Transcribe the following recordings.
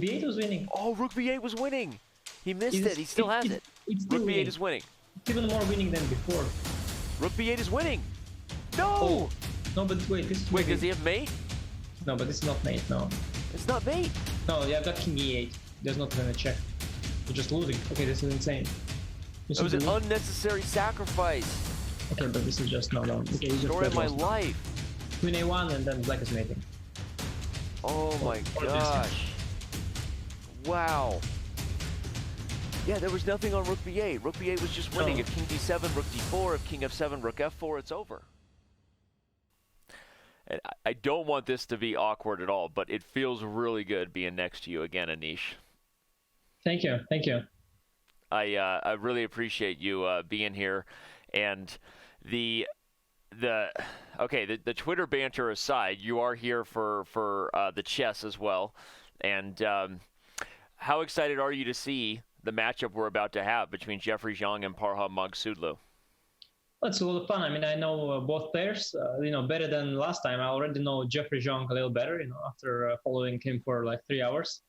B8 was winning. Oh, Rook B8 was winning. He missed it. He still has it. It's Rook still B8 winning. is winning. It's even more winning than before. Rook B8 is winning. No! Oh. No, but wait, this is Wait, does he have mate? No, but this is not mate, no. It's not mate. No, yeah, I've got king e8. There's not even a check. You're just losing. Okay, this is insane. It was an unnecessary sacrifice. Okay, but this is just no. Okay, Story of my life. Queen a1 and then black is mating. Oh my gosh. Wow. Yeah, there was nothing on Rook B8. Rook B8 was just winning. If King D7, Rook D4, if King F7, Rook F4, it's over. And I don't want this to be awkward at all, but it feels really good being next to you again, Anish. Thank you. Thank you. I really appreciate you being here. And the Twitter banter aside, you are here for the chess as well. And how excited are you to see the matchup we're about to have between Jeffery Xiong and Parham Maghsoodloo? Well, it's a lot of fun. I mean, I know both players, better than last time. I already know Jeffery Xiong a little better, after following him for like 3 hours,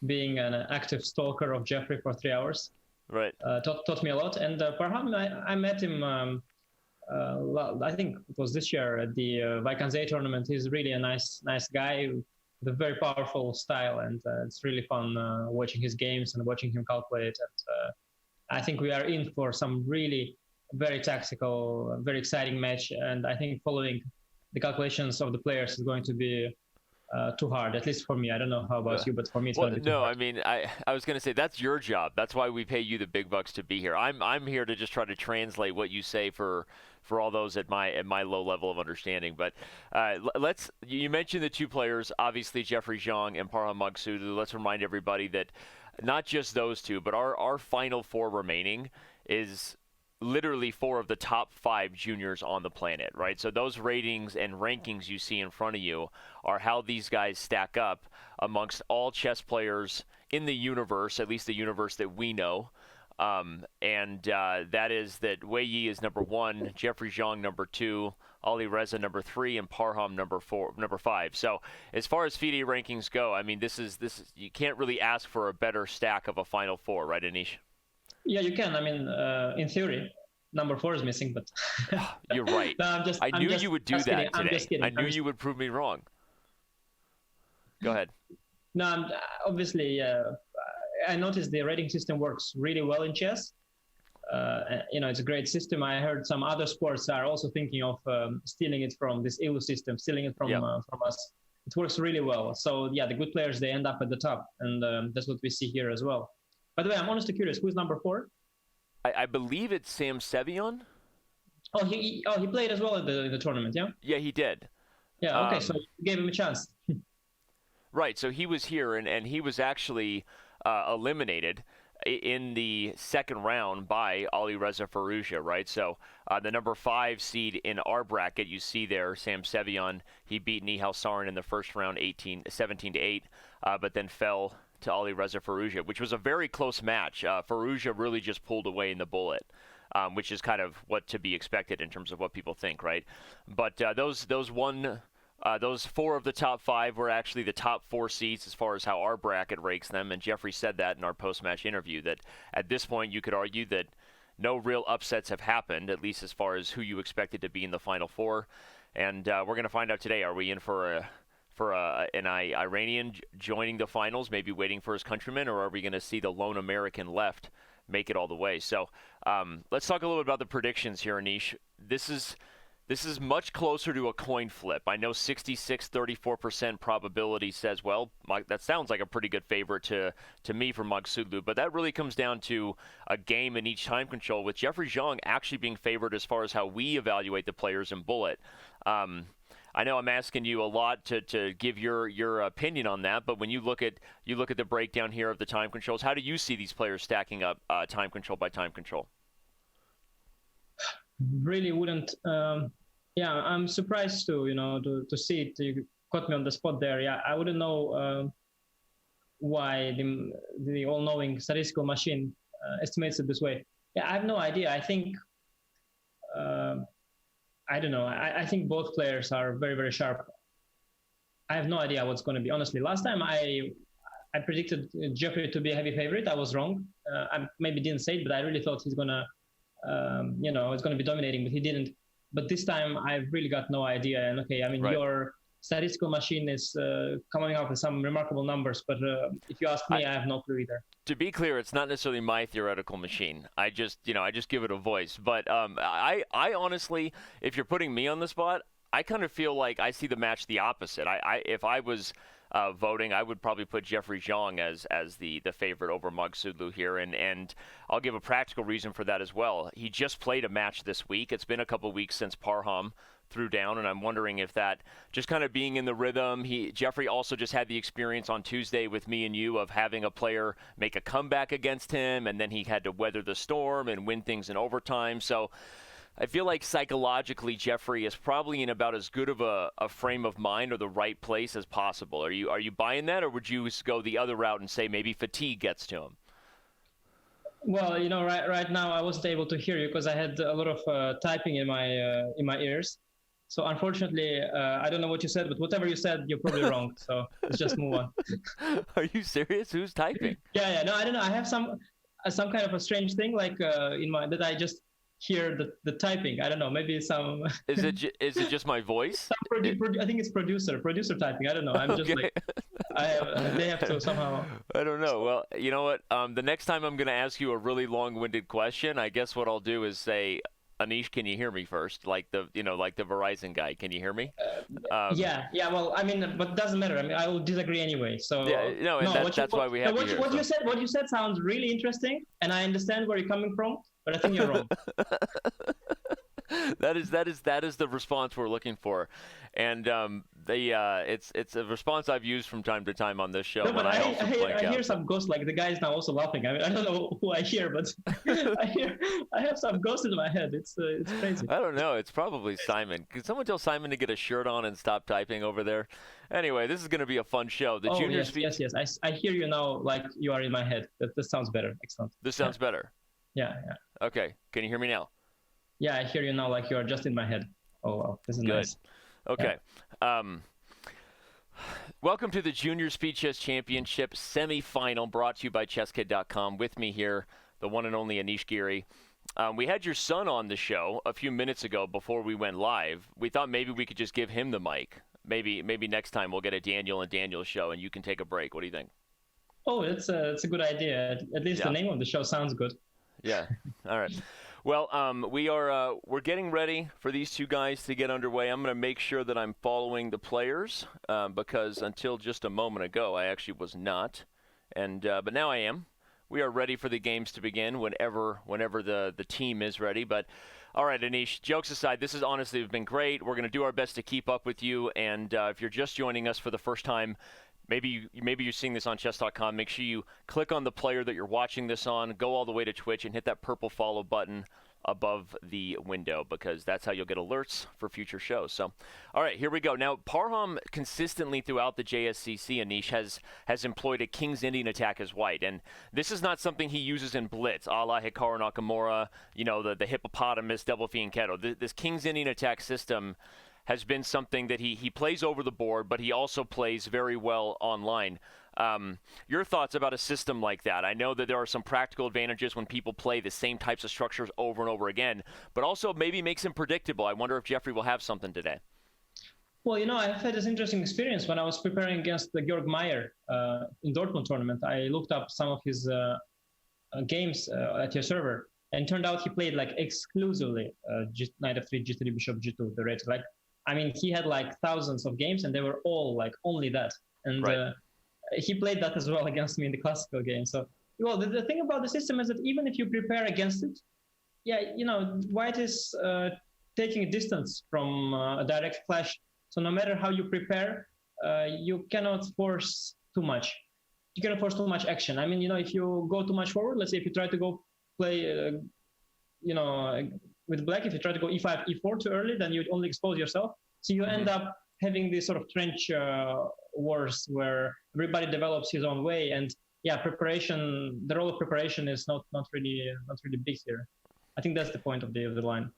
being an active stalker of Jeffery for 3 hours. Right. Taught me a lot. And Parham, I met him, I think it was this year at the Vaikanze tournament. He's really a nice guy with a very powerful style. And it's really fun watching his games and watching him calculate. And I think we are in for some really very tactical, very exciting match. And I think following the calculations of the players is going to be too hard, at least for me. I don't know how about you, but for me it's going to be too hard. I mean, I was going to say that's your job. That's why we pay you the big bucks to be here. I'm here to just try to translate what you say for all those at my low level of understanding. But you mentioned the two players, obviously Jeffery Xiong and Parham Maghsoodloo. Let's remind everybody that not just those two, but our final four remaining is literally 4 of the top 5 juniors on the planet, right? So those ratings and rankings you see in front of you are how these guys stack up amongst all chess players in the universe, at least the universe that we know. That is that Wei Yi is number 1, Jeffery Xiong number 2, Ali Reza number 3, and Parham number 5. So as far as FIDE rankings go, I mean, this is you can't really ask for a better stack of a final 4, right, Anish? Yeah, you can. I mean, in theory, number 4 is missing, but you're right. No, I knew you would do that today. I knew you would prove me wrong. Go ahead. No, obviously, I noticed the rating system works really well in chess. It's a great system. I heard some other sports are also thinking of stealing it from this EU system, stealing it from us. It works really well. So yeah, the good players, they end up at the top, and that's what we see here as well. By the way, I'm honestly curious, who's number 4? I believe it's Sam Sevion. Oh, he played as well in the tournament, yeah? Yeah, he did. Yeah, okay, so you gave him a chance. Right, so he was here, and he was actually eliminated in the second round by Ali Reza Firouzja, right? So the number 5 seed in our bracket, you see there, Sam Sevion, he beat Nihal Sarin in the first round 17-8, but then fell to Ali Reza Firouzja, which was a very close match. Firouzja really just pulled away in the bullet, which is kind of what to be expected in terms of what people think, right? But those 4 of the top 5 were actually the top 4 seeds as far as how our bracket ranks them, and Jeffery said that in our post-match interview, that at this point you could argue that no real upsets have happened, at least as far as who you expected to be in the Final 4. And we're going to find out today, are we in for an Iranian joining the finals, maybe waiting for his countrymen, or are we going to see the lone American left make it all the way? So let's talk a little bit about the predictions here, Anish. This is much closer to a coin flip. I know 66-34% probability says, well, that sounds like a pretty good favorite to me for Maghsoodloo, but that really comes down to a game in each time control, with Jeffery Xiong actually being favored as far as how we evaluate the players in bullet. I know I'm asking you a lot to give your opinion on that, but when you look at the breakdown here of the time controls, how do you see these players stacking up time control by time control? Really wouldn't. I'm surprised to see it. You caught me on the spot there. Yeah, I wouldn't know why the all-knowing statistical machine estimates it this way. Yeah, I have no idea. I think. I don't know. I think both players are very, very sharp. I have no idea what's going to be. Honestly, last time I I predicted Jeffery to be a heavy favorite. I was wrong. I maybe didn't say it, but I really thought he's gonna, it's gonna be dominating, but he didn't. But this time, I really got no idea. And okay, I mean, your statistical machine is coming up with some remarkable numbers, but if you ask me, I have no clue either. To be clear, it's not necessarily my theoretical machine. I just give it a voice. But I honestly, if you're putting me on the spot, I kind of feel like I see the match the opposite. If I was voting, I would probably put Jeffery Xiong as the favorite over Maghsoodloo here, and I'll give a practical reason for that as well. He just played a match this week. It's been a couple of weeks since Parham threw down, and I'm wondering if that just kind of being in the rhythm. Jeffrey also just had the experience on Tuesday with me and you of having a player make a comeback against him, and then he had to weather the storm and win things in overtime. So I feel like psychologically Jeffrey is probably in about as good of a frame of mind or the right place as possible. Are you buying that, or would you go the other route and say maybe fatigue gets to him? Well, right now I wasn't able to hear you because I had a lot of typing in my ears. So unfortunately, I don't know what you said, but whatever you said, you're probably wrong. So let's just move on. Are you serious? Who's typing? Yeah. No, I don't know. I have some kind of a strange thing like that I just hear the typing. I don't know. Maybe some. Is it just my voice? I think it's producer typing. I don't know. I'm just like. They have to somehow. I don't know. Well, you know what? The next time I'm going to ask you a really long-winded question, I guess what I'll do is say, Anish, can you hear me first? Like the Verizon guy. Can you hear me? Yeah. Well, I mean, but it doesn't matter. I mean, I will disagree anyway. So that's why we have you here. What you said sounds really interesting, and I understand where you're coming from, but I think you're wrong. That is the response we're looking for, and it's a response I've used from time to time on this show. No, but I hear some ghosts. Like the guy is now also laughing. I mean, I don't know who I hear, but I have some ghosts in my head. It's crazy. I don't know. It's probably Simon. Can someone tell Simon to get a shirt on and stop typing over there? Anyway, this is going to be a fun show. The junior yes. I hear you now, like you are in my head. This sounds better. Excellent. This sounds better. Yeah. Okay. Can you hear me now? Yeah, I hear you now like you are just in my head. Oh, wow. This is good. Nice. Okay. Yeah. Welcome to the Junior Speed Chess Championship semifinal, brought to you by Chess.com. With me here, the one and only Anish Giri. We had your son on the show a few minutes ago before we went live. We thought maybe we could just give him the mic. Maybe next time we'll get a Daniel and Daniel show, and you can take a break. What do you think? Oh, it's a good idea. At least the name of the show sounds good. Yeah. All right. Well, we're getting ready for these two guys to get underway. I'm going to make sure that I'm following the players because until just a moment ago, I actually was not, but now I am. We are ready for the games to begin whenever the team is ready. But all right, Anish, jokes aside, this has honestly been great. We're going to do our best to keep up with you. And if you're just joining us for the first time, maybe you're seeing this on Chess.com. Make sure you click on the player that you're watching this on, go all the way to Twitch, and hit that purple follow button above the window because that's how you'll get alerts for future shows. So, all right, here we go. Now, Parham consistently throughout the JSCC, Anish, has employed a King's Indian attack as white, and this is not something he uses in blitz, a la Hikaru Nakamura, the hippopotamus, double fianchetto. This King's Indian attack system has been something that he plays over the board, but he also plays very well online. Your thoughts about a system like that? I know that there are some practical advantages when people play the same types of structures over and over again, but also maybe makes him predictable. I wonder if Jeffrey will have something today. Well, I've had this interesting experience when I was preparing against the Georg Meyer in Dortmund tournament. I looked up some of his games at your server, and it turned out he played like exclusively knight f3, g3, bishop g2, the red. Like, I mean, he had like thousands of games, and they were all like only that. And right. He played that as well against me in the classical game. So, well, the thing about the system is that even if you prepare against it, white is taking a distance from a direct clash. So no matter how you prepare, you cannot force too much. You cannot force too much action. I mean, if you go too much forward, let's say if you try to go play, with black, if you try to go e5, e4 too early, then you'd only expose yourself. So you end up having these sort of trench wars where everybody develops his own way. And the role of preparation is not really big here. I think that's the point of the line.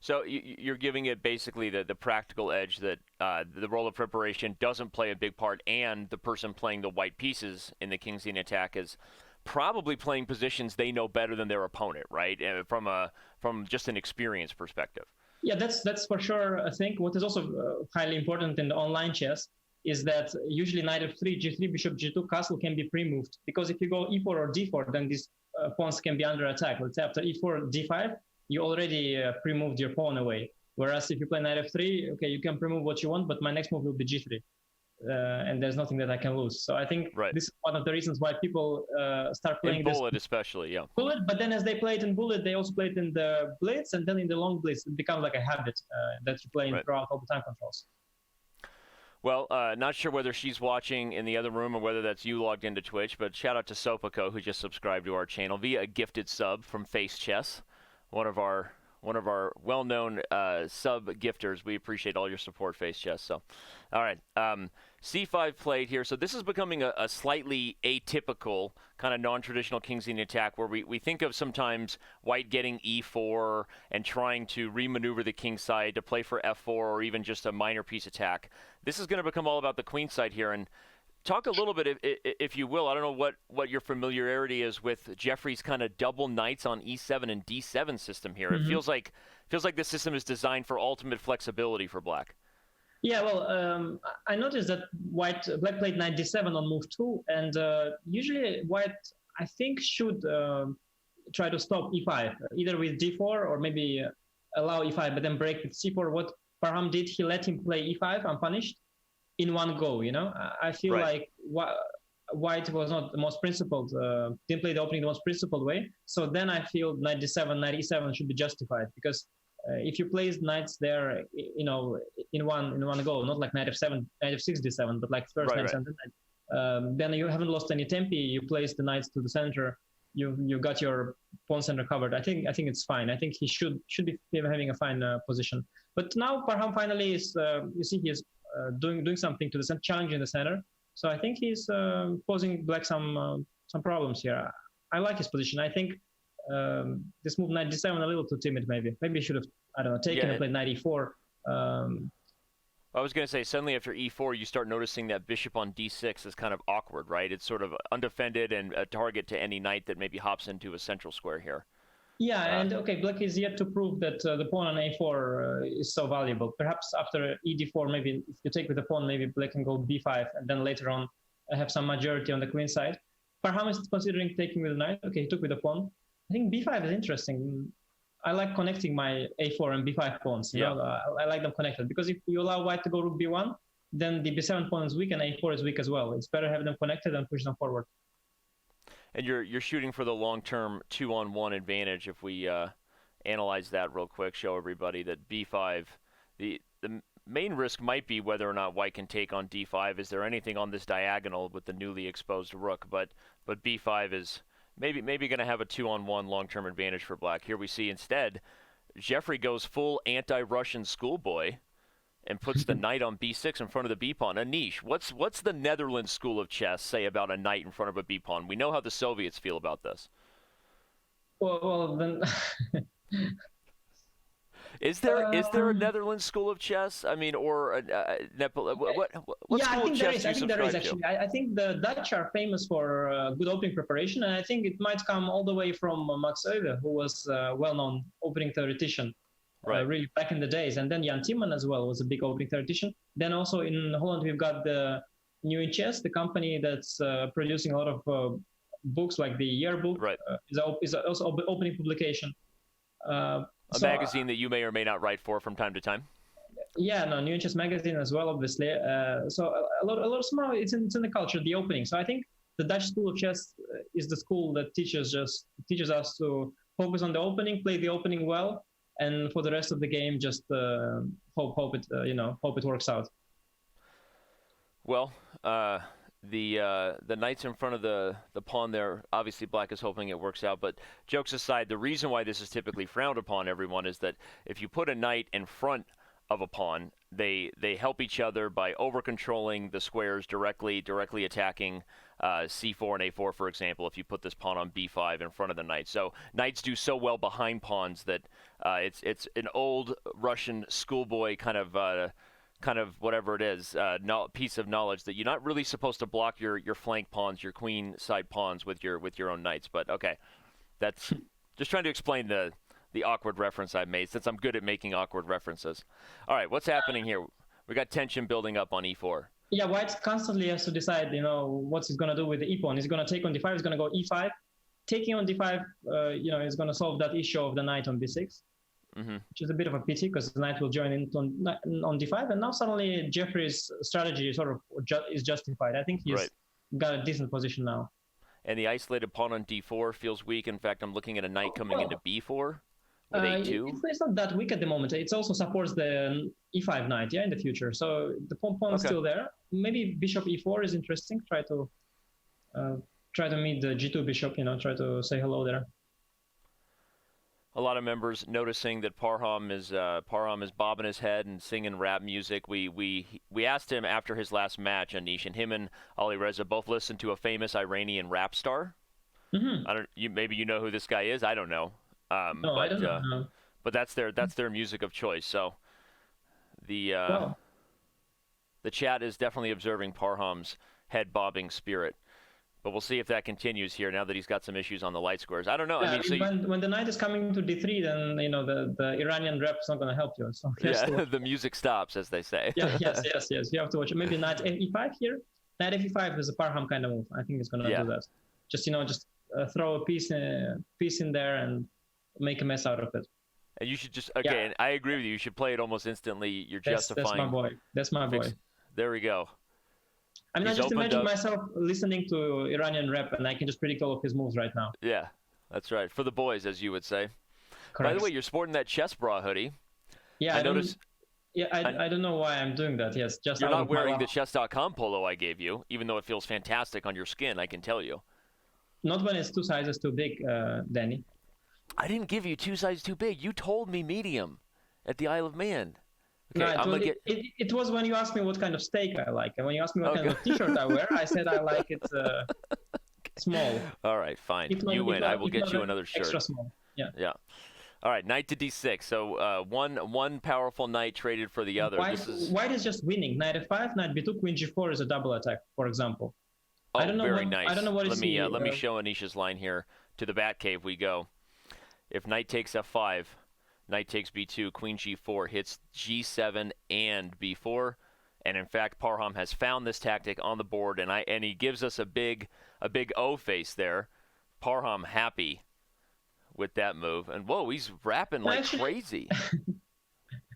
So you're giving it basically the practical edge that the role of preparation doesn't play a big part, and the person playing the white pieces in the Kingsian attack is probably playing positions they know better than their opponent, right? From just an experience perspective. Yeah, that's for sure. I think what is also highly important in the online chess is that usually knight f3, g3, bishop g2, castle can be pre-moved, because if you go e4 or d4, then these pawns can be under attack. Let's say after e4, d5, you already pre-moved your pawn away. Whereas if you play knight f3, okay, you can pre-move what you want, but my next move will be g3. And there's nothing that I can lose. So I think this is one of the reasons why people start playing in bullet, especially, yeah. Bullet, but then as they play it in bullet, they also play it in the blitz, and then in the long blitz, it becomes like a habit that you play throughout all the time controls. Well, not sure whether she's watching in the other room or whether that's you logged into Twitch, but shout out to Sopaco, who just subscribed to our channel via a gifted sub from Face Chess, one of our well-known sub gifters. We appreciate all your support, Face Chess. So, all right, c5 played here. So this is becoming a slightly atypical kind of non-traditional Kingsian attack, where we think of sometimes white getting e4 and trying to remaneuver the king side to play for f4 or even just a minor piece attack. This is going to become all about the queen side here. And talk a little bit, if you will. I don't know what your familiarity is with Jeffrey's kind of double knights on e7 and d7 system here. Mm-hmm. It feels like this system is designed for ultimate flexibility for black. Yeah, well, I noticed that black played knight d7 on move 2, and usually white, I think, should try to stop e5, either with d4 or maybe allow e5, but then break with c4. What Parham did, he let him play e5 unpunished in one go, you know. I feel like white was not the most principled, didn't play the opening the most principled way. So then I feel knight d7, knight e7 should be justified, because if you place knights there, you know, in one go, not like knight f7, knight f6, d7, but like first knight, second knight, then you haven't lost any tempi. You place the knights to the center. You got your pawn center covered. I think it's fine. I think he should be having a fine position. But now Parham finally is, you see, he is doing something to the center, challenging the center. So I think he's posing black some problems here. I like his position. I think this move knight d7 a little too timid. Maybe he should have, I don't know, taken and played knight e4. I was going to say, suddenly after e4, you start noticing that bishop on d6 is kind of awkward, right? It's sort of undefended and a target to any knight that maybe hops into a central square here. Yeah, and okay, black is yet to prove that the pawn on a4 is so valuable. Perhaps after ed4, maybe if you take with the pawn, maybe black can go b5, and then later on have some majority on the queen side. Parham is considering taking with the knight. Okay, he took with the pawn. I think b5 is interesting. I like connecting my a4 and b5 pawns. You know? I like them connected, because if you allow white to go rook b1, then the b7 pawn is weak and a4 is weak as well. It's better have them connected and push them forward. And you're shooting for the long-term 2-on-1 advantage. If we analyze that real quick, show everybody that b5, the main risk might be whether or not white can take on d5. Is there anything on this diagonal with the newly exposed rook? But b5 is maybe going to have a 2-on-1 long-term advantage for black. Here we see instead, Jeffrey goes full anti-Russian schoolboy and puts the knight on b6 in front of the b-pawn. Anish, what's the Netherlands school of chess say about a knight in front of a b-pawn? We know how the Soviets feel about this. Well then... Is there a Netherlands school of chess? I mean, or what school of chess do you subscribe to? Actually. I think the Dutch are famous for good opening preparation, and I think it might come all the way from Maghsoodloo, who was a well-known opening theoretician. Really back in the days. And then Jan Timman as well was a big opening theoretician. Then also in Holland, we've got the New in Chess, the company that's producing a lot of books, like the Yearbook is also opening publication. A magazine that you may or may not write for from time to time. Yeah, no, New in Chess magazine as well, obviously. So a lot of small, it's in the culture, the opening. So I think the Dutch school of chess is the school that teaches us to focus on the opening, play the opening well, and for the rest of the game, just hope it works out. Well, the knight's in front of the pawn there. Obviously, black is hoping it works out. But jokes aside, the reason why this is typically frowned upon, everyone, is that if you put a knight in front of a pawn, they help each other by over-controlling the squares directly attacking c4 and a4, for example, if you put this pawn on b5 in front of the knight. So knights do so well behind pawns that it's an old Russian schoolboy kind of whatever it is, piece of knowledge that you're not really supposed to block your flank pawns, your queen side pawns with your own knights. But okay, that's just trying to explain the awkward reference I made, since I'm good at making awkward references. All right, what's happening here? We got tension building up on e4. Yeah, White constantly has to decide, what he's going to do with the e-pawn. He's going to take on d5, he's going to go e5. Taking on d5, is going to solve that issue of the knight on b6, which is a bit of a pity because the knight will join in on d5. And now suddenly Jeffrey's strategy sort of is justified. I think he's got a decent position now. And the isolated pawn on d4 feels weak. In fact, I'm looking at a knight coming into b4 with a2. It's not that weak at the moment. It also supports the e5 knight, in the future. So the pawn is still there. Maybe bishop e4 is interesting. Try to meet the g2 bishop. Try to say hello there. A lot of members noticing that Parham is bobbing his head and singing rap music. We asked him after his last match, Anish, and him and Ali Reza both listened to a famous Iranian rap star. Maybe you know who this guy is. I don't know. No, I don't know. No. But that's their music of choice. So the chat is definitely observing Parham's head bobbing spirit. But we'll see if that continues here now that he's got some issues on the light squares. I don't know. When the knight is coming to d3, then the Iranian rep is not going to help you. So the music stops, as they say. Yes. You have to watch it. Maybe knight e5 here. Knight f5 is a Parham kind of move. I think it's going to do that. Just throw a piece in there and make a mess out of it. And you should just and I agree with you. You should play it almost instantly. You're justifying. That's my boy. There we go. I just imagine myself listening to Iranian rap, and I can just predict all of his moves right now. Yeah, that's right. For the boys, as you would say. Correct. By the way, you're sporting that chess bra hoodie. Yeah, I noticed. Yeah, I don't know why I'm doing that. Yes, just you're not wearing the Chess.com polo I gave you, even though it feels fantastic on your skin. I can tell you. Not when it's 2 sizes too big, Danny. I didn't give you 2 sizes too big. You told me medium at the Isle of Man. Okay, no, it was when you asked me what kind of steak I like, and when you asked me what kind of t-shirt I wear, I said I like it small. All right, fine. You win. I will get you another shirt. Extra small. Yeah. Yeah. All right, knight to d6. So one powerful knight traded for the other. White is just winning. Knight f5, knight b2, queen g4 is a double attack, for example. Oh, I don't know nice. I don't know what let me show Anish's line here. To the bat cave we go. If knight takes f5. Knight takes b2, queen g4 hits g7 and b4, and in fact Parham has found this tactic on the board, and he gives us a big O face there. Parham happy with that move, and whoa, he's rapping like crazy.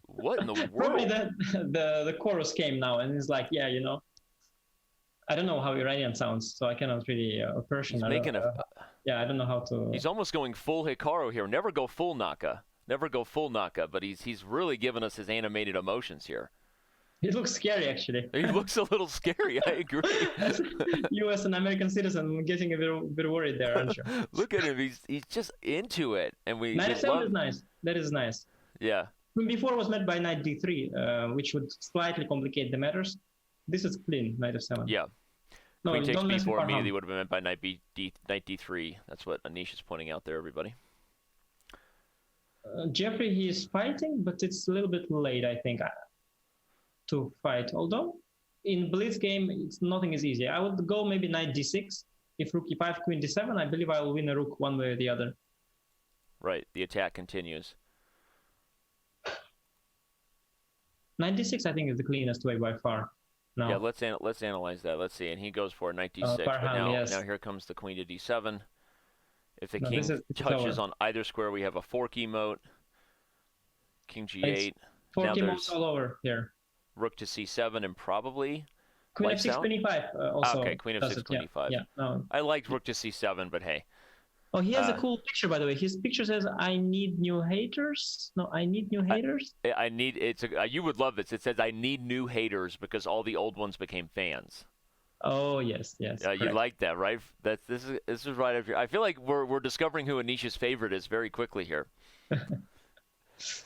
What in the world? Probably the chorus came now, and he's like, I don't know how Iranian sounds, so I cannot really Persian. He's making I don't know how to. He's almost going full Hikaru here. Never go full Naka. But he's really given us his animated emotions here. He looks scary, actually. He looks a little scary, I agree. You as an American citizen getting a bit worried there, aren't you? Look at him, he's just into it. And knight f7 is nice. That is nice. Yeah. Before was met by knight d3, which would slightly complicate the matters. This is clean, knight f7. Yeah. No, queen takes b4 immediately would have been met by knight d3. That's what Anish is pointing out there, everybody. Jeffrey, he is fighting, but it's a little bit late, I think, to fight. Although, in blitz game, nothing is easy. I would go maybe knight d6. If rook e5, queen d7, I believe I will win a rook one way or the other. Right, the attack continues. Knight d6, I think, is the cleanest way by far. No. Yeah, let's analyze that. Let's see, and he goes for knight d6, Parham, but now here comes the queen to d7. If the king touches on either square, we have a fork emote. King g8. Fork emotes all over here. Rook to c7 and probably queen f6, queen e5 also. Okay, queen f6, queen e5. Yeah, no. I liked rook to c7, but hey. Oh, he has a cool picture, by the way. His picture says, "I need new haters." No, I need new haters. You would love this. It says, "I need new haters because all the old ones became fans." Oh yes. You like that, right? This is right up here. I feel like we're discovering who Anish's favorite is very quickly here.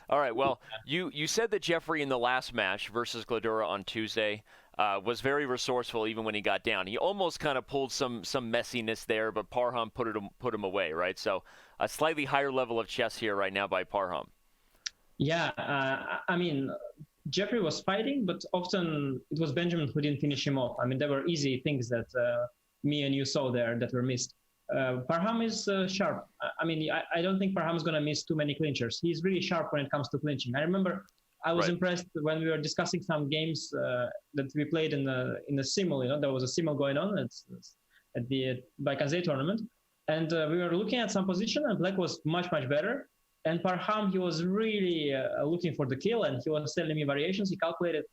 All right. Well, you said that Jeffrey in the last match versus Gladura on Tuesday, was very resourceful even when he got down. He almost kind of pulled some messiness there, but Parham put him away, right? So a slightly higher level of chess here right now by Parham. Yeah, I mean, Jeffery was fighting, but often it was Benjamin who didn't finish him off. I mean, there were easy things that me and you saw there that were missed. Parham is sharp. I mean, I don't think Parham's going to miss too many clinchers. He's really sharp when it comes to clinching. I remember I was impressed when we were discussing some games that we played in the simul. You know, there was a simul going on at the Baikanzai tournament, and we were looking at some position, and Black was much better. And Parham, he was really looking for the kill, and he was telling me variations. He calculated.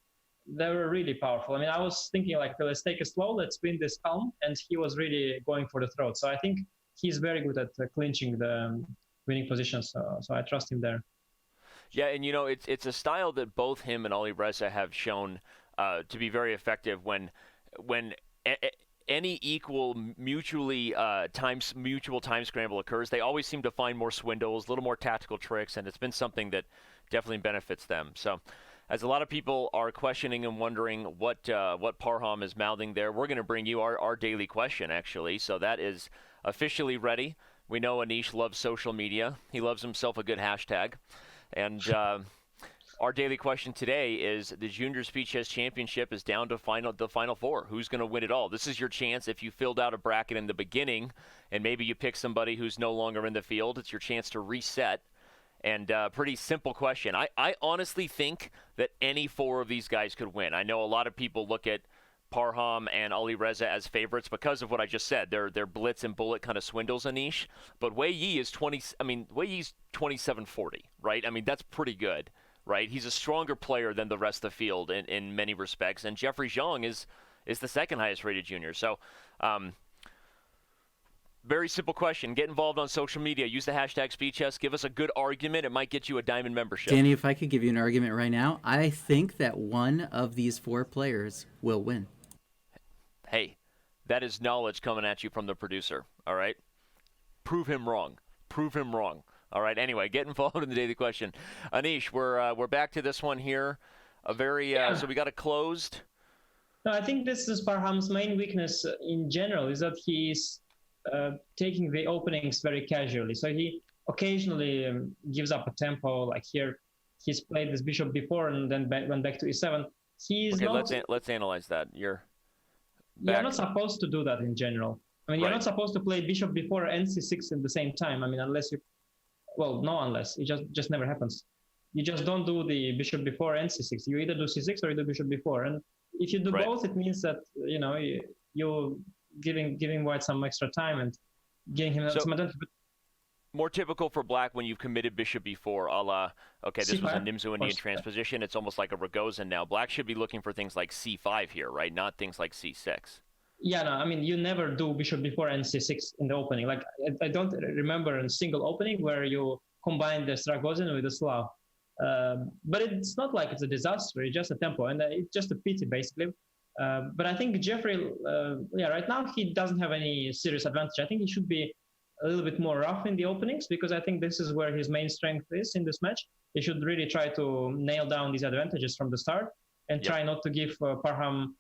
They were really powerful. I mean, I was thinking like, let's take it slow, let's win this calm, and he was really going for the throat. So I think he's very good at clinching the winning positions. So I trust him there. Yeah, and you know, it's a style that both him and Ali Reza have shown to be very effective when any equal mutual time scramble occurs. They always seem to find more swindles, a little more tactical tricks, and it's been something that definitely benefits them. So, as a lot of people are questioning and wondering what Parham is mouthing there, we're going to bring you our daily question, actually. So that is officially ready. We know Anish loves social media. He loves himself a good hashtag. And our daily question today is the Junior Speed Chess Championship is down to the final four. Who's going to win it all? This is your chance. If you filled out a bracket in the beginning and maybe you pick somebody who's no longer in the field, it's your chance to reset. And pretty simple question. I honestly think that any four of these guys could win. I know a lot of people look at Parham and Ali Reza as favorites because of what I just said. They're blitz and bullet kind of swindles, Anish. But Wei Yi is 2740, right? I mean, that's pretty good, right? He's a stronger player than the rest of the field in many respects. And Jeffery Xiong is the second highest rated junior. So, very simple question. Get involved on social media. Use the hashtag SpeedChess. Give us a good argument. It might get you a diamond membership. Danny, if I could give you an argument right now, I think that one of these four players will win. Hey, that is knowledge coming at you from the producer, all right? Prove him wrong. Prove him wrong. All right, anyway, get involved in the daily question. Anish, we're back to this one here. So we got it closed. No, I think this is Parham's main weakness in general, is that he's taking the openings very casually. So he occasionally gives up a tempo. Like here, he's played this bishop before and then went back to e7. Let's analyze that. You're not supposed to do that in general. I mean, you're not supposed to play bishop before and c6 at the same time. I mean, unless it just never happens. You just don't do the bishop before and c6. You either do c6 or you do bishop before. And if you do both, it means that you're giving white some extra time and giving him some advantage. More typical for black when you've committed bishop before, a la, okay, this was a Nimzo Indian transposition. It's almost like a Rogozin now. Black should be looking for things like c5 here, right? Not things like c6. Yeah, no, I mean, you never do bishop before and c6 in the opening. Like, I don't remember a single opening where you combine the Rogozin with the Slav. But it's not like it's a disaster. It's just a tempo, and it's just a pity, basically. But I think Jeffery, right now he doesn't have any serious advantage. I think he should be a little bit more rough in the openings, because I think this is where his main strength is in this match. He should really try to nail down these advantages from the start and try not to give Parham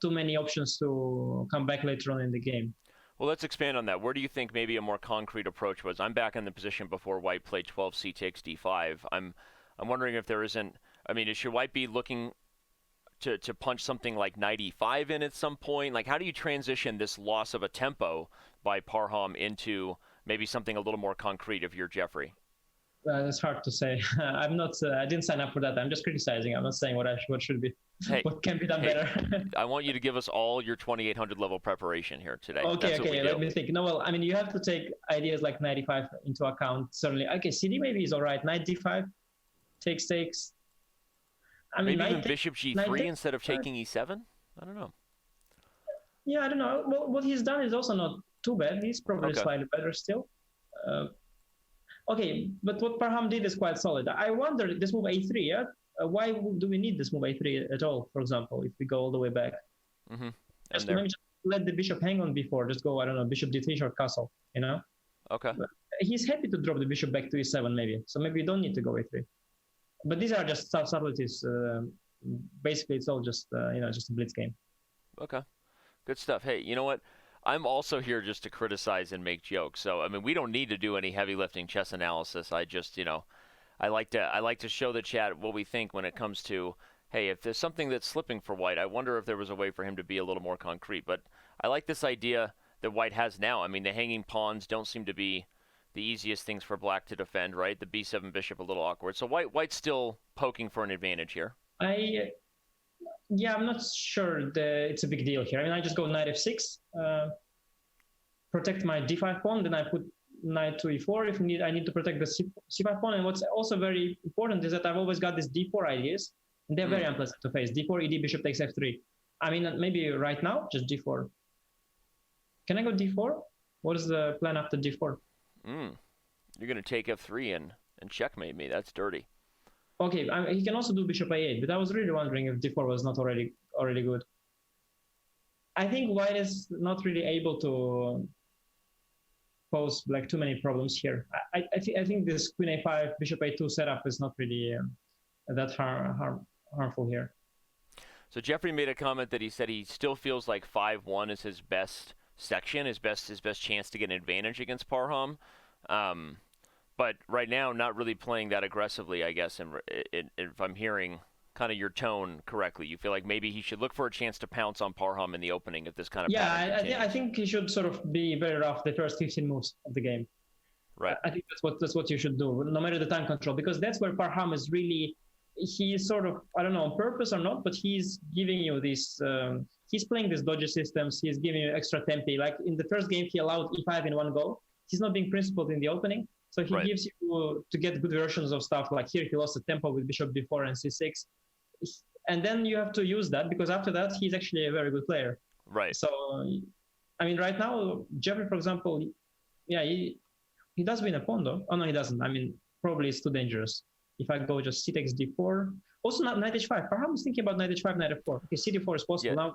too many options to come back later on in the game. Well, let's expand on that. Where do you think maybe a more concrete approach was? I'm back in the position before white played 12 c takes d5. I'm wondering if there isn't. I mean, should white be looking to punch something like knight e5 in at some point? Like, how do you transition this loss of a tempo by Parham into maybe something a little more concrete if you're Jeffery? It's hard to say. I'm not. I didn't sign up for that. I'm just criticizing. I'm not saying what should be. What can be done better. I want you to give us all your 2800 level preparation here today. Okay. Let me think. No, well, I mean, you have to take ideas like knight e5 into account. Certainly. Okay, CD maybe is all right. Knight d5 takes. I mean, maybe even bishop g3 instead of taking e7. I don't know. Yeah, I don't know. Well, what he's done is also not too bad. He's probably slightly better still. Okay, but what Parham did is quite solid. I wonder, this move a3, yeah? Why do we need this move a3 at all, for example, if we go all the way back? Mm-hmm. Maybe just let the bishop hang on before. Just go, I don't know, bishop d3 short castle, you know? Okay. But he's happy to drop the bishop back to e7 maybe. So maybe you don't need to go a3. But these are just subtleties. basically it's all just just a blitz game. Okay, good stuff. Hey, you know what? I'm also here just to criticize and make jokes. So I mean, we don't need to do any heavy lifting chess analysis. I just I like to show the chat what we think when it comes to, hey, if there's something that's slipping for White, I wonder if there was a way for him to be a little more concrete. But I like this idea that White has now. I mean, the hanging pawns don't seem to be the easiest things for Black to defend, right? The b7 bishop a little awkward. So White's still poking for an advantage here. I'm not sure it's a big deal here. I mean, I just go knight f6, protect my d5 pawn, then I put knight to e4 if need. I need to protect the c5 pawn. And what's also very important is that I've always got these d4 ideas, and they're very unpleasant to face. d4, ed, bishop takes f3. I mean, maybe right now, just d4. Can I go d4? What is the plan after d4? You're going to take f3 and checkmate me. That's dirty. Okay, he can also do bishop a8, but I was really wondering if d4 was not already good. I think White is not really able to pose like too many problems here. I think this queen a5, bishop a2 setup is not really that harmful here. So Jeffrey made a comment that he said he still feels like 5-1 is his best section, his best chance to get an advantage against Parham. But right now, not really playing that aggressively, I guess. And if I'm hearing kind of your tone correctly, you feel like maybe he should look for a chance to pounce on Parham in the opening if this kind of I think he should sort of be very rough the first 15 moves of the game. Right. I think that's what you should do, no matter the time control, because that's where Parham is really. He's sort of, I don't know, on purpose or not, but he's giving you this. He's playing these dodgy systems. He's giving you extra tempi. Like in the first game, he allowed e5 in one go. He's not being principled in the opening. So he gives you to get good versions of stuff. Like here, he lost the tempo with bishop b4 and c6. And then you have to use that, because after that, he's actually a very good player. Right. So, I mean, right now, Jeffrey, for example, he does win a pawn, though. Oh, no, he doesn't. I mean, probably it's too dangerous. If I go just c takes d4. Also, not knight h5. Perhaps thinking about knight h5, knight f4. Okay, c d4 is possible. Now,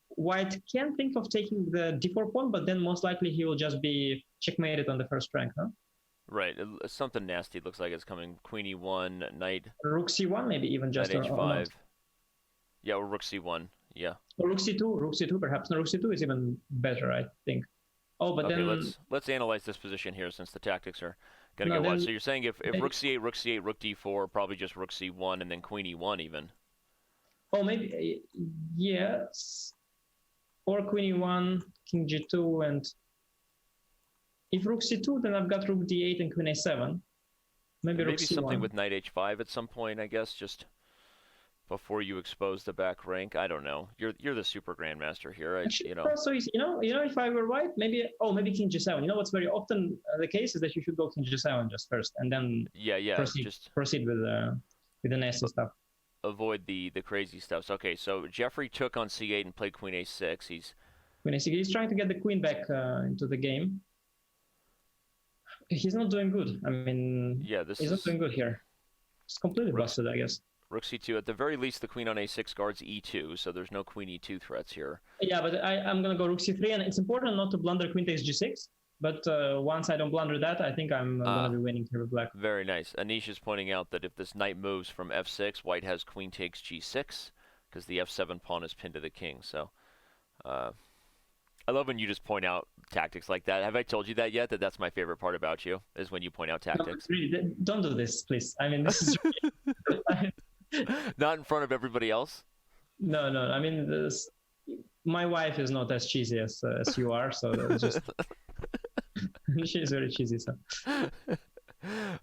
White can think of taking the d4 pawn, but then most likely he will just be checkmated on the first rank, huh? Right. Something nasty looks like it's coming. Queen e1, knight. Rook c1, maybe even just. Knight h5. Yeah, or rook c1. Yeah. Or rook c2 perhaps. No, rook c2 is even better, I think. Oh, but then let's analyze this position here, since the tactics are gonna go on. So you're saying if rook c8, rook c8, rook d4, probably just rook c1 and then queen e1 even. Oh, maybe yes. Or queen e1, king g2, and if rook c2, then I've got rook d8 and queen a7. Maybe something with knight h5 at some point, I guess, just before you expose the back rank. I don't know. You're the super grandmaster here. So easy. If I were White, maybe king g7. You know what's very often the case is that you should go king g7 just first, and then proceed with the nasty stuff. Avoid the crazy stuff. Okay, so Jeffrey took on c8 and played queen a6. He's trying to get the queen back into the game. He's not doing good. I mean, he's not doing good here. It's completely busted, I guess. Rook c2. At the very least, the queen on a6 guards e2, so there's no queen e2 threats here. Yeah, but I'm going to go rook c3, and it's important not to blunder queen takes g6. But once I don't blunder that, I think I'm going to be winning here with Black. Very nice. Anish is pointing out that if this knight moves from f6, White has queen takes g6, because the f7 pawn is pinned to the king. So I love when you just point out tactics like that. Have I told you that yet? That's my favorite part about you, is when you point out tactics. No, really, don't do this, please. I mean, this is really... Not in front of everybody else? No. I mean, my wife is not as cheesy as you are, so just... She's very cheesy, so...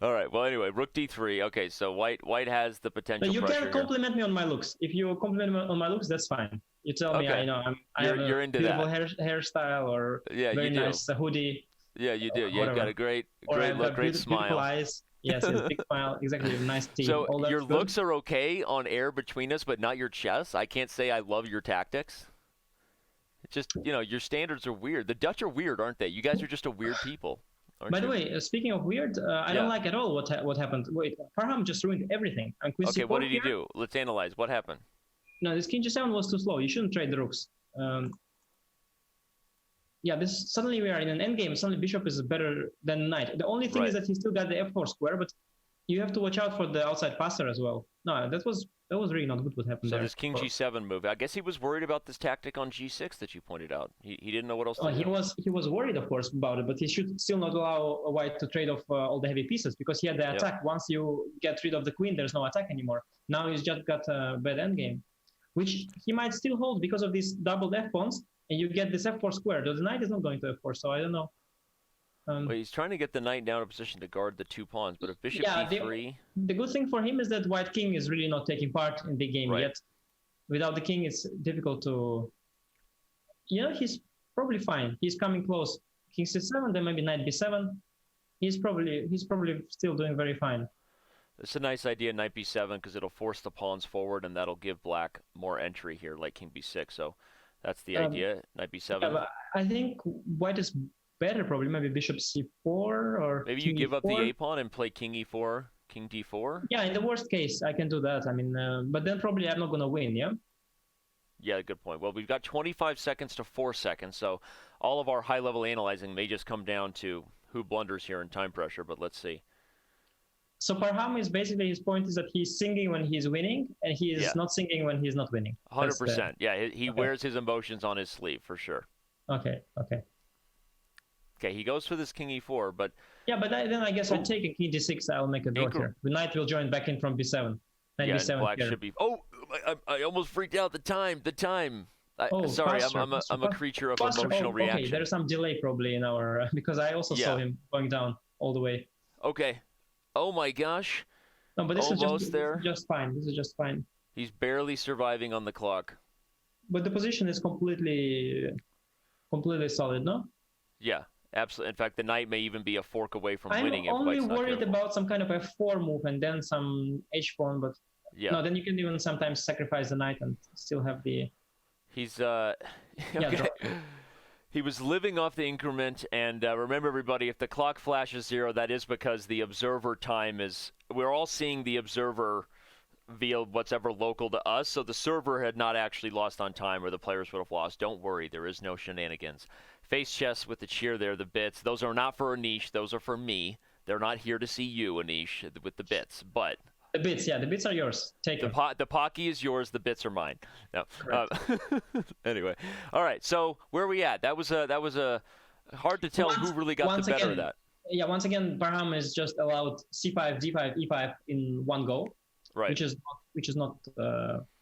All right. Well, anyway, rook d3. Okay, so White has the potential. You can compliment me on my looks. If you compliment me on my looks, that's fine. You tell me, I know I have a beautiful hairstyle or very nice hoodie. Yeah, you do. You've got a great look, great smile. Beautiful eyes. Yes, big smile. Exactly, nice teeth. So your looks are okay on air between us, but not your chess. I can't say I love your tactics. It's just, your standards are weird. The Dutch are weird, aren't they? You guys are just a weird people. By the way, speaking of weird, I don't like at all what happened. Wait, Parham just ruined everything. Okay, what did he do? Let's analyze. What happened? No, this king g7 was too slow. You shouldn't trade the rooks. Suddenly we are in an endgame. Suddenly bishop is better than knight. The only thing is that he still got the f4 square, but you have to watch out for the outside passer as well. No, that was really not good what happened So there. this king g7 move, I guess he was worried about this tactic on g6 that you pointed out. He didn't know what else to do. He was worried, of course, about it, but he should still not allow a white to trade off all the heavy pieces, because he had the attack. Once you get rid of the queen, there's no attack anymore. Now he's just got a bad endgame, which he might still hold because of these doubled f pawns, and you get this f4 square. The knight is not going to f4, so I don't know. Well, he's trying to get the knight down in position to guard the 2 pawns, but if bishop d3... The good thing for him is that white king is really not taking part in the game yet. Without the king, it's difficult to... he's probably fine. He's coming close. King c7, then maybe knight b7. He's probably still doing very fine. It's a nice idea, knight b7, because it'll force the pawns forward, and that'll give black more entry here, like king b6. So that's the idea, knight b7. Yeah, I think white is better, probably. Maybe bishop c4 or maybe you give up the a pawn and play king e4, king d4. Yeah, in the worst case, I can do that. I mean, but then probably I'm not going to win, yeah? Yeah, good point. Well, we've got 25 seconds to 4 seconds, so all of our high-level analyzing may just come down to who blunders here in time pressure, but let's see. So Parham is basically, his point is that he's singing when he's winning, and he is not singing when he's not winning. 100%. Yeah, he wears his emotions on his sleeve, for sure. Okay. Okay, he goes for this king e4, but... Yeah, but then I guess I'll take a king d6, I'll make a draw here. The knight will join back in from b7. Knight b7 black here. should be... Oh, I almost freaked out. The time. Sorry, faster, I'm a creature of emotional reaction. Okay, there's some delay probably in our... because I also saw him going down all the way. Okay. Oh my gosh. No, but this is just fine. This is just fine. He's barely surviving on the clock. But the position is completely solid, no? Yeah, absolutely. In fact, the knight may even be a fork away from winning. I'm only worried about some kind of f4 move and then some h pawn, but no, then you can even sometimes sacrifice the knight and still have the... He's okay. He was living off the increment, and remember, everybody, if the clock flashes 0, that is because the observer time is... We're all seeing the observer via what's ever local to us, so the server had not actually lost on time or the players would have lost. Don't worry, there is no shenanigans. Face chess with the cheer there, the bits. Those are not for Anish, those are for me. They're not here to see you, Anish, with the bits, but... The bits are yours. Take them. The Pocky is yours. The bits are mine. No. Anyway, all right. So where are we at? That was a hard to tell who really got the better of that. Yeah. Once again, Parham is just allowed c5, d5, e5 in one go, right? Which is not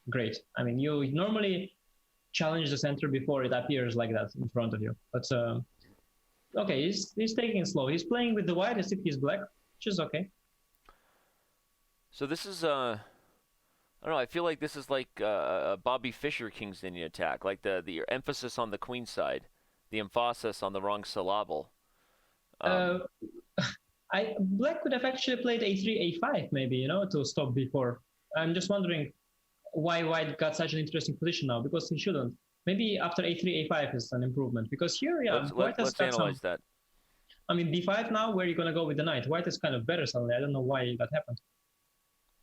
great. I mean, you normally challenge the center before it appears like that in front of you. But okay, he's taking it slow. He's playing with the white as if he's black, which is okay. So this is, I don't know, I feel like this is like a Bobby Fischer King's Indian attack, like the emphasis on the queen side, the emphasis on the wrong syllable. Black could have actually played a3, a5 maybe, to stop b4. I'm just wondering why white got such an interesting position now, because he shouldn't. Maybe after a3, a5 is an improvement, because here, let's analyze that. I mean, b5 now, where are you going to go with the knight? White is kind of better suddenly. I don't know why that happened.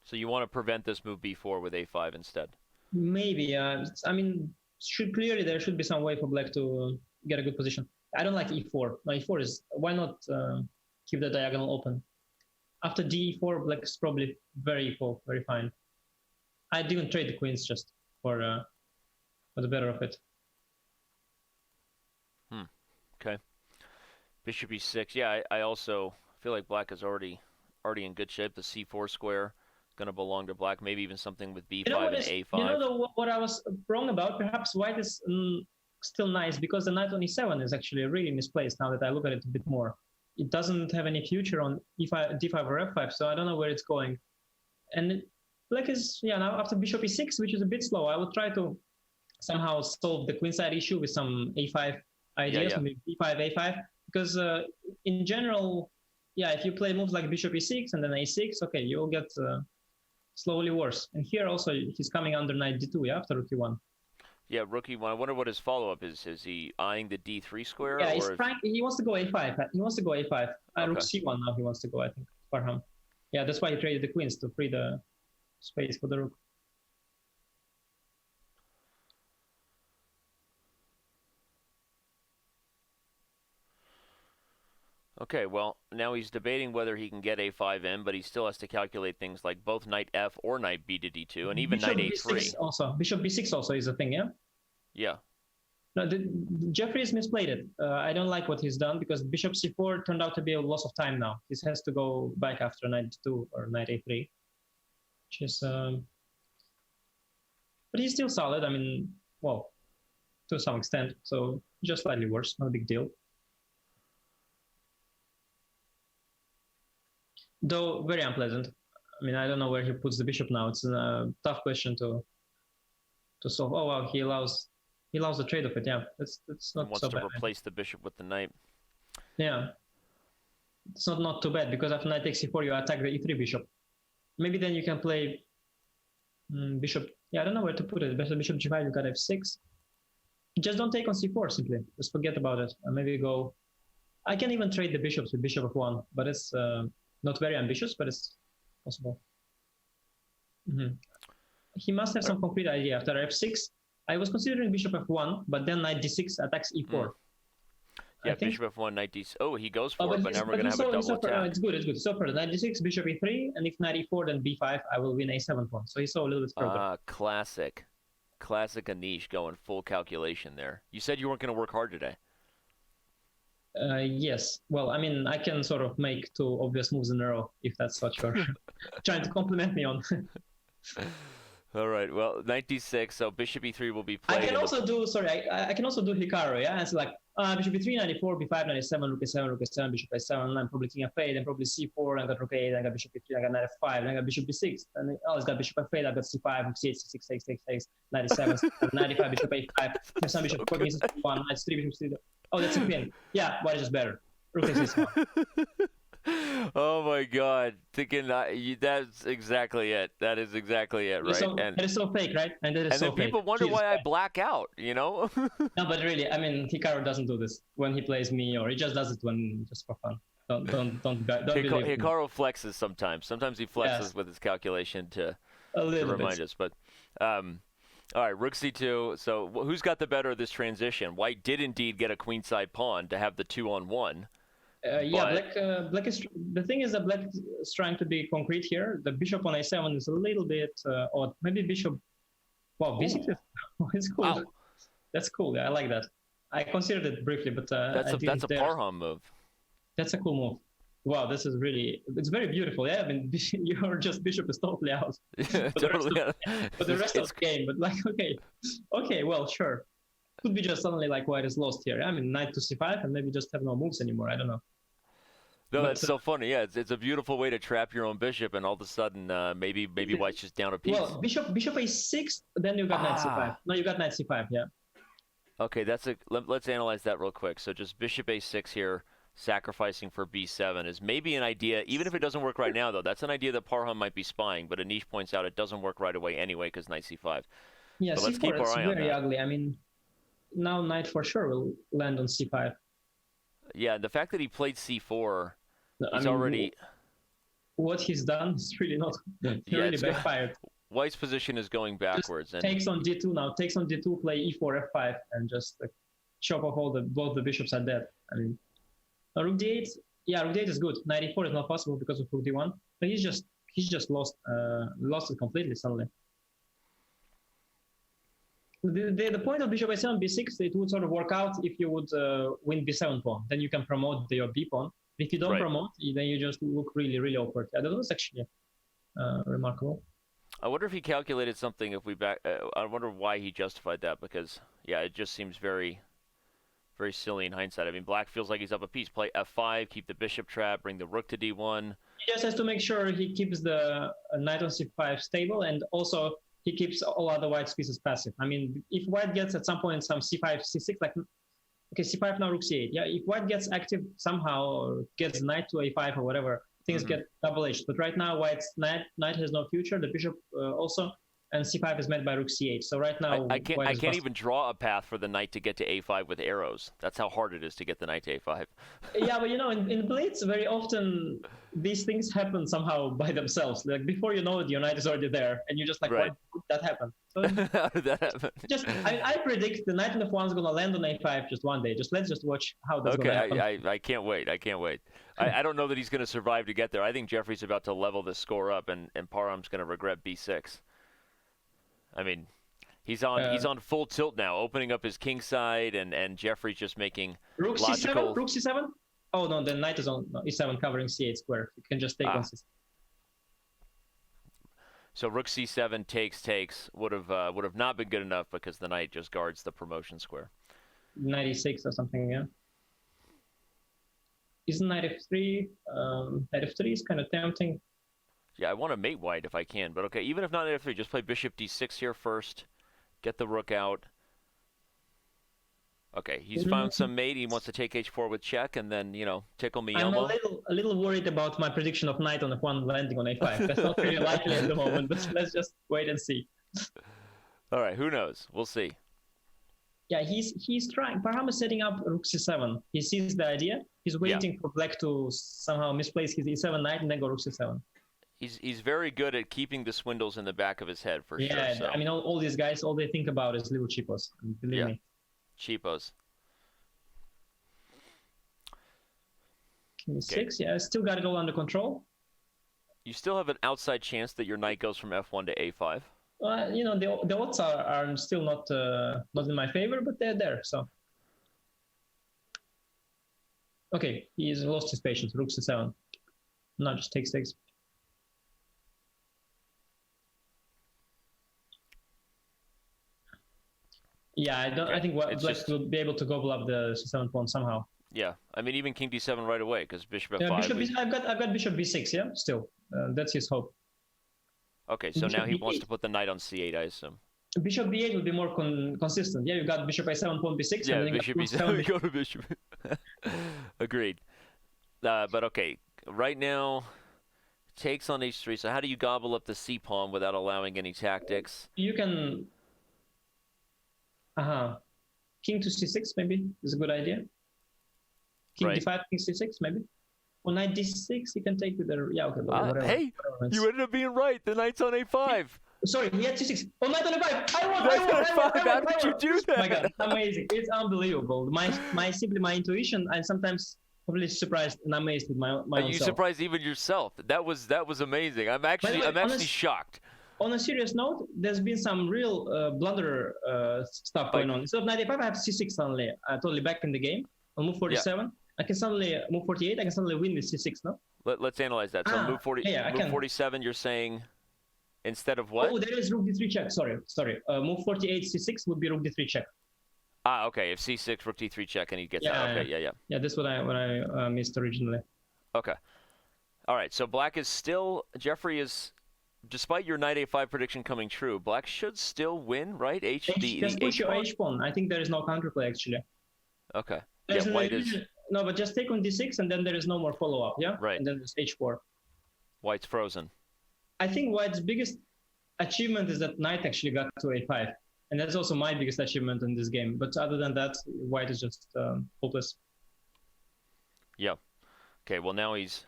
So you want to prevent this move b4 with a5 instead? Maybe. I mean, there should be some way for black to get a good position. I don't like e4. No, e4 is... Why not keep the diagonal open? After d4, black is probably very equal, very fine. I didn't trade the queens just for the better of it. Okay. Bishop e6. Yeah, I also feel like black is already in good shape. The c4 square going to belong to black, maybe even something with b5 and a5. What I was wrong about? Perhaps white is still nice, because the knight on e7 is actually really misplaced now that I look at it a bit more. It doesn't have any future on e5, d5 or f5, so I don't know where it's going. And black is, now after bishop e6, which is a bit slow, I will try to somehow solve the queenside issue with some a5 ideas, maybe b5, a5, because in general, if you play moves like bishop e6 and then a6, okay, you'll get slowly worse. And here also he's coming under knight d2, after rook e1. Yeah, rook e1. I wonder what his follow-up is. Is he eyeing the d3 square? Yeah, he wants to go a5. He wants to go a5. Okay. Rook c1 now he wants to go, I think, Parham. Yeah, that's why he traded the queens, to free the space for the rook. Okay, well, now he's debating whether he can get a5 in, but he still has to calculate things like both knight f or knight b to d2, and even Bishop knight b6 a3. also. Bishop b6 also is a thing, yeah? Yeah. No, Jeffery has misplayed it. I don't like what he's done because bishop c4 turned out to be a loss of time now. He has to go back after knight 2 or knight a3, which is... But he's still solid. I mean, well, to some extent. So just slightly worse, not a big deal. Though very unpleasant. I mean, I don't know where he puts the bishop now. It's a tough question to solve. Oh wow, he allows the trade of it. Yeah, that's not He wants so to bad. replace the bishop with the knight. Yeah, it's not too bad because after knight takes c4, you attack the e3 bishop. Maybe then you can play bishop. Yeah, I don't know where to put it. Bishop g5, you got f6. Just don't take on c4 simply. Just forget about it. And maybe go. I can even trade the bishops with bishop f1, but it's not very ambitious, but it's possible. He must have some concrete idea. After f6, I was considering bishop f1, but then knight d6 attacks e4. Yeah, bishop f1, knight d6. Oh, he goes for it, but now we're going to have a double attack. No, it's good. So for knight d6, bishop e3, and if knight e4, then b5, I will win a7 pawn. So he saw a little bit further. Classic Anish going full calculation there. You said you weren't going to work hard today. Yes. Well, I mean, I can sort of make 2 obvious moves in a row if that's what you're trying to compliment me on. All right. Well, knight d6. So bishop e3 will be played. I can also do. Sorry, I can also do Hikaru. Yeah, it's like bishop e3, knight e4, b5, knight e7, rook e7, rook e7, bishop a7. I'm probably king f8, then probably c4. I got rook a8. I got bishop e3. I got knight f5. Then I got bishop b6. And it's got bishop f8. I got c5, rook c8, c6, c6, knight e7, knight e5, bishop a5. Some bishop 4, king c1, knight c3, bishop c3. Oh, that's a pin. Yeah, white is just better. Rook a6. Oh my God! Thinking that's exactly it. That is exactly it, right? That is so fake, right? And then people wonder why I black out. You know? No, but really, I mean, Hikaru doesn't do this when he plays me, or he just does it when just for fun. Don't Hikaru flexes sometimes. Sometimes he flexes with his calculation to remind us. But all right, rook c2. So who's got the better of this transition? White did indeed get a queenside pawn to have the 2-on-1. Black is. The thing is that black is trying to be concrete here. The bishop on a7 is a little bit odd. Maybe bishop. Wow, b6 is cool. Wow. That's cool. Yeah, I like that. I considered it briefly, but that's a Parham move. That's a cool move. Wow, this is really. It's very beautiful. Yeah, I mean, your bishop is totally out. For the rest of the game, but like, okay, well, sure. Could be just suddenly like white is lost here. I mean, knight to c5 and maybe just have no moves anymore. I don't know. No, that's so funny. Yeah, it's a beautiful way to trap your own bishop, and all of a sudden, maybe white's just down a piece. Well, bishop a6, then you got knight c5. No, you got knight c5. Yeah. Okay, let's analyze that real quick. So just bishop a6 here, sacrificing for b7 is maybe an idea. Even if it doesn't work right now, though, that's an idea that Parham might be spying. But Anish points out it doesn't work right away anyway because knight c5. Yeah, but c4 let's keep our eye on that. Very ugly. I mean, now knight for sure will land on c5. Yeah, the fact that he played c4, already. What he's done is really not really backfired. White's position is going backwards. And takes on d2 now. Takes on d2, play e4, f5, and just chop off both the bishops are dead. I mean, rook d8. Yeah, rook d8 is good. Knight e4 is not possible because of rook d1. But he's just lost it completely suddenly. The point of bishop a7, b6, it would sort of work out if you would win b7 pawn. Then you can promote your b pawn. If you don't promote, then you just look really, really awkward. Yeah, that was actually remarkable. I wonder if he calculated something. I wonder why he justified that, because it just seems very, very silly in hindsight. I mean, black feels like he's up a piece. Play f5, keep the bishop trap, bring the rook to d1. He just has to make sure he keeps the knight on c5 stable, and also he keeps all other white pieces passive. I mean, if white gets at some point some c5, c6, like, okay, c5 now, rook c8. Yeah, if white gets active somehow, or gets knight to a5 or whatever, things get double-edged. But right now, white's knight has no future. The bishop also. and c5 is met by rook c8. So right now, I can't even draw a path for the knight to get to a5 with arrows. That's how hard it is to get the knight to a5. Yeah, but in Blitz, very often these things happen somehow by themselves. Like before you know it, your knight is already there, and you're just like, right. Why did that happen? So how did that happen? I predict the knight on f1 is gonna land on a5 just one day. Let's watch how that's gonna happen. I can't wait. I don't know that he's gonna survive to get there. I think Jeffrey's about to level this score up, and Parham's gonna regret b6. I mean, he's on full tilt now, opening up his king side, and Jeffrey's just making rook logical. c7. Rook c7. Oh no, the knight is on e7 covering c8 square. You can just take on c7. So rook c7 takes would have not been good enough because the knight just guards the promotion square. Knight e6 or something, yeah. Isn't knight f3? Knight f3 is kind of tempting. Yeah, I want to mate white if I can, but okay, even if not knight f3, just play bishop d6 here first. Get the rook out. Okay, he's found some mate. He wants to take h4 with check, and then, tickle me Elmo. I'm a little worried about my prediction of knight on f1 landing on a5. That's not really likely at the moment, but let's just wait and see. All right, who knows? We'll see. Yeah, he's trying. Parham is setting up rook c7. He sees the idea. He's waiting for black to somehow misplace his e7 knight and then go rook c7. He's very good at keeping the swindles in the back of his head, for sure. Yeah, So. I mean, all these guys, all they think about is little cheapos. Believe me. Cheapos. King e6, yeah, still got it all under control. You still have an outside chance that your knight goes from f1 to a5. The odds are still not in my favor, but they're there. So, okay, he's lost his patience. Rook c7. No, just takes. Yeah, I think black will be able to gobble up the c7 pawn somehow. Yeah, I mean even king d7 right away because bishop f5. Yeah, I've got bishop b6. Yeah, still, that's his hope. Okay, so now he wants to put the knight on c8, I assume. Bishop b8 would be more consistent. Yeah, you got bishop a7, pawn b6. Yeah, and then bishop b7. Go to bishop. Agreed. But okay, right now takes on h3. So how do you gobble up the c pawn without allowing any tactics? You can. King to c6 maybe is a good idea. King d5, king c6 maybe. Or knight d6 you can take with the okay. Whatever, hey, you ended up being right. The knight's on a5. Sorry, he had c6. Oh, knight on a5. I won. How did you do that? Oh my God, amazing! It's unbelievable. My intuition. I'm sometimes really surprised and amazed with my own self. You surprised even yourself. That was amazing. I'm actually shocked. On a serious note, there's been some real blunder stuff going on. Instead of knight a5, I have c6 suddenly. Totally back in the game. On move 47, yeah. I can suddenly move 48. I can suddenly win with c6. No. Let's analyze that. So move 47. You're saying instead of what? Oh, there is rook d3 check. Sorry. Move 48 c6 would be rook d3 check. Okay. If c6, rook d3 check, and he gets out. Okay. Yeah. Yeah, that's what I missed originally. Okay. All right. So black is still. Jeffrey is. Despite your knight a5 prediction coming true, black should still win, right? Just push your h pawn. I think there is no counterplay actually. Okay. White is. No, but just take on d6 and then there is no more follow-up, yeah? Right. And then there's h4. White's frozen. I think White's biggest achievement is that knight actually got to a5. And that's also my biggest achievement in this game. But other than that, White is just hopeless. Yeah. Okay, well now he's...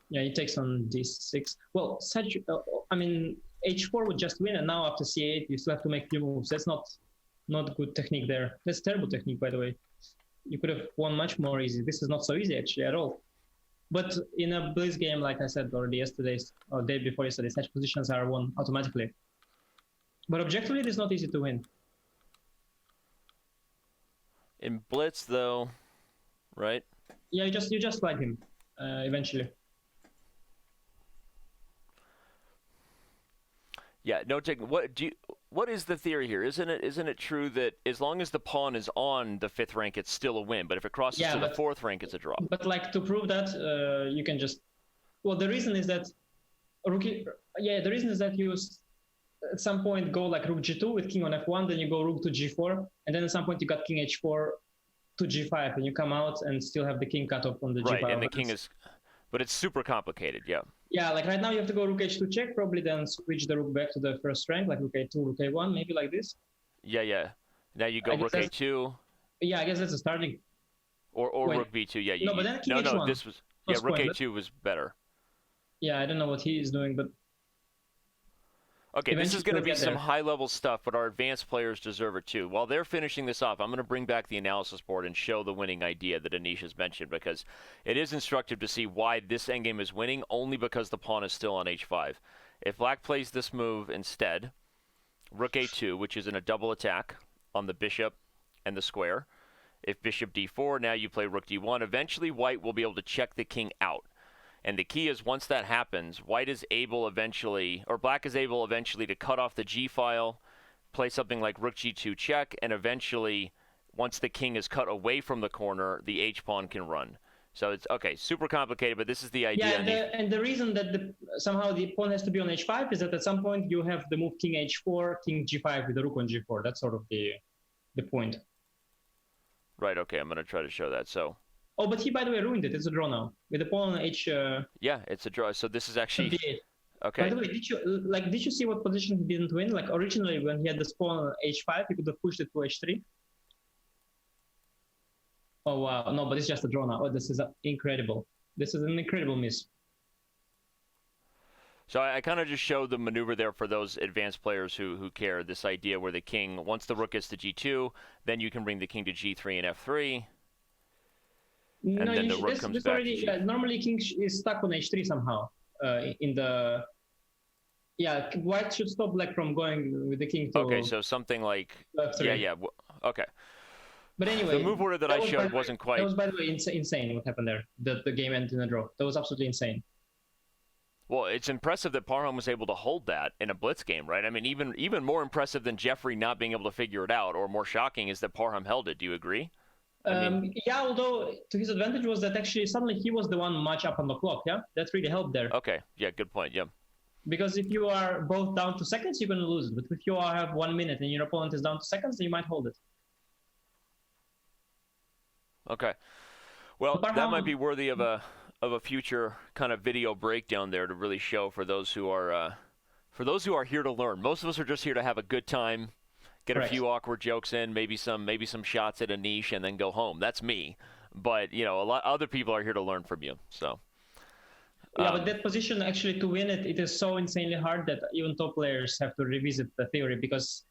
Yeah, he takes on d6. Well, h4 would just win, and now after c8, you still have to make few moves. That's not good technique there. That's terrible technique, by the way. You could have won much more easy. This is not so easy, actually, at all. But in a Blitz game, like I said already yesterday, or day before yesterday, such positions are won automatically. But objectively, it is not easy to win. In Blitz, though, right? Yeah, you just fight him, eventually. Yeah, no. What is the theory here? Isn't it true that as long as the pawn is on the 5th rank, it's still a win, but if it crosses to the 4th rank, it's a draw? But like to prove that, you can just. Well, the reason is that the reason is that you at some point go like rook g2 with king on f1, then you go rook to g4, and then at some point you got king h4 to g5, and you come out and still have the king cut off on the g5. Right, and the king is. But it's super complicated, yeah. Yeah, like right now you have to go rook h2 check, probably then switch the rook back to the first rank, like rook a2, rook a1, maybe like this. Yeah. Now you go rook a2. Yeah, I guess that's a starting. Or rook b2. Yeah. No, but then king no, h1. this was rook a2 was better. Yeah, I don't know what he is doing, but. Okay, this is going to be some high-level stuff, but our advanced players deserve it too. While they're finishing this off, I'm going to bring back the analysis board and show the winning idea that Anish has mentioned, because it is instructive to see why this endgame is winning, only because the pawn is still on h5. If black plays this move instead, rook a2, which is in a double attack on the bishop and the square. If bishop d4, now you play rook d1. Eventually, white will be able to check the king out. And the key is, once that happens, black is able eventually to cut off the g file, play something like rook g2 check, and eventually, once the king is cut away from the corner, the h pawn can run. So it's okay, super complicated, but this is the idea. Yeah, and the reason that somehow the pawn has to be on h5 is that at some point you have the move king h4, king g5 with the rook on g4. That's sort of the point. Right. Okay, I'm going to try to show that. So. Oh, but he, by the way, ruined it. It's a draw now with the pawn on h. Yeah, it's a draw. So this is actually. Okay. By the way, did you see what position he didn't win? Like originally, when he had the pawn on h5, he could have pushed it to h3. Oh wow! No, but it's just a draw now. Oh, this is incredible. This is an incredible miss. So I kind of just showed the maneuver there for those advanced players who care. This idea where the king, once the rook gets to g2, then you can bring the king to g3 and f3. And no, then the rook comes back already, normally king is stuck on h3 somehow. White should stop black from going with the king to. Okay, so something like okay. But anyway, the move order that I showed wasn't quite. That was, by the way, insane what happened there. The game ended in a draw. That was absolutely insane. Well, it's impressive that Parham was able to hold that in a blitz game, right? I mean, even more impressive than Jeffery not being able to figure it out, or more shocking, is that Parham held it. Do you agree? Yeah, although to his advantage was that actually suddenly he was the one much up on the clock, yeah? That really helped there. Okay, yeah, good point, yeah. Because if you are both down to seconds, you're going to lose it. But if you have 1 minute and your opponent is down to seconds, then you might hold it. Okay. Well, that might be worthy of a future kind of video breakdown there to really show for those who are here to learn. Most of us are just here to have a good time. Get a few awkward jokes in, maybe some shots at Anish, and then go home. That's me. But a lot other people are here to learn from you. So. Yeah, but that position actually to win it is so insanely hard that even top players have to revisit the theory, because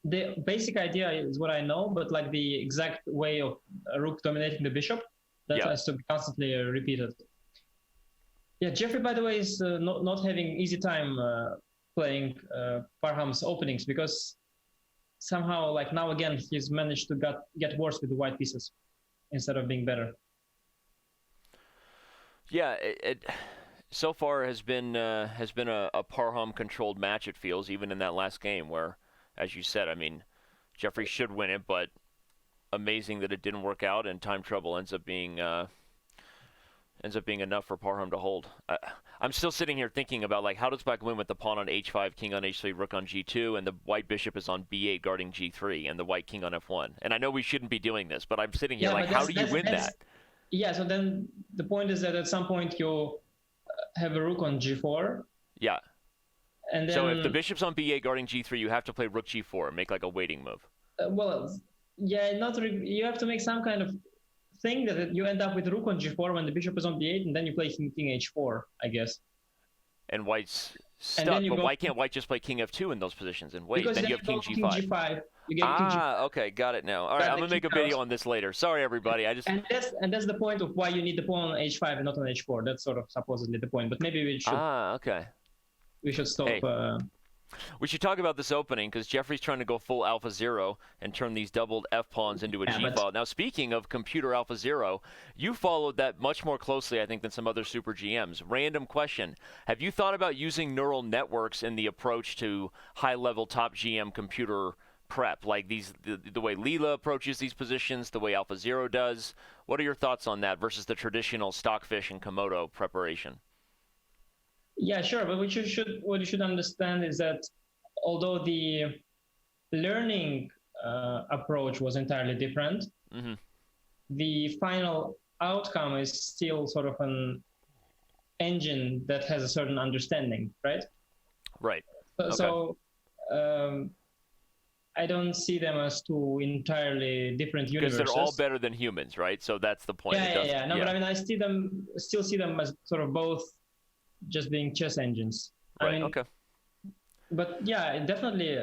the basic idea is what I know, but like the exact way of a rook dominating the bishop, that has to be constantly repeated. Yeah, Jeffery, by the way, is not having easy time playing Parham's openings, because somehow, like now again, he's managed to get worse with the white pieces instead of being better. Yeah, it so far has been a Parham controlled match. It feels, even in that last game where, as you said, I mean, Jeffery should win it, but amazing that it didn't work out, and time trouble ends up being enough for Parham to hold. I'm still sitting here thinking about, like, how does black win with the pawn on h5, king on h3, rook on g2, and the white bishop is on b8 guarding g3, and the white king on f1. And I know we shouldn't be doing this, but I'm sitting here like, how do you win that? Yeah, so then the point is that at some point you have a rook on g4. Yeah. And then, so if the bishop's on b8 guarding g3, you have to play rook g4 and make like a waiting move. You have to make some kind of thing that you end up with rook on g4 when the bishop is on b8, and then you play king h4, I guess. And white's stuck, but why can't white just play king f2 in those positions and wait? Then you have king g5. You get king g5. Okay, got it now. All right, I'm gonna make a video on this later. Sorry, everybody. And that's the point of why you need the pawn on h5 and not on h4. That's sort of supposedly the point. But maybe we should. Okay. We should stop. Hey. We should talk about this opening, because Jeffrey's trying to go full Alpha Zero and turn these doubled F pawns into a G file. Now, speaking of computer Alpha Zero, you followed that much more closely, I think, than some other super GMs. Random question. Have you thought about using neural networks in the approach to high-level top GM computer prep, like the way Leela approaches these positions, the way Alpha Zero does? What are your thoughts on that versus the traditional Stockfish and Komodo preparation? Yeah, sure. But what you should understand is that although the learning approach was entirely different, the final outcome is still sort of an engine that has a certain understanding, right? Right. So I don't see them as two entirely different universes. Because they're all better than humans, right? So that's the point. Yeah. No, but I mean, I still see them as sort of both just being chess engines. Right. I mean, okay. But yeah, definitely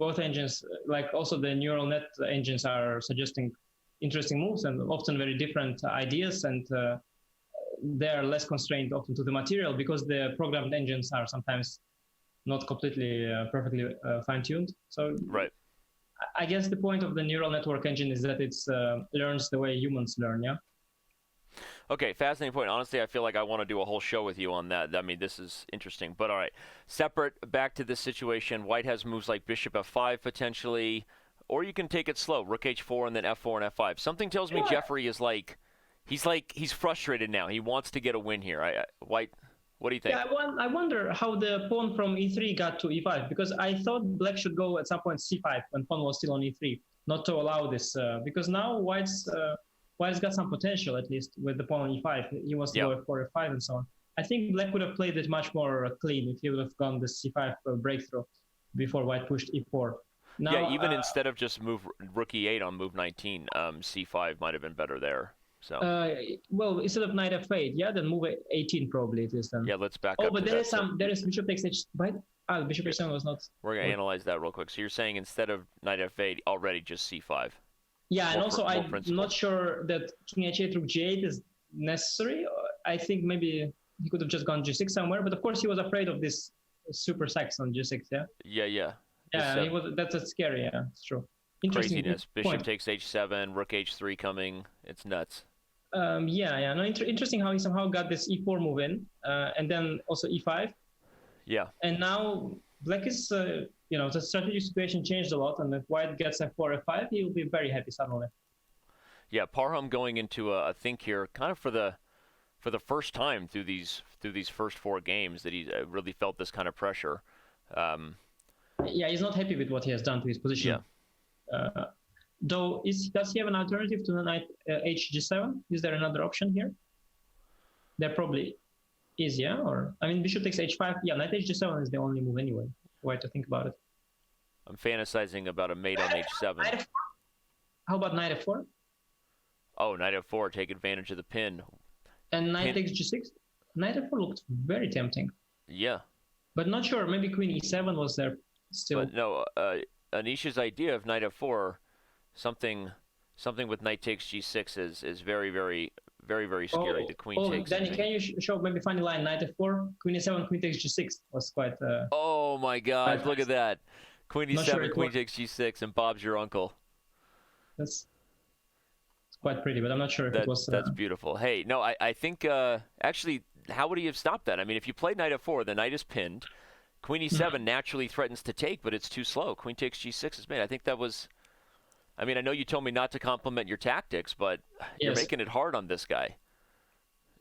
both engines, like also the neural net engines, are suggesting interesting moves and often very different ideas, and they are less constrained often to the material because the programmed engines are sometimes not completely perfectly fine-tuned. So right. I guess the point of the neural network engine is that it learns the way humans learn, yeah? Okay, fascinating point. Honestly, I feel like I want to do a whole show with you on that. I mean, this is interesting. But all right, separate, back to this situation. White has moves like bishop f5 potentially, or you can take it slow, rook h4 and then f4 and f5. Something tells me Jeffery is he's frustrated now. He wants to get a win here. White, what do you think? Yeah, I wonder how the pawn from e3 got to e5, because I thought black should go at some point c5 when pawn was still on e3, not to allow this, because now White's got some potential, at least with the pawn on e5. He wants to go f4, f5, and so on. I think black would have played it much more clean if he would have gone the c5 breakthrough before White pushed e4. Now, yeah, even instead of just move rook e8 on move 19, c5 might have been better there. So well, instead of knight f8, yeah, then move 18 probably it is then. Yeah, let's back up. Oh, but there is bishop takes h. Right? Bishop h7 was not. We're gonna analyze that real quick. So you're saying instead of knight f8, already just c5. Yeah, and also I'm not sure that king h8 rook g8 is necessary. I think maybe he could have just gone g6 somewhere, but of course he was afraid of this super sacks on g6. Yeah. Yeah. Yeah, he was. That's scary. Yeah, it's true. Craziness. Bishop takes h7, rook h3 coming. It's nuts. Yeah. No, interesting how he somehow got this e4 move in, and then also e5. Yeah. And now black is, the strategic situation changed a lot, and if White gets f4, f5, he will be very happy suddenly. Yeah, Parham going into a think here, kind of for the first time through these first 4 games that he really felt this kind of pressure. Yeah, he's not happy with what he has done to his position. Yeah. Though, does he have an alternative to the knight hg7? Is there another option here? There probably is, yeah? Or, I mean, bishop takes h5. Yeah, knight hg7 is the only move anyway. Why to think about it? I'm fantasizing about a mate on h7. Knight f4? How about knight f4? Oh, knight f4, take advantage of the pin. And knight takes g6? Knight f4 looked very tempting. Yeah. But not sure. Maybe queen e7 was there still. But no, Anish's idea of knight f4, something with knight takes g6 is very, very, very, very scary. The queen takes. Danny, can you show maybe funny line knight f4, queen e7, queen takes g6 was quite. Oh my God! Look at that, queen e7, sure queen takes g6, and Bob's your uncle. It's quite pretty, but I'm not sure if it was. That's beautiful. Hey, no, I think actually, how would he have stopped that? I mean, if you played knight f4, the knight is pinned. Queen e7 naturally threatens to take, but it's too slow. Queen takes g6 is made. I think that was. I mean, I know you told me not to compliment your tactics, but you're making it hard on this guy.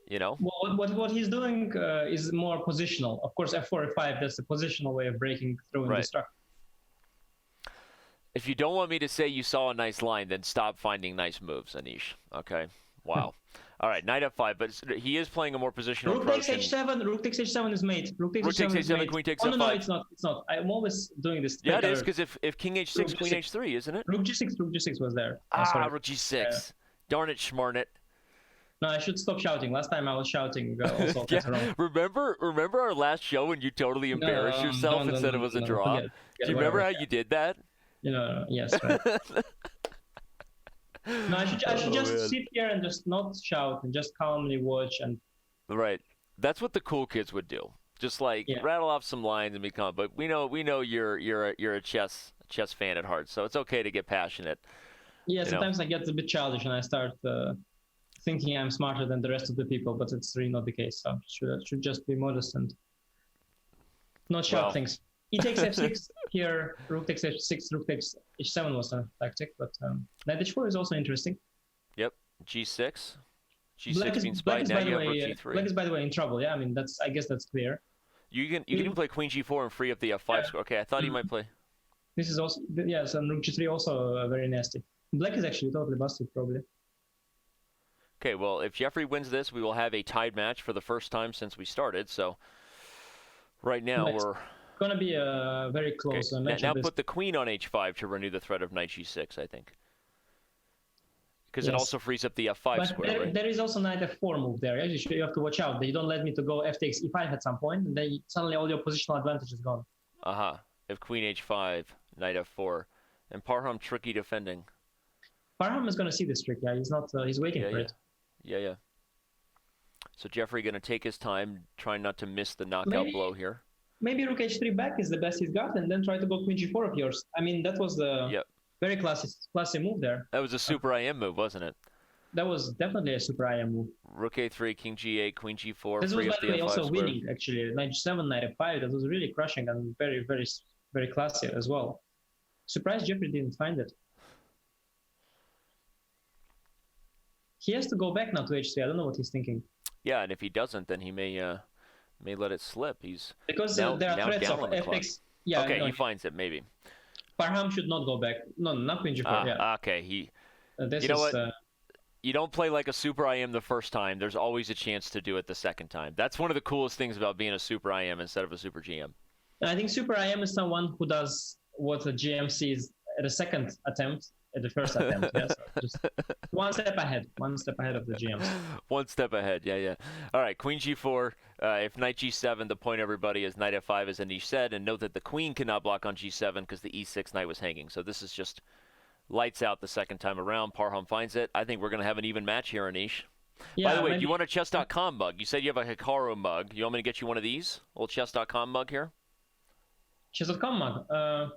You know? Well, what he's doing is more positional. Of course, f4, f5, that's the positional way of breaking through in the structure. If you don't want me to say you saw a nice line, then stop finding nice moves, Anish. Okay? Wow. All right, knight f5, but he is playing a more positional approach. Rook takes h7. Rook takes h7 is mate. Rook takes h7, queen takes f5. No, it's not. It's not. I'm always doing this. Yeah, it is, because if king h6, queen h3, isn't it? Rook g6 was there. Rook g6. Darn it, schmarn it. No, I should stop shouting. Last time I was shouting. Also, yeah. Remember our last show when you totally embarrassed yourself and said it was a draw? Do you remember how you did that? Yes. Right. No, I should just sit here and just not shout and just calmly watch and. Right, that's what the cool kids would do. Just rattle off some lines and be calm. But we know you're a chess fan at heart, so it's okay to get passionate. Yeah, sometimes I get a bit childish and I start thinking I'm smarter than the rest of the people, but it's really not the case. So should just be modest and not shout things. E takes f6 here, rook takes f6, rook takes h7 was a tactic, but knight h4 is also interesting. Yep, g6. G6 being spied, now you have rook g3. Black is, by the way, in trouble, yeah? I mean, I guess that's clear. You can even play queen g4 and free up the f5 score. Okay, I thought he might play. This is also, so rook g3 also very nasty. Black is actually totally busted, probably. Okay, well, if Jeffery wins this, we will have a tied match for the first time since we started. So right now we're going to be a very close match. Now put the queen on h5 to renew the threat of knight g6, I think. Because it also frees up the f5 square, right? There is also knight f4 move there. Actually, you have to watch out. They don't let me to go f takes e5 at some point, and then suddenly all your positional advantage is gone. If queen h5, knight f4, and Parham tricky defending. Parham is going to see this trick. Yeah, he's not. He's waiting for it. Yeah. So Jeffery going to take his time, trying not to miss the knockout blow here. Maybe rook h3 back is the best he's got, and then try to go queen g4 of yours. I mean, that was the very classy move there. That was a super IM move, wasn't it? That was definitely a super IM move. Rook a3, king g8, queen g4. This was, by the way, also winning, actually. Knight g7, knight f5. That was really crushing and very, very, very classy as well. Surprised Jeffery didn't find it. He has to go back now to h3. I don't know what he's thinking. Yeah, and if he doesn't, then he may let it slip. Because there are threats of fx. Yeah. Okay, he finds it maybe. Parham should not go back. No, not queen g4. Yeah. Okay, you know what? You don't play like a super IM the first time. There's always a chance to do it the second time. That's one of the coolest things about being a super IM instead of a super GM. And I think super IM is someone who does what a GM sees at a second attempt. At the first attempt, yes. So just one step ahead of the GMs. One step ahead, yeah. All right, queen g4. If knight g7, the point, everybody, is knight f5, as Anish said. And note that the queen cannot block on g7 because the e6 knight was hanging. So this is just lights out the second time around. Parham finds it. I think we're going to have an even match here, Anish. Yeah, by the way, do you want a Chess.com mug? You said you have a Hikaru mug. You want me to get you one of these? Old Chess.com mug here? Chess.com mug?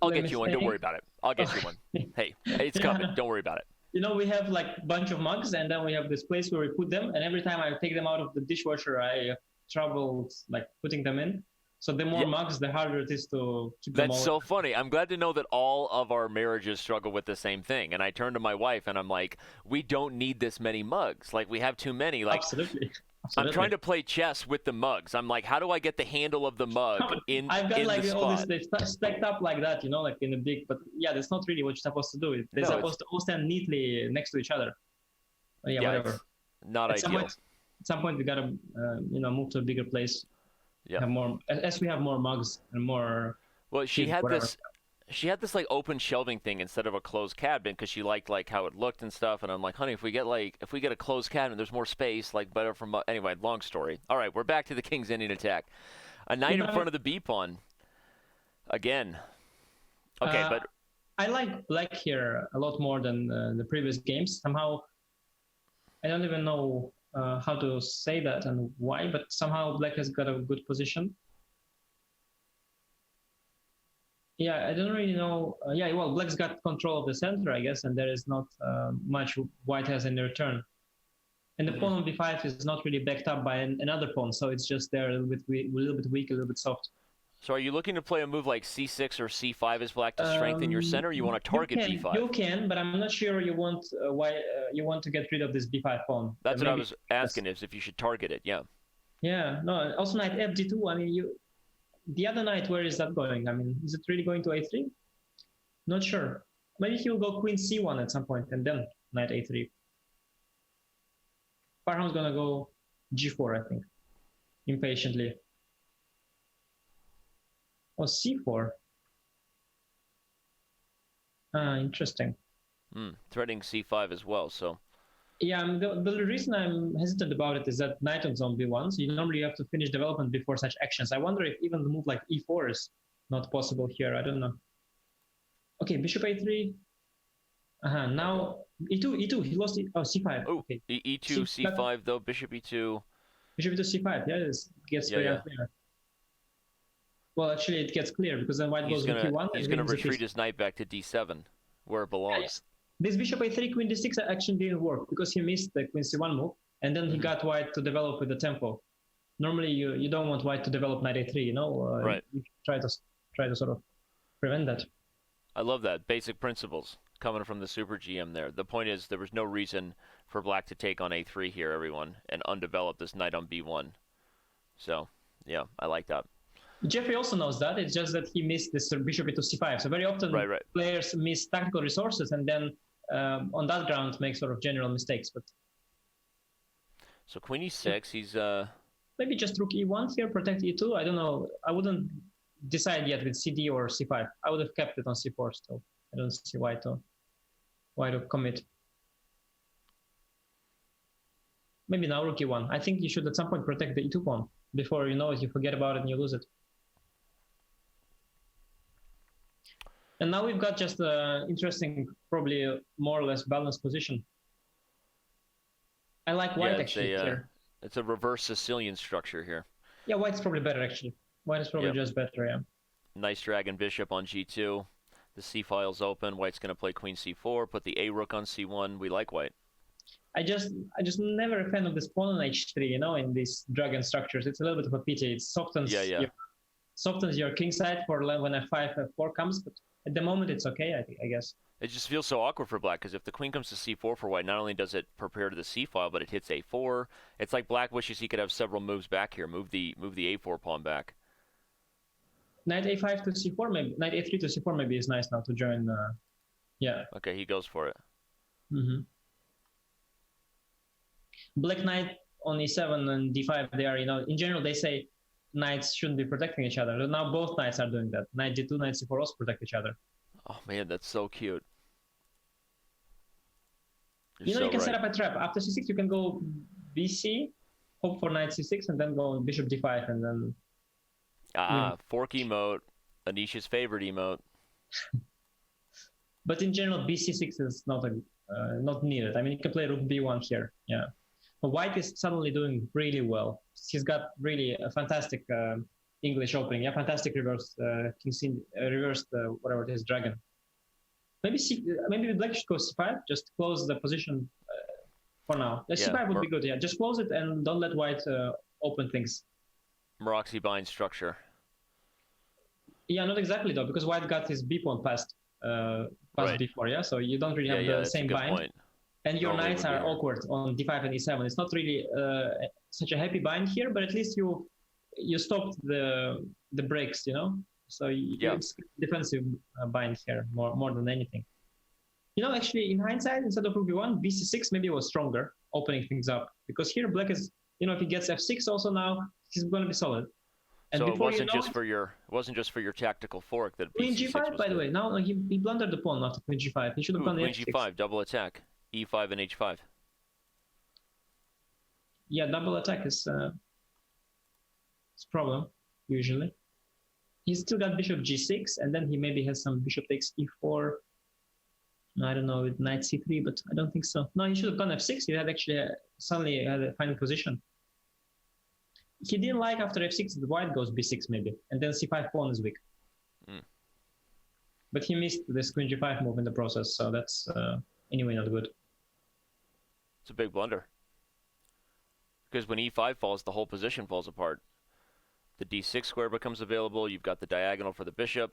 I'll get you one. Don't worry about it. I'll get you one. Hey, it's coming. Don't worry about it. You know, we have like a bunch of mugs, and then we have this place where we put them. And every time I take them out of the dishwasher, I trouble like putting them in. So the more mugs, the harder it is to keep them all. That's so funny. I'm glad to know that all of our marriages struggle with the same thing. And I turn to my wife, and I'm like, we don't need this many mugs. Like, we have too many. Like, Absolutely. I'm trying to play chess with the mugs. I'm like, how do I get the handle of the mug in I've got in like the all spot? this stacked up like that, you know, like in a big. But yeah, that's not really what you're supposed to do. They're supposed to all stand neatly next to each other. Whatever. Not ideal. At some point, we gotta, move to a bigger place. Yeah. Have more as we have more mugs and more. Well, she had this like open shelving thing instead of a closed cabinet because she liked like how it looked and stuff. And I'm like, honey, if we get a closed cabinet, there's more space, like better for anyway. Long story. All right, we're back to the king's Indian attack. A knight in front of the b pawn. Again. Okay, but I like black here a lot more than the previous games. Somehow, I don't even know how to say that and why, but somehow black has got a good position. Yeah, I don't really know. Black's got control of the center, I guess, and there is not much white has in return. And the pawn on b5 is not really backed up by another pawn, so it's just there a little bit weak, a little bit soft. So are you looking to play a move like c6 or c5 as black to strengthen your center? Or you want to target b5? You can, but I'm not sure you want you want to get rid of this b5 pawn. That's what I was asking, is if you should target it. Yeah. Yeah. No. Also, knight fg2. I mean, the other knight, where is that going? I mean, is it really going to a3? Not sure. Maybe he will go queen c1 at some point and then knight a3. Parham's going to go g4, I think, impatiently. Oh, c4. Interesting. Threatening c5 as well, so... Yeah, the reason I'm hesitant about it is that knight on zone b1, so you normally have to finish development before such actions. I wonder if even the move like e4 is not possible here. I don't know. Okay, bishop a3. Now e2. He lost c5. Oh, okay. e2, c5 though. Bishop e2. Bishop e2, c5. Yeah, it gets very unclear. Well, actually, it gets clear because then white goes to q1. He's going to retreat his knight back to d7, where it belongs. Yes. This bishop a3, queen d6 actually didn't work because he missed the queen c1 move, and then he got white to develop with the tempo. Normally, you don't want white to develop knight a3, you know? Right. You try to sort of prevent that. I love that. Basic principles coming from the Super GM there. The point is there was no reason for black to take on a3 here, everyone, and undevelop this knight on b1. So, yeah, I like that. Jeffery also knows that. It's just that he missed this bishop into c5. So very often players miss tactical resources and then on that ground make sort of general mistakes. But So queen e6, he's maybe just rook e1 here, protect e2. I don't know. I wouldn't decide yet with cd or c5. I would have kept it on c4 still. I don't see why to commit. Maybe now rook e1. I think you should at some point protect the e2 pawn. Before you know it, you forget about it and you lose it. And now we've got just an interesting, probably more or less balanced position. I like white actually here. It's a reverse Sicilian structure here. Yeah, white's probably better actually. White is probably just better, yeah. Nice dragon bishop on g2. The c file's open. White's going to play queen c4, put the a rook on c1. We like white. I just never a fan of this pawn on h3, you know, in these dragon structures. It's a little bit of a pity. It softens softens your king side for when f5, f4 comes, but at the moment it's okay, I guess. It just feels so awkward for black, because if the queen comes to c4 for white, not only does it prepare to the c file, but it hits a4. It's like black wishes he could have several moves back here. Move the a4 pawn back. Knight a5 to c4, maybe. Knight a3 to c4 maybe is nice now to join. Yeah. Okay, he goes for it. Black knight on e7 and d5, they are, you know, in general they say knights shouldn't be protecting each other. Now both knights are doing that. Knight d2, knight c4 also protect each other. Oh man, that's so cute. You can set up a trap. After c6 you can go bc, hope for knight c6, and then go bishop d5, and then... fork emote, Anish's favorite emote. But in general, bc6 is not needed. I mean, you can play rook b1 here, yeah. But white is suddenly doing really well. He's got really a fantastic English opening. Yeah, fantastic reversed whatever it is, dragon. Maybe black should go c5. Just close the position for now. The c5 would be good. Yeah, just close it and don't let white open things. Maroczy bind structure. Yeah, not exactly though, because white got his b pawn passed before. Yeah, so you don't really have the same bind. Point. And your knights are awkward on d5 and e7. It's not really such a happy bind here, but at least you stopped the breaks, you know. So it's defensive bind here more than anything. You know, actually, in hindsight, instead of rook b1, bc6 maybe was stronger, opening things up, because here black is, you know, if he gets f6 also now, he's going to be solid. And so it wasn't just for your tactical fork that queen g5, by the way. Now he blundered the pawn after queen g5. He should have gone queen g5, double attack, e5 and h5. Yeah, double attack is a problem usually. He's still got bishop g6, and then he maybe has some bishop takes e4. I don't know, with knight c3, but I don't think so. No, he should have gone f6. He had actually suddenly had a final position. He didn't like after f6 that white goes b6 maybe, and then c5 pawn is weak. But he missed this queen g5 move in the process, so that's anyway not good. It's a big blunder. Because when e5 falls, the whole position falls apart. The d6 square becomes available. You've got the diagonal for the bishop.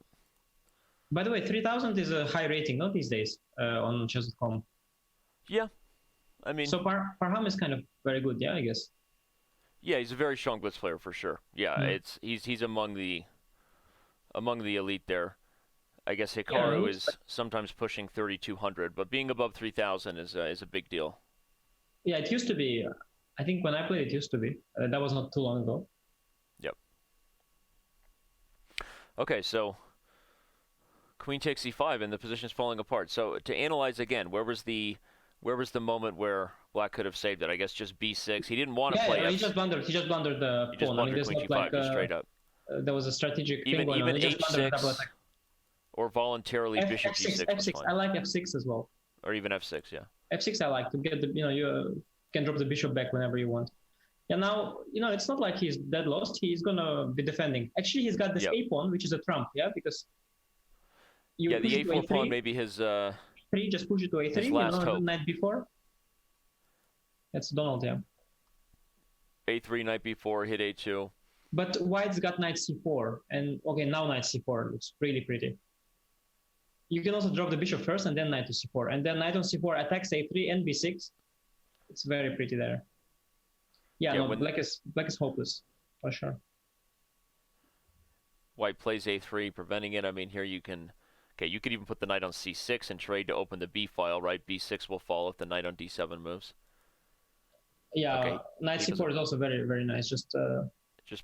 By the way, 3000 is a high rating, not these days, on Chess.com. Yeah, I mean... So Parham is kind of very good, yeah, I guess. Yeah, he's a very strong blitz player for sure. Yeah, he's among the elite there. I guess Hikaru is sometimes pushing 3200, but being above 3000 is a big deal. Yeah, it used to be. I think when I played, it used to be. That was not too long ago. Yep. Okay, so queen takes e5 and the position is falling apart. So to analyze again, where was the moment where black could have saved it? I guess just b6. He didn't want to play. Yeah, he just blundered the pawn. I mean, queen g5 just straight up. There was a strategic thing going on. Even h6 or voluntarily bishop g6. F6. I like f6 as well. Or even f6, yeah. F6 I like to get the, you can drop the bishop back whenever you want. Yeah, now, it's not like he's dead lost. He's going to be defending. Actually, he's got this a pawn, which is a trump, yeah, because the a4 pawn maybe his 3, just push it to a3, the knight b4. That's Donald, yeah. a3, knight b4, hit a2. But white's got knight c4, and okay, now knight c4 looks really pretty. You can also drop the bishop first and then knight to c4, and then knight on c4 attacks a3 and b6. It's very pretty there. Yeah, no, black is hopeless for sure. White plays a3, preventing it. I mean, here you can Okay, you could even put the knight on c6 and trade to open the b file, right? b6 will fall if the knight on d7 moves. Yeah, Okay, knight c4 is also very, very nice. Just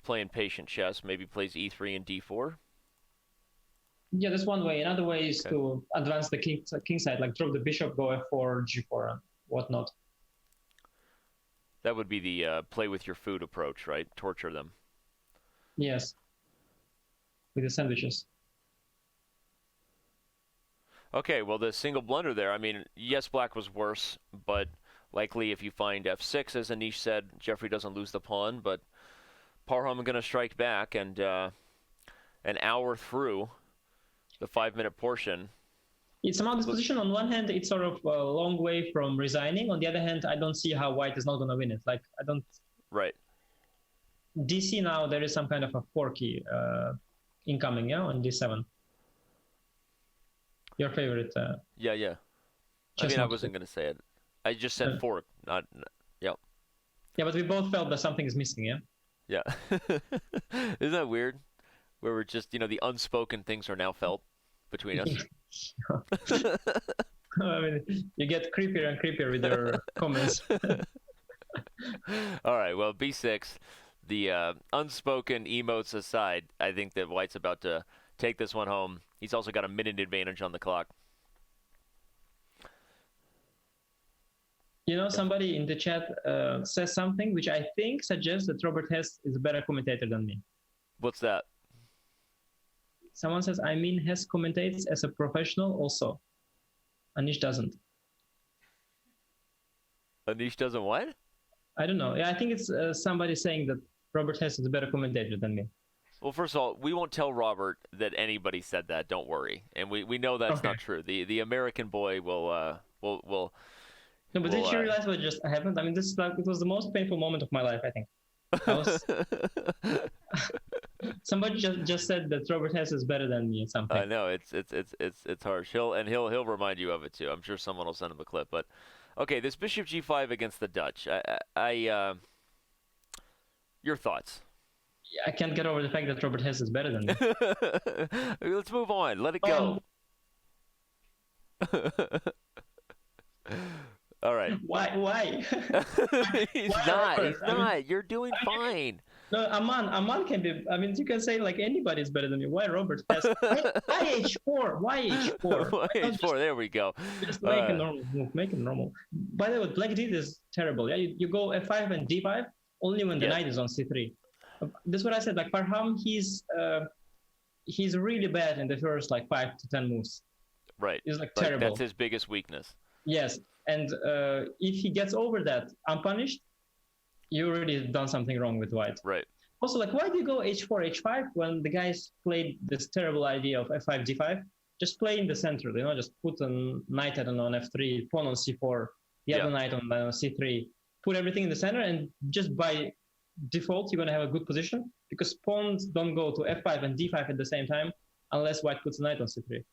playing patient chess. Maybe plays e3 and d4. Yeah, that's one way. Another way is to advance the king side, like drop the bishop, go f4, g4, and whatnot. That would be the play with your food approach, right? Torture them. Yes. With the sandwiches. Okay, well, the single blunder there, I mean, yes, black was worse, but likely if you find f6, as Anish said, Jeffery doesn't lose the pawn, but Parham going to strike back, and an hour through the 5-minute portion. It's somehow this position. On one hand, it's sort of a long way from resigning. On the other hand, I don't see how white is not going to win it. Like, I don't... Right. DC now, there is some kind of a forky incoming, yeah, on d7. Your favorite. Yeah. I mean, I wasn't going to say it. I just said fork, not. Yeah. Yeah, but we both felt that something is missing, yeah? Yeah. Isn't that weird? Where we're just, the unspoken things are now felt between us. I mean, you get creepier and creepier with your comments. All right, well, b6, the unspoken emotes aside, I think that white's about to take this one home. He's also got a minute advantage on the clock. Somebody in the chat says something which I think suggests that Robert Hess is a better commentator than me. What's that? Someone says, Hess commentates as a professional also. Anish doesn't. Anish doesn't what? I don't know. Yeah, I think it's somebody saying that Robert Hess is a better commentator than me. Well, first of all, we won't tell Robert that anybody said that. Don't worry, and we know that's not true. The American boy will. No, but did you realize what just happened? I mean, it was the most painful moment of my life, I think. Somebody just said that Robert Hess is better than me at something. I know it's harsh. He'll remind you of it too. I'm sure someone will send him a clip. But okay, this bishop g5 against the Dutch. Your thoughts? I can't get over the fact that Robert Hess is better than me. Let's move on. Let it go. All right. Why? He's not. You're doing fine. No, Aman can be. I mean, you can say like anybody is better than you. Why Robert Hess? Why H4? Why H4? Why H4? There we go. Just make a normal move. Make it normal. By the way, what Black did is terrible. Yeah, you go F5 and D5 only when the knight is on C3. That's what I said. Like Parham, he's really bad in the first like 5 to 10 moves. Right. He's like terrible. That's his biggest weakness. Yes, and if he gets over that unpunished, you already done something wrong with white. Right. Also, like, why do you go H4, H5 when the guys played this terrible idea of F5, D5? Just play in the center, just put a knight, I don't know, on F3, pawn on C4, the other knight on C3, put everything in the center, and just by default, you're going to have a good position because pawns don't go to F5 and D5 at the same time unless white puts a knight on C3.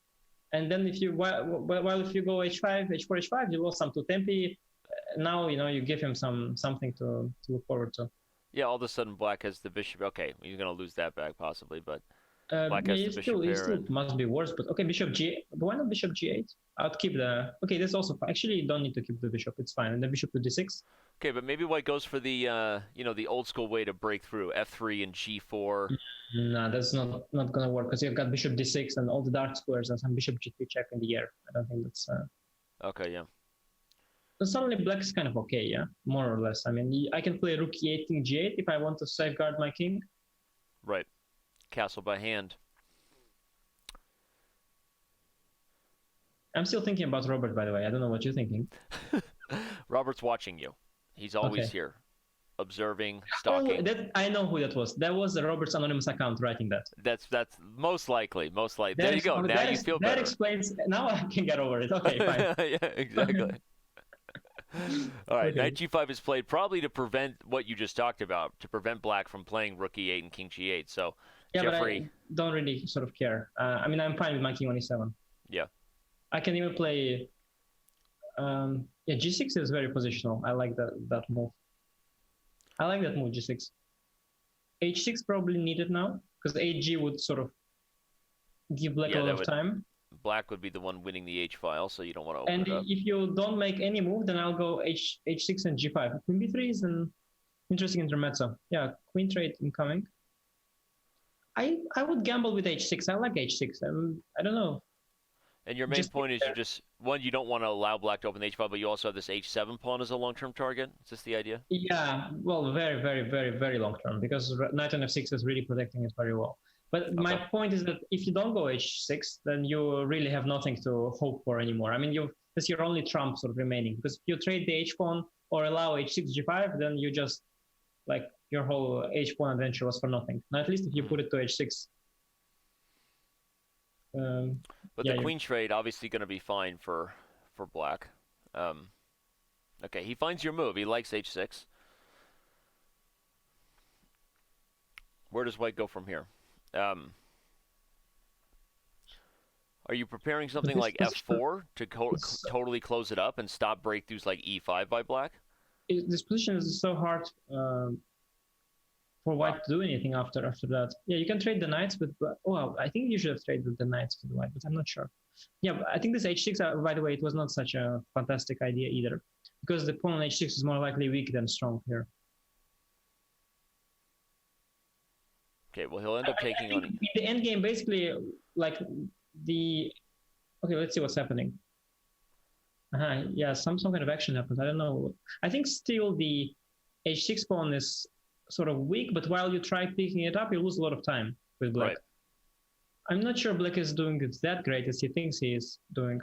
And then if you go H5, H4, H5, you lost some to Tempi. Now, you give him something to look forward to. Yeah, all of a sudden black has the bishop. Okay, he's going to lose that back possibly, but black has the bishop it still must be worse. But okay, bishop G8. But why not bishop G8? I'd keep the... Okay, that's also fine. Actually, you don't need to keep the bishop. It's fine. And then bishop to D6. Okay, but maybe white goes for the, the old school way to break through, F3 and G4. No, that's not going to work because you've got bishop D6 and all the dark squares and some bishop G3 check in the air. I don't think that's... Okay, yeah. So suddenly black is kind of okay, yeah? More or less. I mean, I can play rook E8, king G8 if I want to safeguard my king. Right. Castle by hand. I'm still thinking about Robert, by the way. I don't know what you're thinking. Robert's watching you. He's always here. Observing, stalking. I know who that was. That was Robert's anonymous account writing that. That's most likely. There you go. Now you feel better. That explains. Now I can get over it. Okay, fine. Yeah, exactly. All right, knight g5 is played probably to prevent what you just talked about, to prevent black from playing rook e8 and king g8. So, yeah, Jeffery... but I don't really sort of care. I mean, I'm fine with my king on e7. Yeah. I can even play... g6 is very positional. I like that move. I like that move, g6. h6 probably needed now, because 8g would sort of give black a lot of time. black would be the one winning the H file, so you don't want to open And it up. if you don't make any move, then I'll go H6 and G5. Queen B3 is an interesting intermezzo. Yeah, queen trade incoming. I would gamble with H6. I like H6. I don't know. And your main point is you don't want to allow black to open the H file, but you also have this H7 pawn as a long-term target. Is this the idea? Yeah, well, very, very, very, very long-term, because knight on F6 is really protecting it very well. But my point is that if you don't go H6, then you really have nothing to hope for anymore. I mean, that's your only trump sort of remaining, because if you trade the H pawn or allow H6, G5, then you just, like, your whole H pawn adventure was for nothing. Now, at least if you put it to H6. But the queen trade obviously going to be fine for black. Okay, he finds your move. He likes H6. Where does white go from here? Are you preparing something like F4 to totally close it up and stop breakthroughs like E5 by black? This position is so hard for white to do anything after that. Yeah, you can trade the knights with black. Oh, I think you should have traded the knights with white, but I'm not sure. Yeah, but I think this H6, by the way, it was not such a fantastic idea either, because the pawn on H6 is more likely weak than strong here. Okay, well, he'll end up taking on... In the endgame, basically, like the... Okay, let's see what's happening. Yeah, some kind of action happens. I don't know. I think still the H6 pawn is sort of weak, but while you try picking it up, you lose a lot of time with black. Right. I'm not sure black is doing it that great as he thinks he is doing.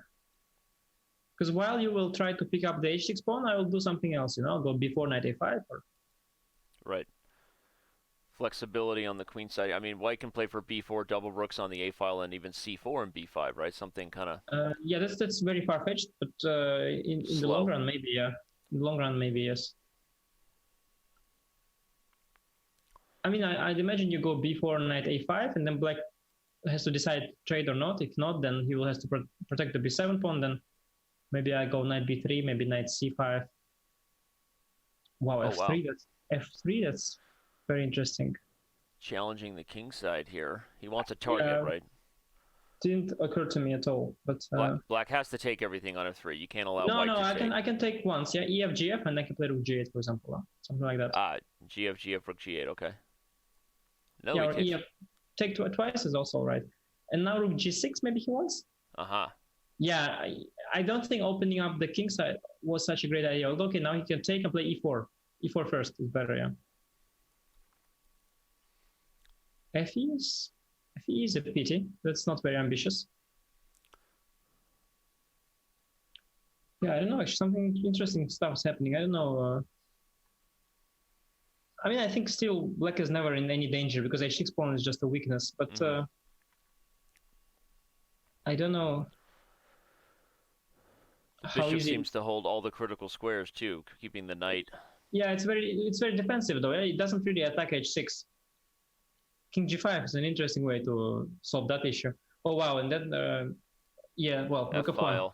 Because while you will try to pick up the H6 pawn, I will do something else. I'll go before knight A5. Right. Flexibility on the queen side. I mean, white can play for B4, double rooks on the A file, and even C4 and B5, right? Something kind of... yeah, that's very far-fetched, but in the long run, maybe, yeah. In the long run, maybe, yes. I mean, I'd imagine you go B4, knight A5, and then black has to decide trade or not. If not, then he will have to protect the B7 pawn. Then maybe I go knight B3, maybe knight C5. Wow, F3. Wow. That's F3. That's very interesting. Challenging the king side here. He wants a target, right? Didn't occur to me at all. But black has to take everything on F3. You can't allow white to take. I can take once. Yeah, EF GF, and I can play rook G8, for example, something like that. GF GF rook G8. Okay. No, yeah, or EF take twice is also right. And now rook G6, maybe he wants. Yeah, I don't think opening up the king side was such a great idea. Although, okay, now he can take and play E4. E4 first is better, yeah. FE is a pity. That's not very ambitious. Yeah, I don't know. Actually, something interesting stuff is happening. I don't know. I mean, I think still black is never in any danger because H6 pawn is just a weakness. But I don't know. The bishop seems to hold all the critical squares too, keeping the knight. Yeah, it's very defensive though. It doesn't really attack H6. King G5 is an interesting way to solve that issue. Oh wow, and then yeah, well, rook F1.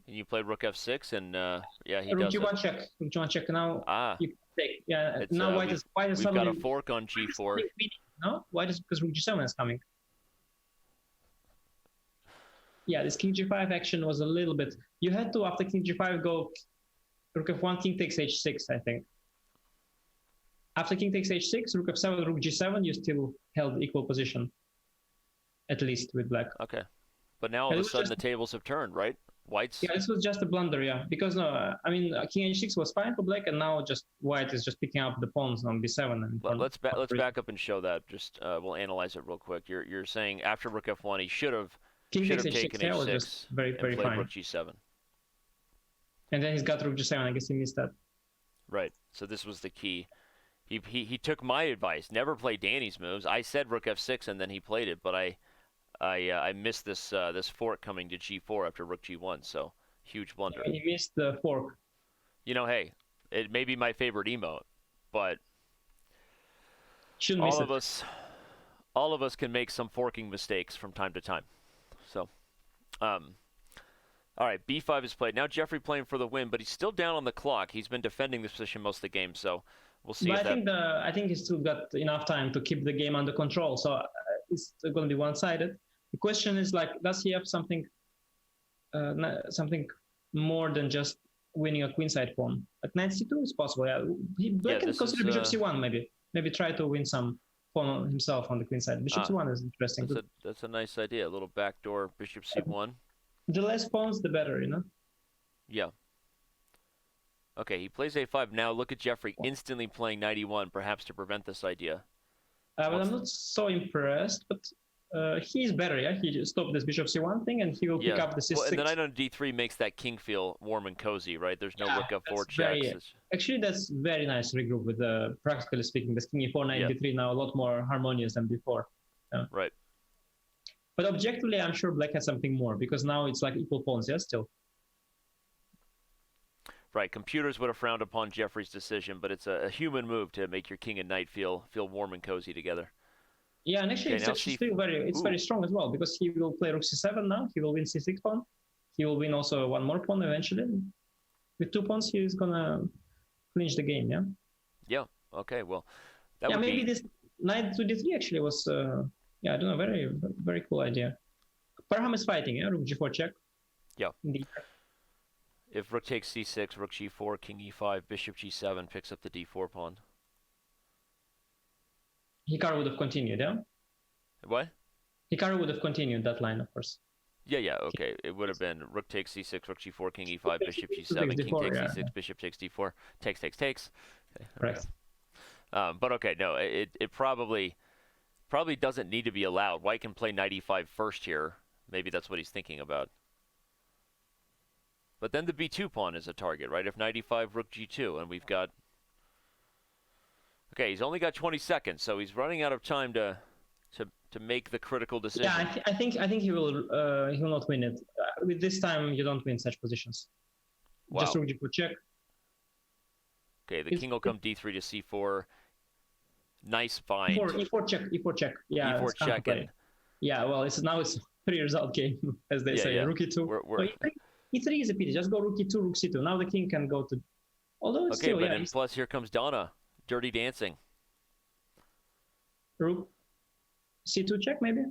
And you play rook F6, and yeah, he rook does. G1 check. Rook G1 check. Now you take. Yeah, now white is we've suddenly. Got a fork on G4. No, white is because rook G7 is coming. Yeah, this King G5 action was a little bit. You had to after King G5 go rook F1, King takes H6, I think. After King takes H6, rook F7, rook G7, you still held equal position, at least with black. Okay, but now all of a sudden the tables have turned, right? White's. Yeah, this was just a blunder, yeah. Because no, I mean, King H6 was fine for black, and now just white is just picking up the pawns on B7. And let's back up and show that. Just we'll analyze it real quick. You're saying after rook F1, he should have taken H6 just very and played fine. rook G7. And then he's got rook G7. I guess he missed that. Right. So this was the key. He took my advice. Never play Danny's moves. I said rook F6, and then he played it, but I missed this this fork coming to G4 after rook G1. So huge blunder. Yeah, he missed the fork. You know, hey, it may be my favorite emote, but shouldn't miss it. All of us can make some forking mistakes from time to time. So, all right, B5 is played. Now Jeffrey playing for the win, but he's still down on the clock. He's been defending this position most of the game, so we'll see. But I think he's still got enough time to keep the game under control. So it's going to be one-sided. The question is like, does he have something more than just winning a queenside pawn? At knight c2 is possible. Yeah, Black can consider bishop c1 maybe. Maybe try to win some pawn himself on the queenside. Bishop c1 is interesting. That's a nice idea. A little backdoor bishop c1. The less pawns, the better, you know. Yeah. Okay, he plays a5. Now look at Jeffery instantly playing knight e1, perhaps to prevent this idea. But I'm not so impressed, but he's better, yeah? He just stopped this bishop c1 thing, and he will pick up the c6. Well, and the knight on d3 makes that king feel warm and cozy, right? There's no rook f4 checks. Actually, that's very nice regroup with, practically speaking, this king e4, knight d3 now a lot more harmonious than before. Right. But objectively, I'm sure Black has something more, because now it's like equal pawns, yeah, still. Right, computers would have frowned upon Jeffrey's decision, but it's a human move to make your king and knight feel warm and cozy together. Yeah, and actually it's actually still very strong as well, because he will play rook c7 now. He will win c6 pawn. He will win also one more pawn eventually. With 2 pawns, he's gonna clinch the game. Yeah. Yeah. Okay. Well, maybe this knight to d3 actually was I don't know, very cool idea. Parham is fighting. Yeah, rook g4 check. Yeah. If rook takes c6, rook g4, king e5, bishop g7 picks up the d4 pawn. Hikaru would have continued, yeah? What? Hikaru would have continued that line, of course. Yeah, okay. It would have been rook takes c6, rook g4, king e5, bishop g7, king takes c6, bishop takes d4, takes. Okay, correct. But okay, no, it probably doesn't need to be allowed. White can play knight e5 first here. Maybe that's what he's thinking about. But then the b2 pawn is a target, right? If knight e5, rook g2, and we've got... Okay, he's only got 20 seconds, so he's running out of time to make the critical decision. Yeah, I think he will not win it. With this time, you don't win such positions. Wow. Just rook g4 check. Okay, the king will come d3 to c4. Nice find. E4 check. Yeah, e4 check. Yeah, well, it's 3-result game, as they say. Rook e2. E3 is a pity. Just go rook e2, rook c2. Now the king can go to... Although it's still, and plus here comes Donna. Dirty dancing. Rook c2 check, maybe?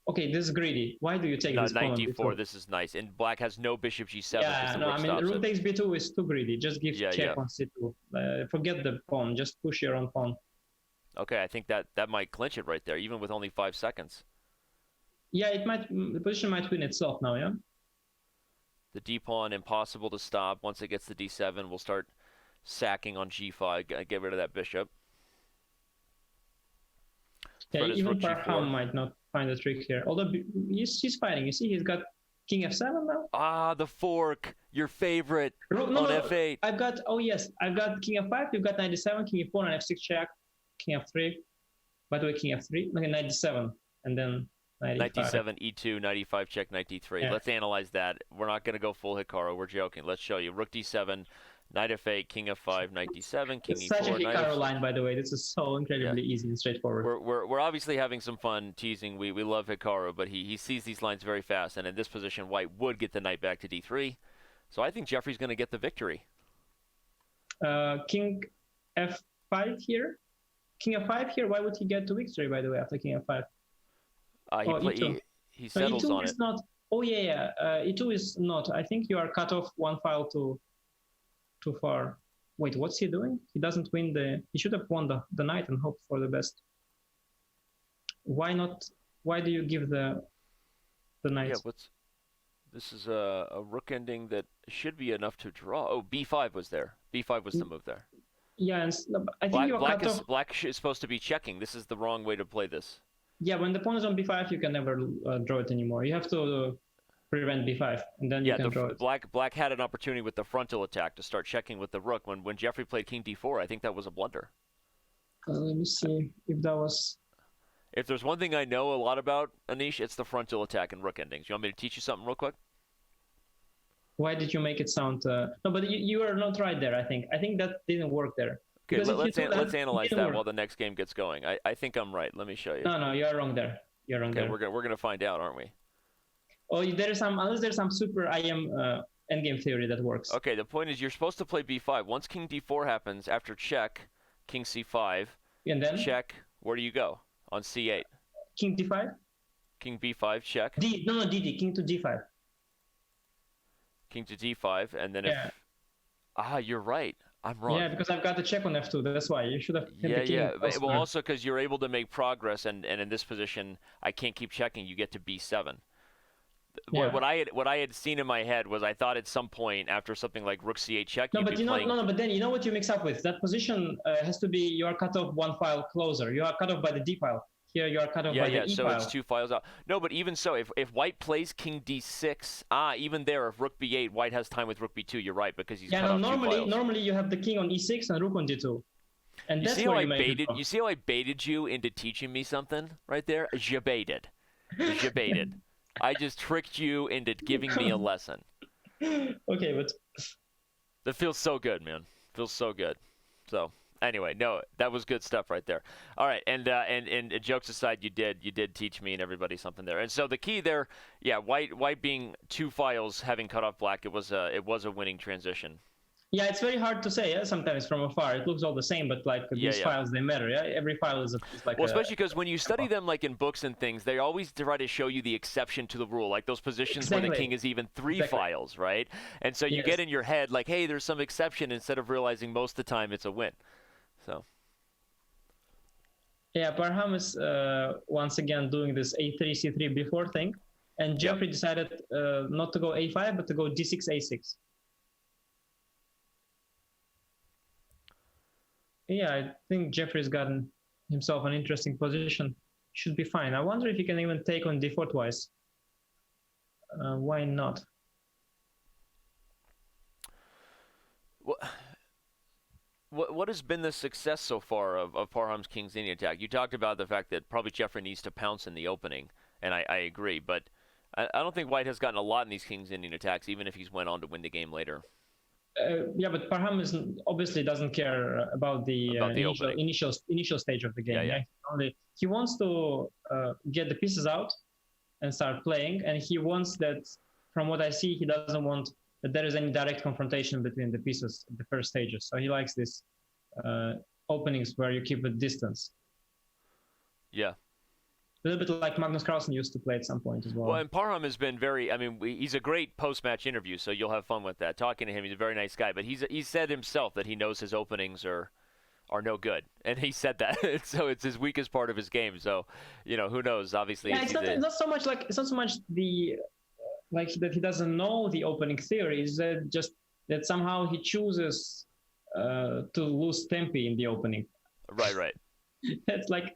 Okay, this is greedy. Why do you take this pawn? Knight d4, this is nice. And black has no bishop g7. Yeah, no, I mean, rook takes b2 is too greedy. Just give check on c2. Forget the pawn. Just push your own pawn. Okay, I think that might clinch it right there, even with only 5 seconds. Yeah, the position might win itself now, yeah? The d-pawn, impossible to stop. Once it gets to d7, we'll start sacking on g5, get rid of that bishop. Yeah, even Parham might not find a trick here. Although he's fighting. You see, he's got king f7 now. Ah, the fork, your favorite on f8. I've got king f5. You've got knight d7, king e4, and f6 check, king f3. By the way, king f3, okay, knight d7, and then knight d7, e2, knight e5 check, knight d3. Yeah. Let's analyze that. We're not going to go full Hikaru. We're joking. Let's show you. Rook d7, knight f8, king f5, knight d7, king e4. Such a Hikaru line, by the way. This is so incredibly easy and straightforward. We're obviously having some fun teasing. We love Hikaru, but he sees these lines very fast. And in this position, White would get the knight back to d3. So I think Jeffrey's going to get the victory. King f5 here. King f5 here. Why would he get to victory, by the way, after king f5? He settles on it. Not, E2 is not. I think you are cut off one file too far. Wait, what's he doing? He doesn't win he should have won the knight and hoped for the best. Why not? Why do you give the knight? Yeah, this is a rook ending that should be enough to draw. Oh, b5 was there. b5 was the move there. Yeah, and I think Black is supposed to be checking. This is the wrong way to play this. Yeah, when the pawn is on b5, you can never draw it anymore. You have to prevent b5, and then you can draw it. Black had an opportunity with the frontal attack to start checking with the rook. When Jeffrey played king d4, I think that was a blunder. Let me see if that was... If there's one thing I know a lot about, Anish, it's the frontal attack and rook endings. You want me to teach you something real quick? Why did you make it sound... No, but you are not right there, I think. I think that didn't work there. Okay, let's analyze that while the next game gets going. I think I'm right. Let me show you. No, you're wrong there. You're wrong there. We're gonna find out, aren't we? Oh, unless there's some super IM endgame theory that works. Okay, the point is you're supposed to play b5. Once king d4 happens, after check, king c5, and then check. Where do you go on c8? King d5. King b5, check. D, king to d5. King to d5, and then Yeah. if... you're right. I'm wrong. Yeah, because I've got the check on f2. That's why you should have pinned the king. Yeah. Well, also because you're able to make progress, and in this position, I can't keep checking. You get to b7. Yeah. What I had seen in my head was I thought at some point after something like rook c8 check, No, you'd but be playing... but then you know what you mix up with? That position has to be, you are cut off one file closer. You are cut off by the d file. Here you are cut off by the e so file. it's 2 files out. No, but even so, if white plays king d6, even there, if rook b8, white has time with rook b2. You're right, because he's cut off 2 files. Normally you have the king on e6 and rook on d2. And You that's see how where you see how I baited you into teaching me something right there? Je baited. I just tricked you into giving me a lesson. Okay, but That feels so good, man. Feels so good. So anyway, no, that was good stuff right there. All right, and jokes aside, you did teach me and everybody something there. And so the key there, white being 2 files having cut off black, it was a winning transition. yeah, it's very hard to say. Sometimes from afar, it looks all the same, but like these files, they matter. Yeah, every file is like. Well, especially because when you study them, like in books and things, they always try to show you the exception to the rule, like those positions where the king is even 3 files, right? And so you get in your head like, hey, there's some exception, instead of realizing most of the time it's a win. So. Yeah, Parham is once again doing this a3 c3 b4 thing, and Jeffrey decided not to go a5 but to go d6 a6. Yeah, I think Jeffrey's gotten himself an interesting position. Should be fine. I wonder if he can even take on d4 twice. Why not? What has been the success so far of Parham's King's Indian attack? You talked about the fact that probably Jeffrey needs to pounce in the opening, and I agree. But I don't think White has gotten a lot in these King's Indian attacks, even if he's went on to win the game later. Yeah, but Parham obviously doesn't care about the initial stage of the game. Yeah. He wants to get the pieces out and start playing, and he wants that. From what I see, he doesn't want that there is any direct confrontation between the pieces at the first stages. So he likes these openings where you keep a distance. Yeah. A little bit like Magnus Carlsen used to play at some point as well. Well, and Parham has been he's a great post-match interview, so you'll have fun with that. Talking to him, he's a very nice guy, but he said himself that he knows his openings are no good, and he said that. So it's his weakest part of his game. So, who knows? Obviously, yeah, it's not so much the like that he doesn't know the opening theory. Is that just that somehow he chooses to lose tempi in the opening. Right. That's like.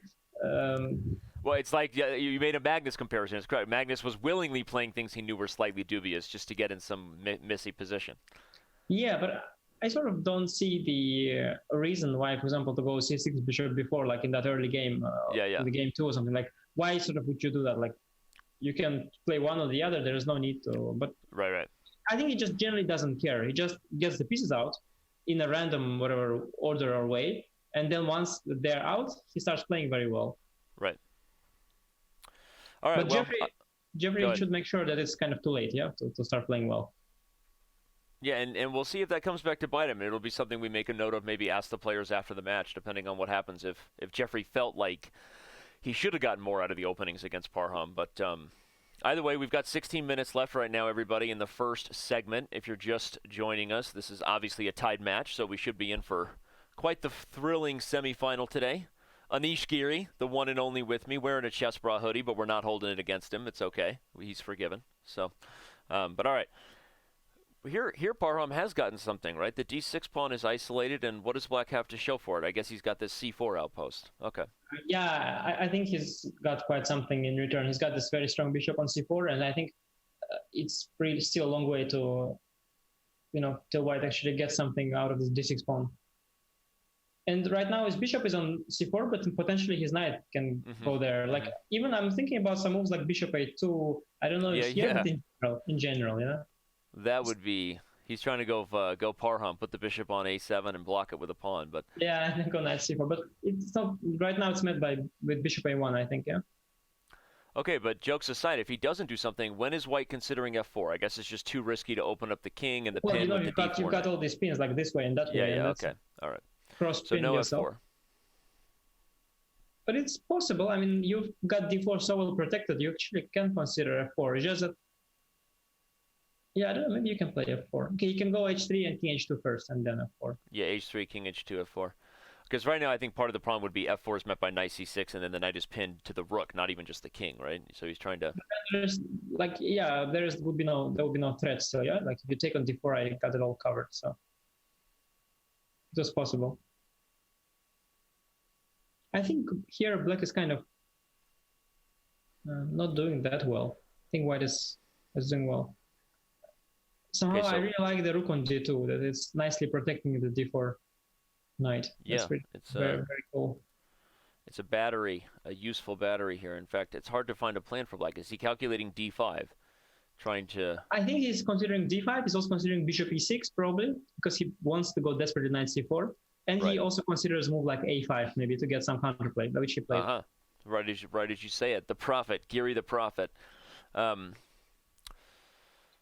Well, it's like you made a Magnus comparison. It's correct. Magnus was willingly playing things he knew were slightly dubious just to get in some messy position. Yeah, but I sort of don't see the reason why, for example, to go c6 bishop before, like in that early game, the game 2 or something. Like, why sort of would you do that? Like, you can play one or the other. There is no need to. But right. I think he just generally doesn't care. He just gets the pieces out in a random whatever order or way, and then once they're out, he starts playing very well. Right. All right. But Jeffrey should make sure that it's kind of too late, to start playing well. Yeah, and we'll see if that comes back to bite him. It'll be something we make a note of, maybe ask the players after the match, depending on what happens. If Jeffrey felt like he should have gotten more out of the openings against Parham. But either way, we've got 16 minutes left right now, everybody, in the first segment. If you're just joining us, this is obviously a tied match, so we should be in for quite the thrilling semifinal today. Anish Giri, the one and only with me, wearing a Chess Bra hoodie, but we're not holding it against him. It's okay. He's forgiven. So, but all right. Here Parham has gotten something, right? The d6 pawn is isolated, and what does black have to show for it? I guess he's got this c4 outpost. Okay. Yeah, I think he's got quite something in return. He's got this very strong bishop on c4, and I think it's still a long way to, till white actually gets something out of this d6 pawn. And right now his bishop is on c4, but potentially his knight can go there. Like, even I'm thinking about some moves like bishop a2. I don't know if he has it in general, That would be, he's trying to go Parham, put the bishop on a7 and block it with a pawn, but yeah, and then go knight c4. But it's not right now. It's met with bishop a1, I think. Yeah. Okay, but jokes aside, if he doesn't do something, when is white considering f4? I guess it's just too risky to open up the king and the pin with the d4. You've got all these pins like this way and that way. Yeah. Okay. All right. Cross so pin no yourself. But it's possible. I mean, you've got d4 so well protected, you actually can consider f4. It's just that, yeah, I don't know, maybe you can play f4. Okay, you can go h3 and king h2 first, and then f4. Yeah, h3, king h2, f4. Because right now I think part of the problem would be f4 is met by knight c6, and then the knight is pinned to the rook, not even just the king, right? So he's trying to... There's, like, yeah, there would be no threat still, yeah? Like, if you take on d4, I got it all covered, so it was possible. I think here black is kind of not doing that well. I think white is doing well. Somehow I really like the rook on d2, that it's nicely protecting the d4 knight. Yeah, it's very, very cool. It's a battery, a useful battery here. In fact, it's hard to find a plan for black. Is he calculating d5? Trying to... I think he's considering d5. He's also considering bishop e6, probably, because he wants to go desperately knight c4. And he also considers move like a5, maybe, to get some counterplay, which he played. Right as you say it. The prophet, Giri the prophet. Yeah,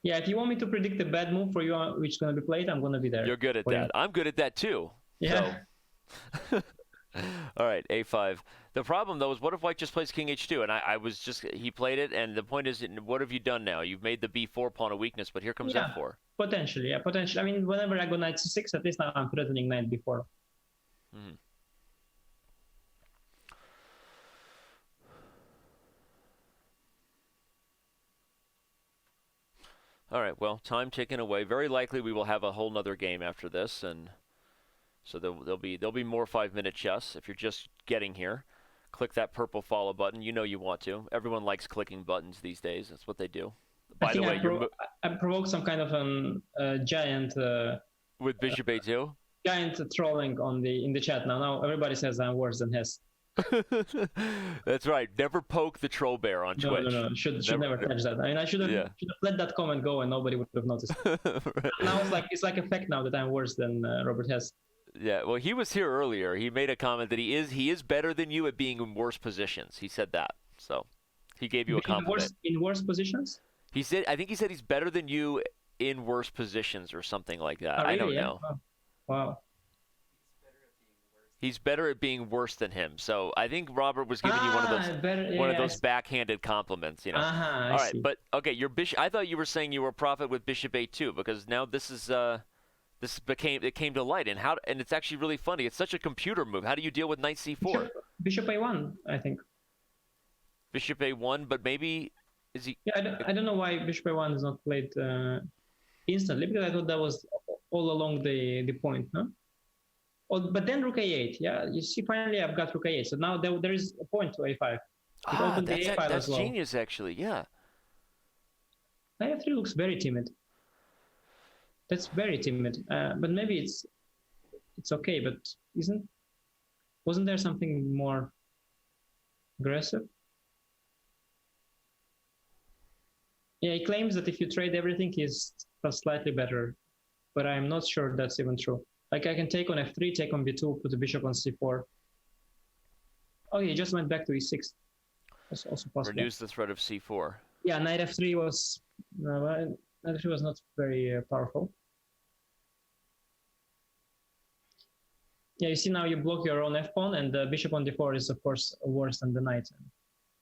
if you want me to predict the bad move for you, which is going to be played, I'm going to be there. You're good at that. I'm good at that, too. Yeah. So. All right, a5. The problem, though, is what if white just plays king h2? And he played it, and the point is, what have you done now? You've made the b4 pawn a weakness, but here comes f4. Potentially. I mean, whenever I go knight c6, at least now I'm threatening knight b4. Mm-hmm. All right, well, time ticking away. Very likely we will have a whole nother game after this, and so there'll be more 5-minute chess. If you're just getting here, click that purple follow button. You know you want to. Everyone likes clicking buttons these days. That's what they do. By the way, I provoked some kind of giant with bishop a2. Giant trolling in the chat now. Now everybody says I'm worse than his. That's right. Never poke the troll bear on Twitch. No. Should never touch that. I mean, I should have let that comment go, and nobody would have noticed. Right. Now it's like a fact now that I'm worse than Robert Hess. Yeah. Well, he was here earlier. He made a comment that he is better than you at being in worse positions. He said that. So he gave you a compliment. In worse positions? I think he said he's better than you in worse positions or something like that. Oh, really? I don't know. Oh. Wow. He's better at being worse than him. So I think Robert was giving you one of those backhanded compliments, you know. All right, but okay, your bishop. I thought you were saying you were a prophet with bishop a2 because now it came to light, and it's actually really funny. It's such a computer move. How do you deal with knight c4? Bishop a1, I think. Bishop a1, but maybe is he? Yeah, I don't know why bishop a1 is not played instantly, because I thought that was all along the point, no? Oh, but then rook a8, yeah. You see, finally I've got rook a8. So now there is a point to a5. That's genius, actually. Yeah. Knight f3 looks very timid. That's very timid. But maybe it's okay. But wasn't there something more aggressive? Yeah, he claims that if you trade everything, he's slightly better. But I'm not sure that's even true. Like, I can take on f3, take on b2, put the bishop on c4. Oh, he just went back to e6. That's also possible. Reduce the threat of c4. Yeah, knight f3 was not very powerful. Yeah, you see now you block your own f-pawn, and the bishop on d4 is, of course, worse than the knight.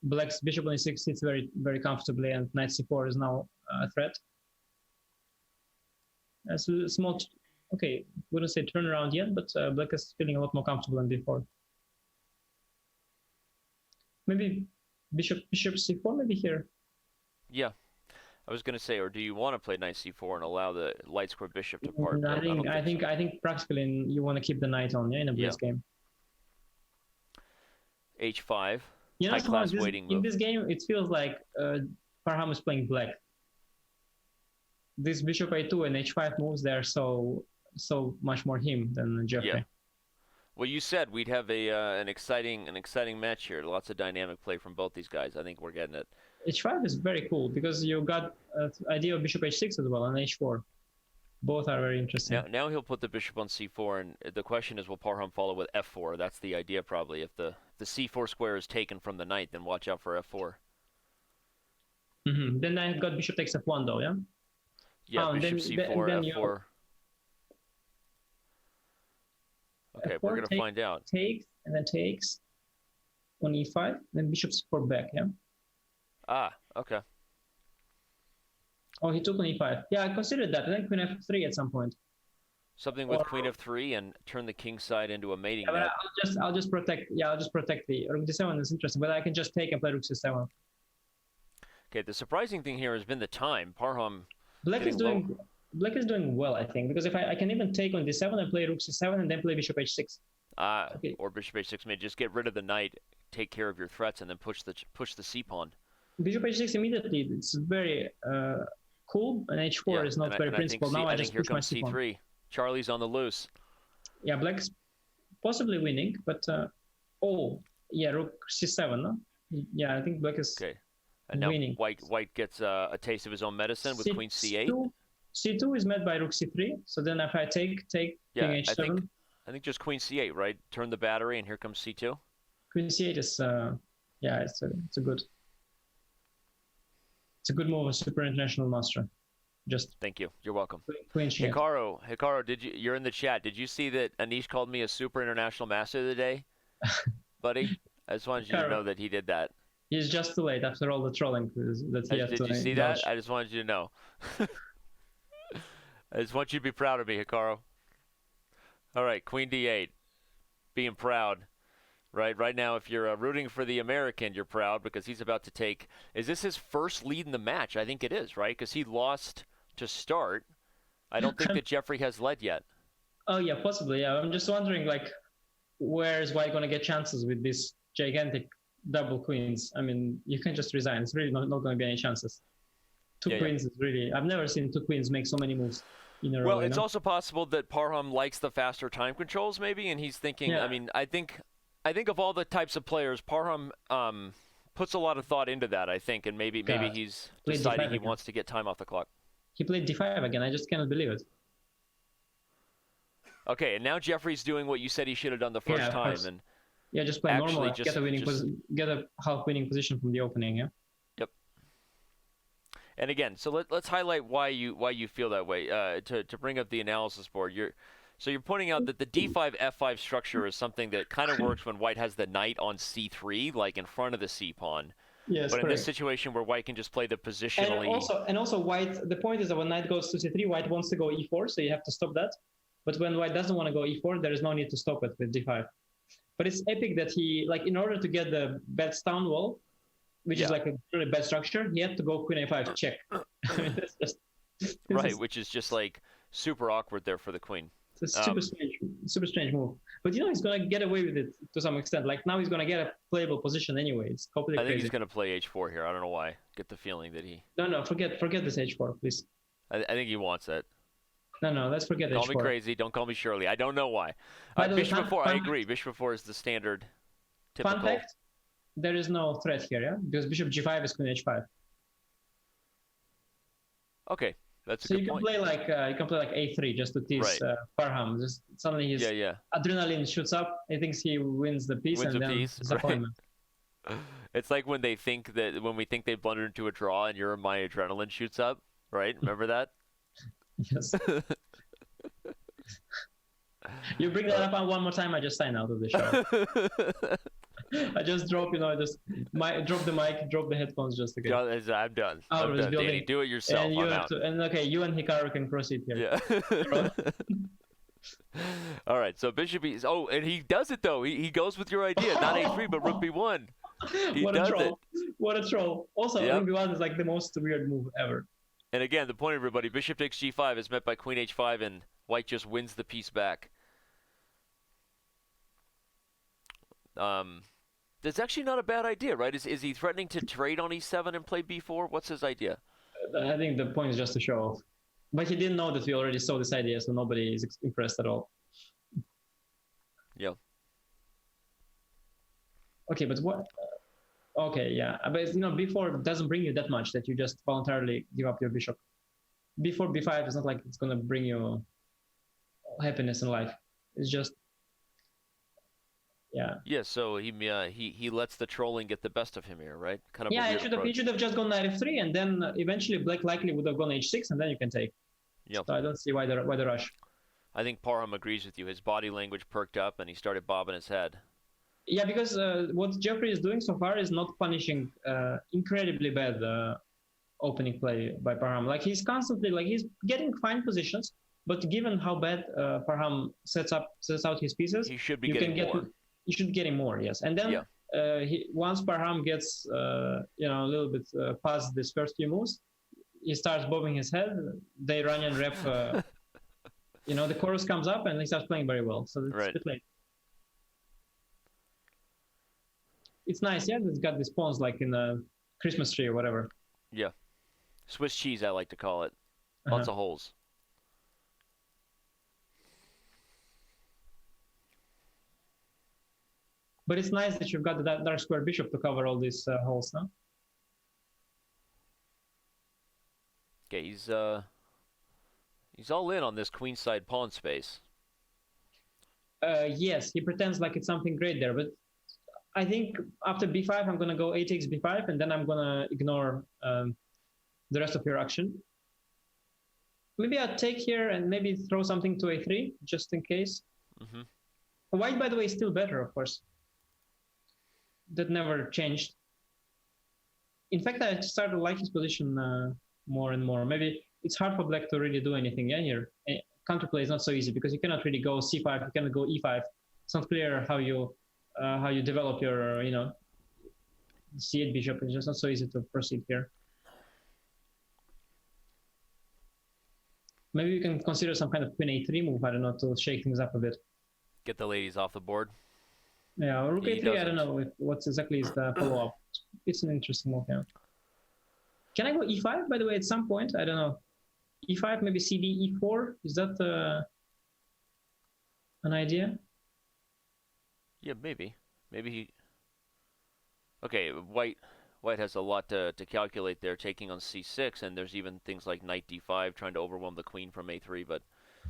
Black's bishop on e6 sits very, very comfortably, and knight c4 is now a threat. That's a small... Okay, wouldn't say turnaround yet, but black is feeling a lot more comfortable than before. Maybe bishop c4, maybe here. Yeah, I was going to say, or do you want to play knight c4 and allow the light square bishop to part? I think practically you want to keep the knight on, in a blitz game. h5. You know, high-class waiting move. In this game, it feels like Parham is playing black. This bishop a2 and h5 moves, they're so much more him than Jeffrey. Yeah. Well, you said we'd have an exciting match here. Lots of dynamic play from both these guys. I think we're getting it. h5 is very cool because you got idea of bishop h6 as well and h4. Both are very interesting. Now he'll put the bishop on c4, and the question is, will Parham follow with f4? That's the idea, probably. If the c4 square is taken from the knight, then watch out for f4. Mm-hmm. Then I've got bishop takes f1, though, yeah? Yeah, bishop c4, f4. Okay, we're going to find out. Takes, and then takes. on e5, then bishop c4 back, yeah? Ah, okay. Oh, he took on e5. Yeah, I considered that. And then queen f3 at some point. Something with queen f3 and turn the king side into a mating Yeah, net. I'll just protect. Yeah, I'll just protect the rook d7 is interesting, but I can just take and play rook c7. Okay, the surprising thing here has been the time. Parham. Black is doing well, I think, because if I can even take on d7 and play rook c7 and then play bishop h6. Okay. Or bishop h6 may just get rid of the knight, take care of your threats, and then push the c pawn. Bishop h6 immediately. It's very cool, and h4 is not very principled. Now I just push my c pawn. C3. Charlie's on the loose. Yeah, black's possibly winning, but oh yeah, rook c7. No? Yeah, I think black is And now winning. White gets a taste of his own medicine with queen c8. C2 is met by rook c3. So then if I take king h7. I think just queen c8, right? Turn the battery, and here comes c2. Queen c8 is it's a good move, a super international master. Just thank you. You're welcome. Queen c8. Hikaru, you're in the chat. Did you see that Anish called me a super international master of the day, buddy? I just wanted you to know that he did that. He's just too late after all the trolling that he had to. Did you see that? I just wanted you to know. I just want you to be proud of me, Hikaru. All right, queen d8. Being proud. Right now, if you're rooting for the American, you're proud because he's about to take. Is this his first lead in the match? I think it is, right? Because he lost to start. I don't think that Jeffery has led yet. Oh yeah, possibly. Yeah, I'm just wondering, like, where is White going to get chances with these gigantic double queens? I mean, you can just resign. It's really not going to be any chances. Two queens is really. I've never seen two queens make so many moves in a row. Well, it's also possible that Parham likes the faster time controls, maybe, and he's thinking. Yeah. I mean, I think of all the types of players, Parham puts a lot of thought into that, I think, and maybe he's deciding he wants to get time off the clock. He played d5 again. I just cannot believe it. Okay, and now Jeffrey's doing what you said he should have done the first time, and just play normal, get a half winning position from the opening. Yeah. Yep. And again, so let's highlight why you feel that way. To bring up the analysis board, you're pointing out that the d5 f5 structure is something that kind of works when White has the knight on c3, like in front of the c pawn. Yes, but in this situation where White can just play the positionally. And also White. The point is that when knight goes to c3, White wants to go e4, so you have to stop that. But when White doesn't want to go e4, there is no need to stop it with d5. But it's epic that he, like, in order to get the bad stone wall, which is like a really bad structure, he had to go queen a5 check. I mean, which is just like super awkward there for the queen. It's a super strange move. But he's going to get away with it to some extent. Like, now he's going to get a playable position anyway. It's completely crazy. I think he's going to play h4 here. I don't know why. Get the feeling that he... No, forget this h4, please. I think he wants it. No, let's forget h4. Call me crazy. Don't call me Shirley. I don't know why. Bishop f4, I agree. Bishop f4 is the standard, typical... Fun fact, there is no threat here, yeah? Because bishop g5 is queen h5. Okay. That's a good point. So you can play like a3 just to tease Parham. Just suddenly his adrenaline shoots up. He thinks he wins the piece, and then disappointment. Right. It's like when we think they blundered into a draw, and my adrenaline shoots up. Right? Remember that? Yes. You bring that up one more time, I just sign out of the show. I just drop the mic, drop the headphones just again. I'm done. I'm done. Danny, do it yourself. And you and Hikaru can proceed here. Yeah. All right. So bishop is. Oh, and he does it though. He goes with your idea, not a3, but rook b1. What a troll! What a troll! Also, rook b1 is like the most weird move ever. And again, the point, everybody, bishop takes g5 is met by queen h5, and White just wins the piece back. That's actually not a bad idea, right? Is he threatening to trade on e7 and play b4? What's his idea? I think the point is just to show off. But he didn't know that we already saw this idea, so nobody is impressed at all. Yeah. Okay, but what... Okay, yeah. But, b4 doesn't bring you that much that you just voluntarily give up your bishop. Before b5 is not like it's going to bring you happiness in life. It's just... Yeah. Yeah. So he lets the trolling get the best of him here, right? Kind of. Yeah. He should have just gone knight f3, and then eventually Black likely would have gone h6, and then you can take. Yep. So I don't see why the rush. I think Parham agrees with you. His body language perked up, and he started bobbing his head. Yeah, because what Jeffrey is doing so far is not punishing incredibly bad opening play by Parham. Like he's constantly he's getting fine positions, but given how bad Parham sets out his pieces, He should be you getting can get more. you should get him more, yes. And then once Parham gets a little bit past this first few moves, he starts bobbing his head. They run and rep. The chorus comes up and he starts playing very well. So it's a bit late. It's nice, yeah. It's got these pawns like in a Christmas tree or whatever. Yeah, Swiss cheese, I like to call it. Lots of holes. But it's nice that you've got the dark square bishop to cover all these holes, no? Okay, he's all in on this queenside pawn space. Yes, he pretends like it's something great there, but I think after b5, I'm going to go a takes b5, and then I'm going to ignore the rest of your action. Maybe I'll take here and maybe throw something to a3, just in case. White, by the way, is still better, of course. That never changed. In fact, I started to like his position more and more. Maybe it's hard for black to really do anything here. Counterplay is not so easy because you cannot really go c5, you cannot go e5. It's not clear how you develop your, c8 bishop. It's just not so easy to proceed here. Maybe you can consider some kind of queen a3 move, I don't know, to shake things up a bit. Get the ladies off the board. Yeah, rook a3, I don't know what exactly is the follow-up. It's an interesting move, yeah. Can I go e5, by the way, at some point? I don't know. e5, maybe cd, e4? Is that an idea? Yeah, maybe. Maybe he... Okay, white has a lot to calculate there, taking on c6, and there's even things like knight d5, trying to overwhelm the queen from a3, but...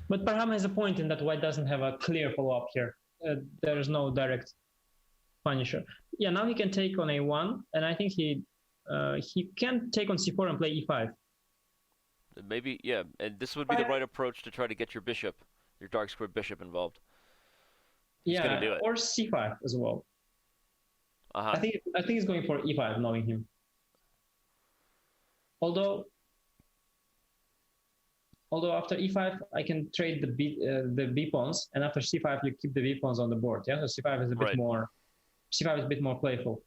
But Parham has a point in that white doesn't have a clear follow-up here. There's no direct punisher. Yeah, now he can take on a1, and I think he can take on c4 and play e5. Maybe, yeah, and this would be the right approach to try to get your bishop, your dark square bishop involved. He's gonna do it. Or c5 as well. I think he's going for e5, knowing him. Although after e5, I can trade the b pawns, and after c5, you keep the b pawns on the board. Yeah, so c5 is a bit more. C5 is a bit more playful.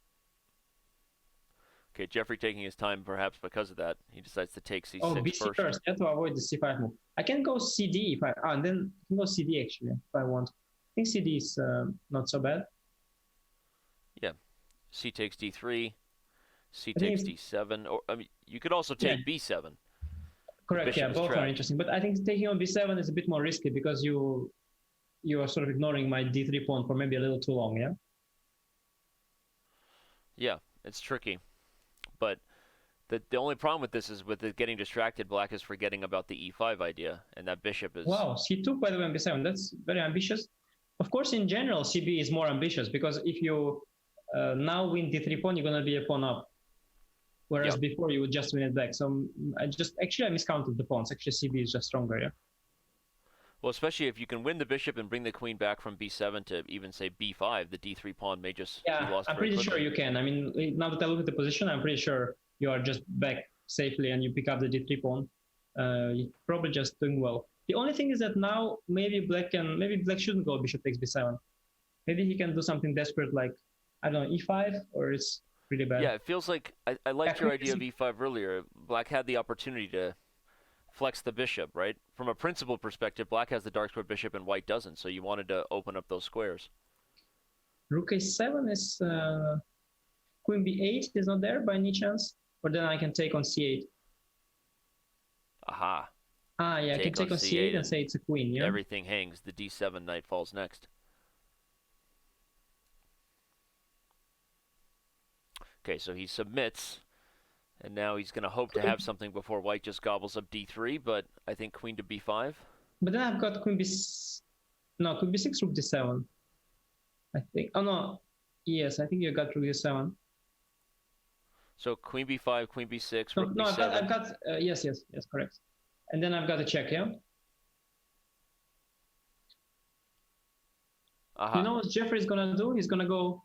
Okay, Jeffrey taking his time, perhaps because of that, he decides to take c6 bc first. Yeah, to avoid the c5 move. I can go cd if and then I can go cd actually if I want. I think cd is not so bad. Yeah, c takes d3, c takes d7, or I mean, you could also take b7. Correct. Yeah, both are interesting, but I think taking on b7 is a bit more risky because you are sort of ignoring my d3 pawn for maybe a little too long. Yeah. Yeah, it's tricky, but the only problem with this is with it getting distracted. Black is forgetting about the e5 idea, and that bishop is. Wow, c2 by the way on b7. That's very ambitious. Of course, in general, cb is more ambitious because if you now win d3 pawn, you're gonna be a pawn up, whereas before you would just win it back. So I miscounted the pawns. Actually, cb is just stronger. Yeah. Well, especially if you can win the bishop and bring the queen back from b7 to even say b5, the d3 pawn may just be lost. I'm pretty sure you can. I mean, now that I look at the position, I'm pretty sure you are just back safely and you pick up the d3 pawn. You're probably just doing well. The only thing is that now maybe black shouldn't go bishop takes b7. Maybe he can do something desperate like, I don't know, e5, or it's really bad. Yeah, it feels like I liked your idea of e5 earlier. Black had the opportunity to flex the bishop, right? From a principle perspective, black has the dark square bishop and white doesn't, so you wanted to open up those squares. Rook a7 is... Queen b8 is not there by any chance? Or then I can take on c8. Aha. Yeah, I can take on c8 and say it's a queen, yeah? Everything hangs. The d7 knight falls next. Okay, so he submits. And now he's going to hope to have something before white just gobbles up d3, but I think queen to b5. But then I've got queen b6, rook d7. I think. Oh, no. Yes, I think you got rook d7. So queen b5, queen b6, rook no, b7. I've got yes, correct. And then I've got a check, yeah? You know what Jeffrey's gonna do? He's gonna go.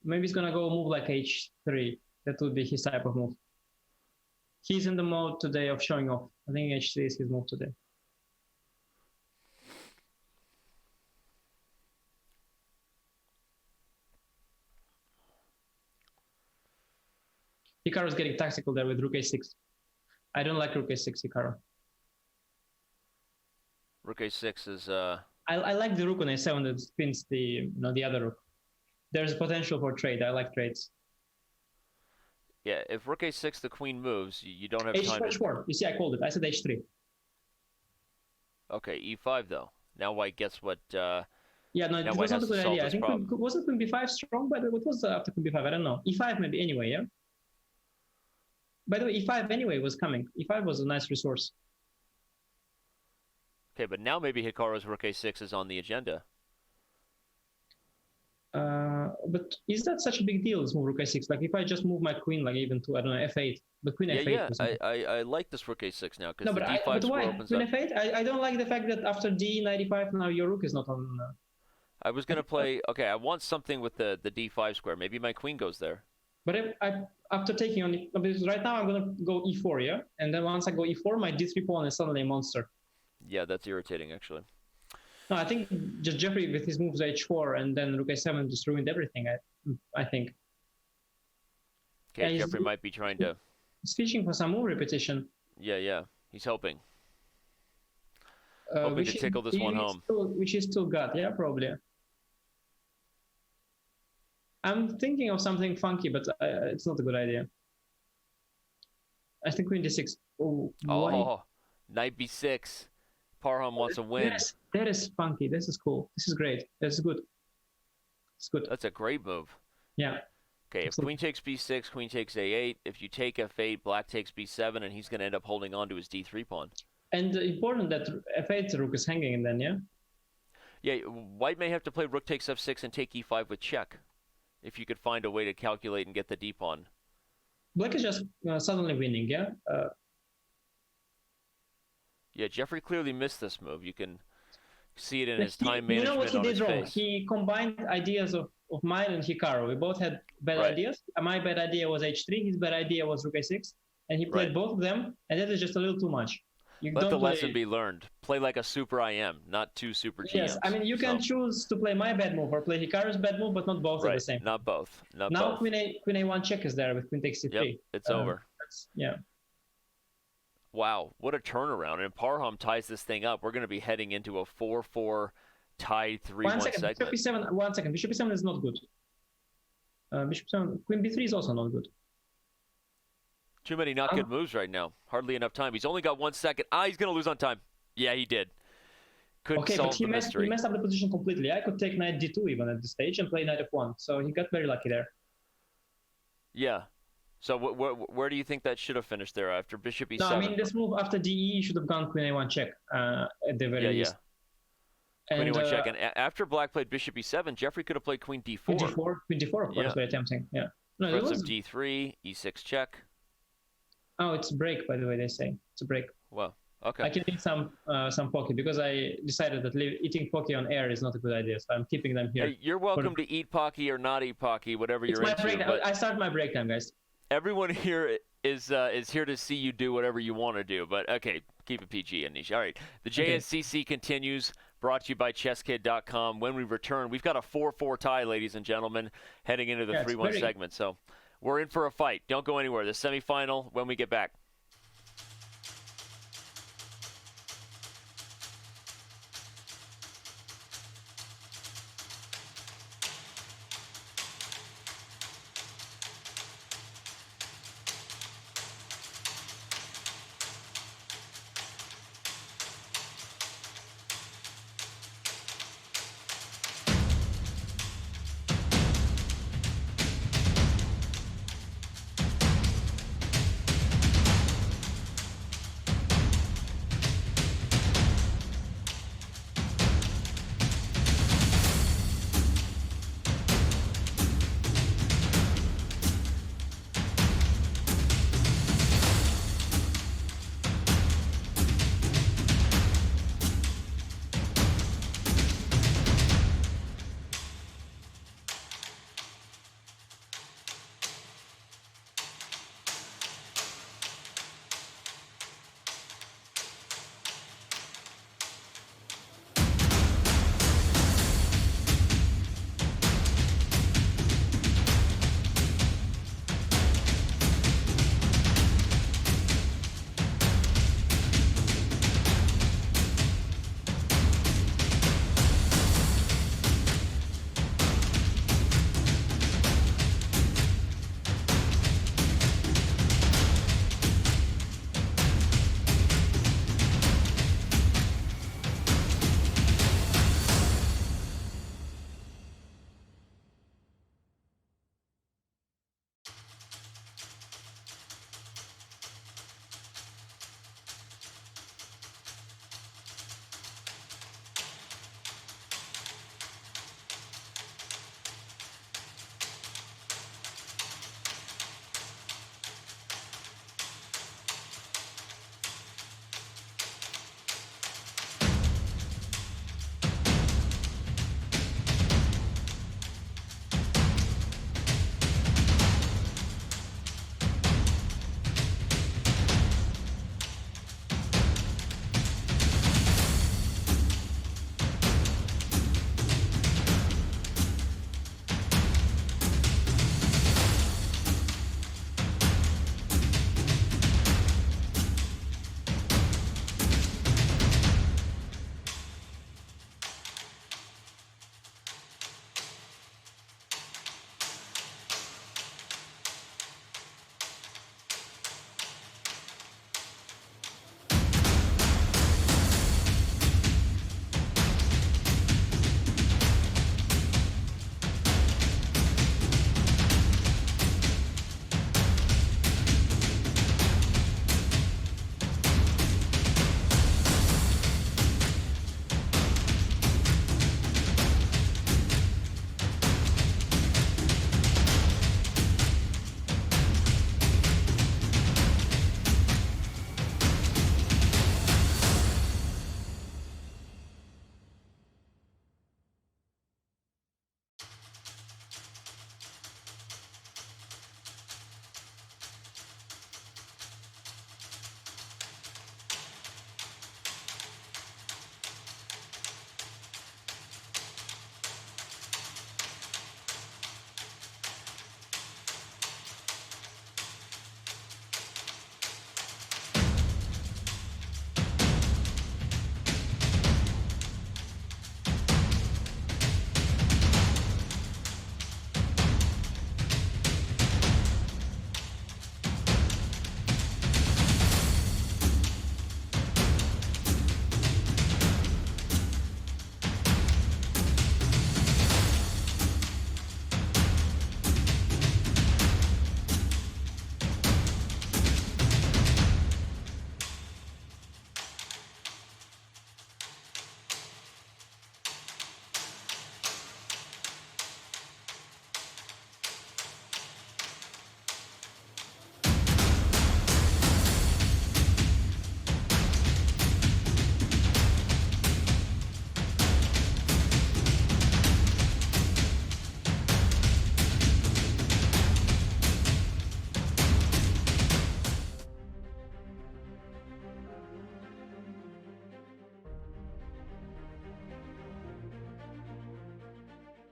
Maybe he's gonna go move like h3. That would be his type of move. He's in the mode today of showing off. I think h3 is his move today. Hikaru's getting tactical there with rook a6. I don't like rook a6, Hikaru. Rook a6 is. I like the rook on a7 that spins the the other rook. There's potential for trade. I like trades. Yeah, if rook a6, the queen moves, you don't have time. h4. You see, I called it. I said h3. Okay, e5 though. Now white gets what. Yeah, no, it was not a good idea. I think wasn't queen b5 strong, but what was after queen b5? I don't know. e5 maybe anyway, yeah? By the way, e5 anyway was coming. e5 was a nice resource. Okay, but now maybe Hikaru's rook a6 is on the agenda. But is that such a big deal, this move rook a6? Like if I just move my queen like even to, I don't know, f8, but queen f8. Yeah, I like this rook a6 now because no, the d5 square opens queen up. f8? I don't like the fact that after d95 now your rook is not on... I was going to play... Okay, I want something with the d5 square. Maybe my queen goes there. But after taking on... Because right now I'm going to go e4, yeah? And then once I go e4, my d3 pawn is suddenly a monster. Yeah, that's irritating, actually. No, I think just Jeffrey with his moves h4 and then rook a7 just ruined everything, I think. Okay, Jeffrey might be trying to... He's fishing for some move repetition. Yeah. He's hoping. Hoping to tickle this one home. Which is still got, yeah, probably. I'm thinking of something funky, but it's not a good idea. I think queen d6. Oh, knight b6. Parham wants a win. Yes, that is funky. This is cool. This is great. This is good. It's good. That's a great move. Yeah. Okay, if queen takes b6, queen takes a8. If you take f8, black takes b7, and he's going to end up holding on to his d3 pawn. And important that f8 rook is hanging in then, yeah? Yeah, white may have to play rook takes f6 and take e5 with check. If you could find a way to calculate and get the d pawn. Black is just suddenly winning, yeah? Yeah, Jeffrey clearly missed this move. You can see it in his time management. You know what he did wrong? Face. He combined ideas of mine and Hikaru. We both had bad ideas. My bad idea was h3. His bad idea was rook a6. And he played both of them. And that is just a little too much. Let the lesson be learned. Play like a super IM, not two super GMs. Yes, I mean, you can choose to play my bad move or play Hikaru's bad move, but not both at the same. Not both. Now queen a1 check is there with queen takes c3. Yep, it's over. Yeah. Wow, what a turnaround. And Parham ties this thing up. We're going to be heading into a 4-4 tied 3-1 segment. Bishop e7, 1 second. Bishop e7 is not good. Bishop e7, queen b3 is also not good. Too many not good moves right now. Hardly enough time. He's only got 1 second. He's going to lose on time. Yeah, he did. Couldn't solve the mystery. He messed up the position completely. I could take knight d2 even at this stage and play knight f1. So he got very lucky there. Yeah. So where do you think that should have finished there after bishop e7? No, I mean, this move after de should have gone queen a1 check at the very least. Yeah. Queen a1 check. And after black played bishop e7, Jeffrey could have played queen d4. Queen d4, of course, very tempting. Yeah. No, it was d3, e6 check. Oh, it's a break, by the way, they say. It's a break. Well, okay. I can eat some poke because I decided that eating poke on air is not a good idea, so I'm keeping them here. Hey, you're welcome to eat pocky or not eat pocky, whatever you're into. Break. I start my break time, guys. Everyone here is here to see you do whatever you want to do, but okay, keep it PG, Anish. All right, the JNCC continues, brought to you by Chess.com. When we return, we've got a 4-4 tie, ladies and gentlemen, heading into the 3-1 segment. So we're in for a fight. Don't go anywhere. The semifinal when we get back.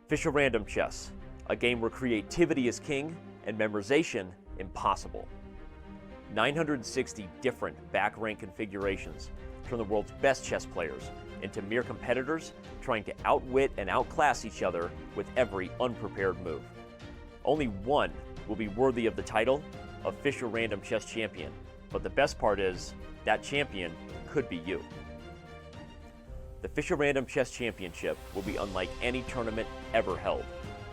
Fisher Random Chess, a game where creativity is king and memorization impossible. 960 different back rank configurations turn the world's best chess players into mere competitors trying to outwit and outclass each other with every unprepared move. Only one will be worthy of the title of Fisher Random Chess Champion, but the best part is that champion could be you. The Fisher Random Chess Championship will be unlike any tournament ever held.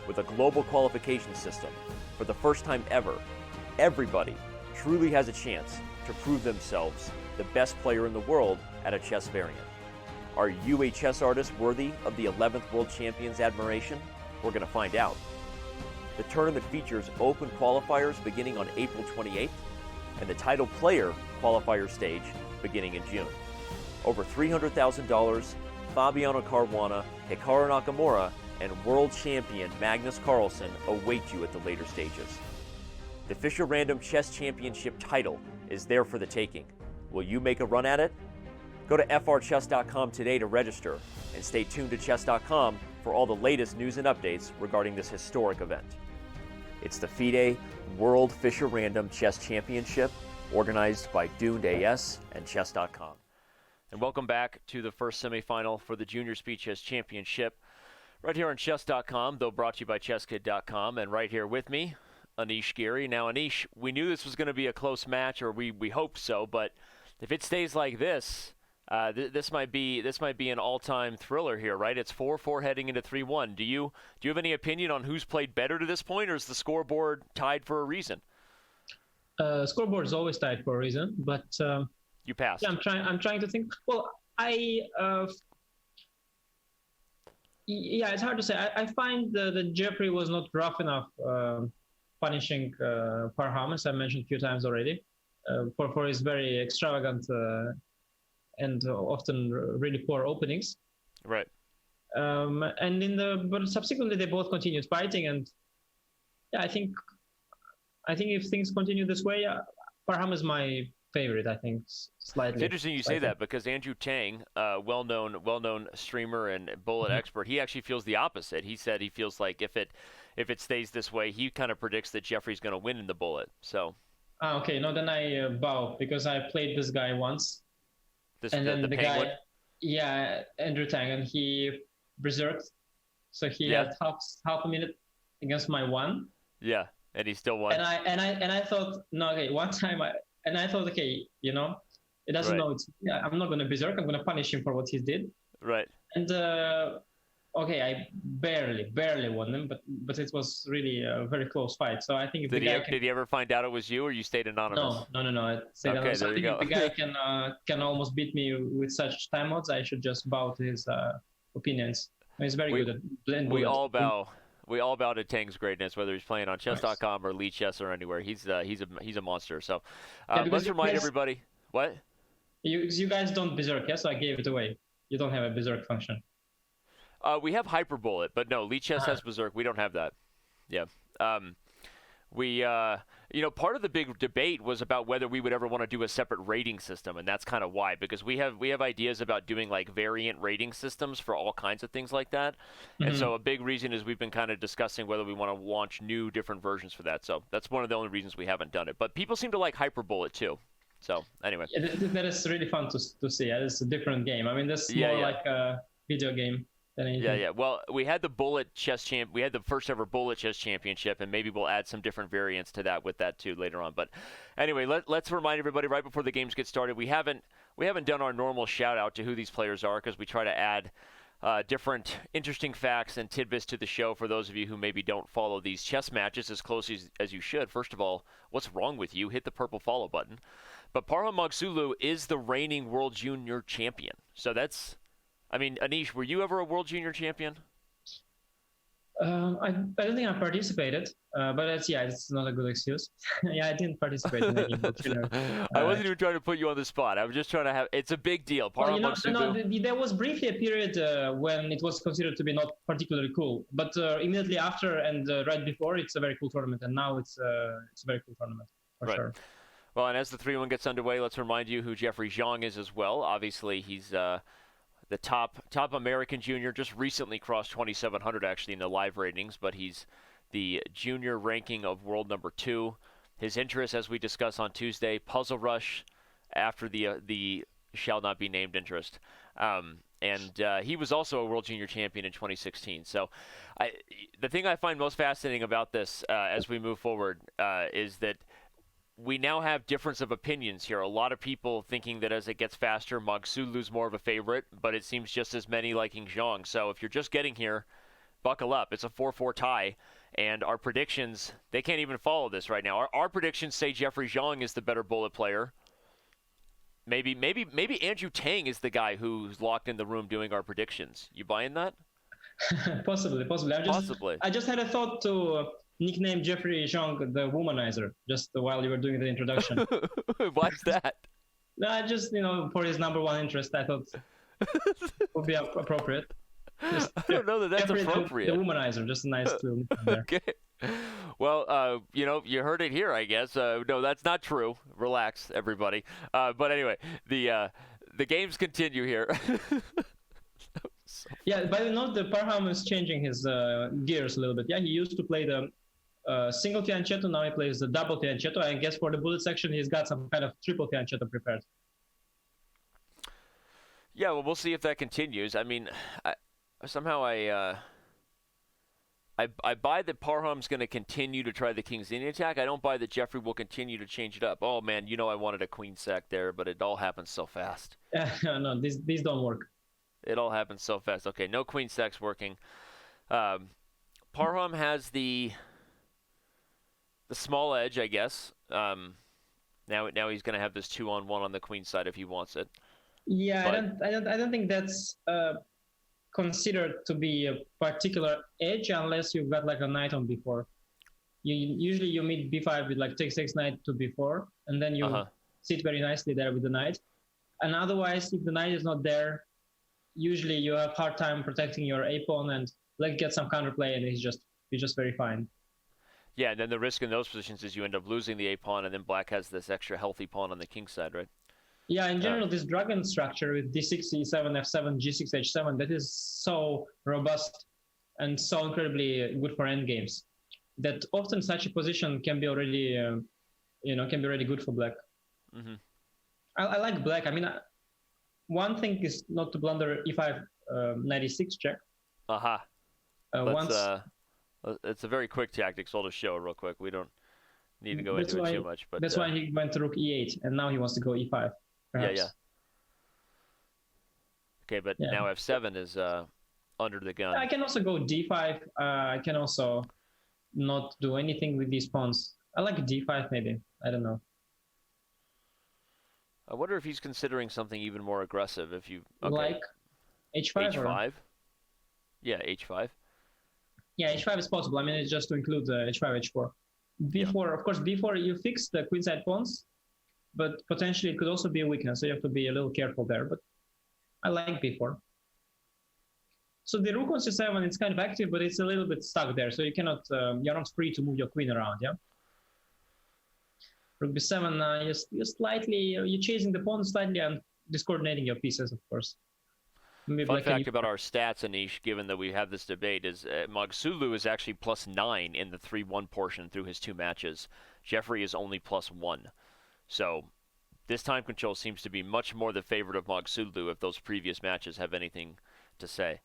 With a global qualification system, for the first time ever, everybody truly has a chance to prove themselves the best player in the world at a chess variant. Are you a chess artist worthy of the 11th World Champion's admiration? We're going to find out. The tournament features open qualifiers beginning on April 28th and the title player qualifier stage beginning in June. Over $300,000, Fabiano Caruana, Hikaru Nakamura, and world champion Magnus Carlsen await you at the later stages. The Fisher Random Chess Championship title is there for the taking. Will you make a run at it? Go to frchess.com today to register and stay tuned to Chess.com for all the latest news and updates regarding this historic event. It's the FIDE World Fisher Random Chess Championship, organized by Doomed AS and Chess.com. And welcome back to the first semifinal for the Junior Speed Chess Championship, right here on Chess.com, though brought to you by ChessKid.com, and right here with me, Anish Giri. Now, Anish, we knew this was going to be a close match, or we hoped so, but if it stays like this, this might be an all-time thriller here, right? It's 4-4 heading into 3-1. Do you have any opinion on who's played better to this point, or is the scoreboard tied for a reason? Scoreboard is always tied for a reason, but you passed. Yeah, I'm trying to think. Well, it's hard to say. I find that Jeffery was not rough enough punishing Parham, as I mentioned a few times already, for his very extravagant and often really poor openings. Right. But subsequently they both continued fighting, and yeah, I think if things continue this way, Parham is my favorite. I think slightly. It's interesting you say that, because Andrew Tang, well-known streamer and bullet expert, he actually feels the opposite. He said he feels like if it stays this way, he kind of predicts that Jeffrey's going to win in the bullet. So. Okay, no, then I bow, because I played this guy once. Then the guy, Andrew Tang, and he berserked, so he had half a minute against my one. Yeah, and he still won. And I thought, no, okay, one time I thought, okay, it doesn't know it's. Yeah, I'm not going to berserk. I'm going to punish him for what he did. Right. And okay, I barely won him, but it was really a very close fight. So I think if did he ever find out it was you, or you stayed anonymous? No. I stayed anonymous. There you go. If the guy can almost beat me with such time odds, I should just bow to his opinions. He's very good at blend. We all bow to Tang's greatness, whether he's playing on Chess.com or Lee Chess or anywhere. He's a monster. So let's remind everybody. What? You guys don't berserk, yeah? So I gave it away. You don't have a berserk function. We have Hyper Bullet, but no, Lee Chess has Berserk. We don't have that. Yeah. Part of the big debate was about whether we would ever want to do a separate rating system, and that's kind of why, because we have ideas about doing like variant rating systems for all kinds of things like that. Mm-hmm. And so a big reason is we've been kind of discussing whether we want to launch new different versions for that. So that's one of the only reasons we haven't done it. But people seem to like Hyper Bullet too. So anyway. Yeah, that is really fun to see. It's a different game. I mean, this is more like a video game. Yeah. Well, we had the Bullet Chess we had the first ever Bullet Chess Championship, and maybe we'll add some different variants to that with that too later on. But anyway, let's remind everybody right before the games get started. We haven't done our normal shout out to who these players are, because we try to add different interesting facts and tidbits to the show for those of you who maybe don't follow these chess matches as closely as you should. First of all, what's wrong with you? Hit the purple follow button. But Parham Maghsoodloo is the reigning World Junior Champion. So that's. I mean, Anish, were you ever a World Junior Champion? I don't think I participated, but it's not a good excuse. I didn't participate in any World Junior. I wasn't even trying to put you on the spot. I was just trying to have. It's a big deal. Parham Maghsoodloo. There was briefly a period when it was considered to be not particularly cool, but immediately after and right before, it's a very cool tournament, and now it's a very cool tournament for sure. Well, and as the 3-1 gets underway, let's remind you who Jeffery Xiong is as well. Obviously, he's the top American junior, just recently crossed 2,700 actually in the live ratings, but he's the junior ranking of world number 2. His interest, as we discussed on Tuesday, Puzzle Rush, after the shall not be named interest. And he was also a world junior champion in 2016. So the thing I find most fascinating about this as we move forward is that we now have difference of opinions here. A lot of people thinking that as it gets faster, Maghsoodloo's more of a favorite, but it seems just as many liking Xiong. So if you're just getting here, buckle up. It's a 4-4 tie, and our predictions, they can't even follow this right now. Our predictions say Jeffery Xiong is the better bullet player. Maybe Andrew Tang is the guy who's locked in the room doing our predictions. You buying that? Possibly. I just had a thought to nickname Jeffery Xiong the womanizer, just while you were doing the introduction. Why's that? No, just, for his number one interest, I thought would be appropriate. I don't know that that's Jeffrey appropriate. The womanizer, just nice to there. Okay. Well, you heard it here, I guess. No, that's not true. Relax, everybody. But anyway, the games continue here. Yeah, but note that Parham is changing his gears a little bit. Yeah, he used to play the single fianchetto, now he plays the double fianchetto. I guess for the bullet section, he's got some kind of triple fianchetto prepared. Yeah, well, we'll see if that continues. I mean, I buy that Parham's going to continue to try the King's Indian attack. I don't buy that Jeffrey will continue to change it up. Oh, man, I wanted a queen sack there, but it all happens so fast. No, these don't work. It all happens so fast. Okay, no queen sacks working. Parham has the small edge, I guess. Now he's going to have this 2-on-1 on the queen side if he wants it. Yeah, but I don't think that's considered to be a particular edge unless you've got like a knight on b4. Usually you meet b5 with like takes knight to b4, and then you sit very nicely there with the knight. And otherwise, if the knight is not there, usually you have hard time protecting your a pawn, and like get some counterplay, and you're just very fine. Yeah, and then the risk in those positions is you end up losing the a pawn, and then black has this extra healthy pawn on the king side, right? Yeah, in general, this dragon structure with d6, e7, f7, g6, h7, that is so robust and so incredibly good for endgames that often such a position can be already, good for black. Mm-hmm. I like black. I mean, one thing is not to blunder e5, knight e6 check. It's a very quick tactic, so I'll just show it real quick. We don't need to go into it too much. But that's why he went to rook e8, and now he wants to go e5. Perhaps. Yeah. Okay, but now f7 is under the gun. I can also go d5. I can also not do anything with these pawns. I like d5 maybe. I don't know. I wonder if he's considering something even more aggressive. If you like h5. H5. Yeah, h5. Yeah, h5 is possible. I mean, it's just to include h5, h4. b4, of course, b4 you fix the queenside pawns, but potentially it could also be a weakness, so you have to be a little careful there. But I like b4. So the rook on c7, it's kind of active, but it's a little bit stuck there, so you cannot, you're not free to move your queen around, yeah? Rook b7, you're chasing the pawn slightly and discoordinating your pieces, of course. Maybe Fun fact about our stats, Anish, given that we have this debate, is Maghsoodloo is actually +9 in the 3-1 portion through his 2 matches. Jeffrey is only +1. So this time control seems to be much more the favorite of Maghsoodloo if those previous matches have anything to say.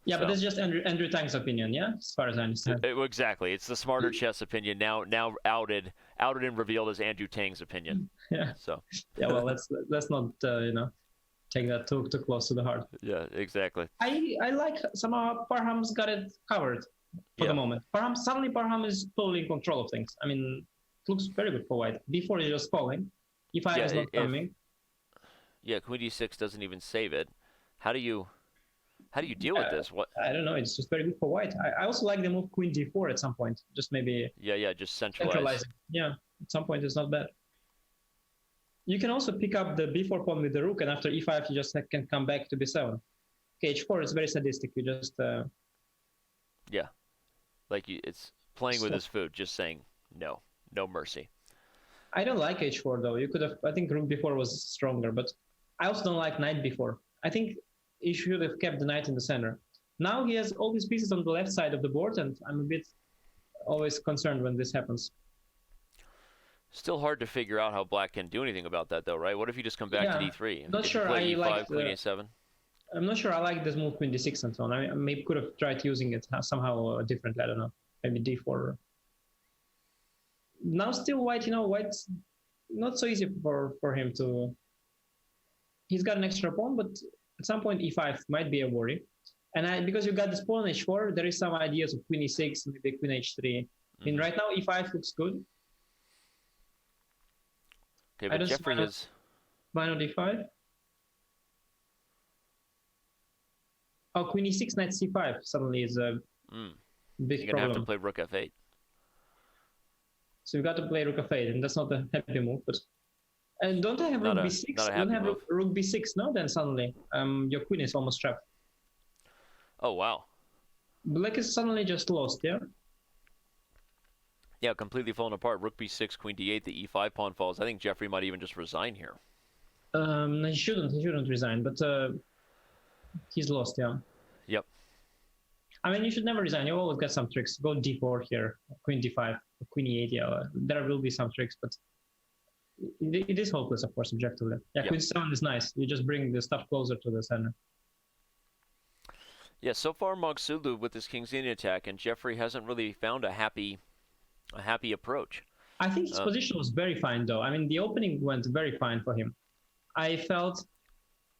Yeah, but that's just Andrew Tang's opinion, yeah? As far as I understand. Exactly. It's the smarter chess opinion, now outed and revealed as Andrew Tang's opinion. Yeah. So. Yeah, well, let's not, take that too close to the heart. Yeah, exactly. I like somehow Parham's got it covered for the moment. Suddenly Parham is totally in control of things. I mean, it looks very good for white. b4 is just falling. e5 is not coming. Yeah, queen d6 doesn't even save it. How do you deal with this? What? I don't know. It's just very good for white. I also like the move queen d4 at some point. Just maybe. Yeah, just centralizing. Yeah, at some point it's not bad. You can also pick up the b4 pawn with the rook, and after e5 you just can come back to b7. Okay, h4 is very sadistic. You just. Yeah, it's playing with his food, just saying no mercy. I don't like h4 though. You could have. I think rook b4 was stronger, but I also don't like knight b4. I think he should have kept the knight in the center. Now he has all these pieces on the left side of the board, and I'm a bit always concerned when this happens. Still hard to figure out how black can do anything about that, though, right? What if you just come back to d3? Not sure play I e5, like queen a7? I'm not sure I like this move queen d6 and so on. I maybe could have tried using it somehow differently. I don't know. Maybe d4. Now still white, white's not so easy for him to... He's got an extra pawn, but at some point e5 might be a worry. And because you got this pawn h4, there is some ideas of queen e6, maybe queen h3. I mean, right now e5 looks good. Okay, but Jeffrey has... Mine on d5. Oh, queen e6, knight c5 suddenly is a big You're going problem. to have to play rook f8. So you've got to play rook f8, and that's not a happy move. But and don't I have rook b6? Don't have rook b6, no? Then suddenly your queen is almost trapped. Oh, wow. Black is suddenly just lost, yeah? Yeah, completely falling apart. Rook b6, queen d8, the e5 pawn falls. I think Jeffrey might even just resign here. He shouldn't resign, but he's lost, yeah. Yep. I mean, you should never resign. You always get some tricks. Go d4 here, queen d5, queen e8, yeah. There will be some tricks, but it is hopeless, of course, objectively. Yeah, yep. Queen 7 is nice. You just bring the stuff closer to the center. Yeah, so far Maghsoodloo with his King's Indian attack, and Jeffrey hasn't really found a happy approach. I think his position was very fine, though. I mean, the opening went very fine for him. I felt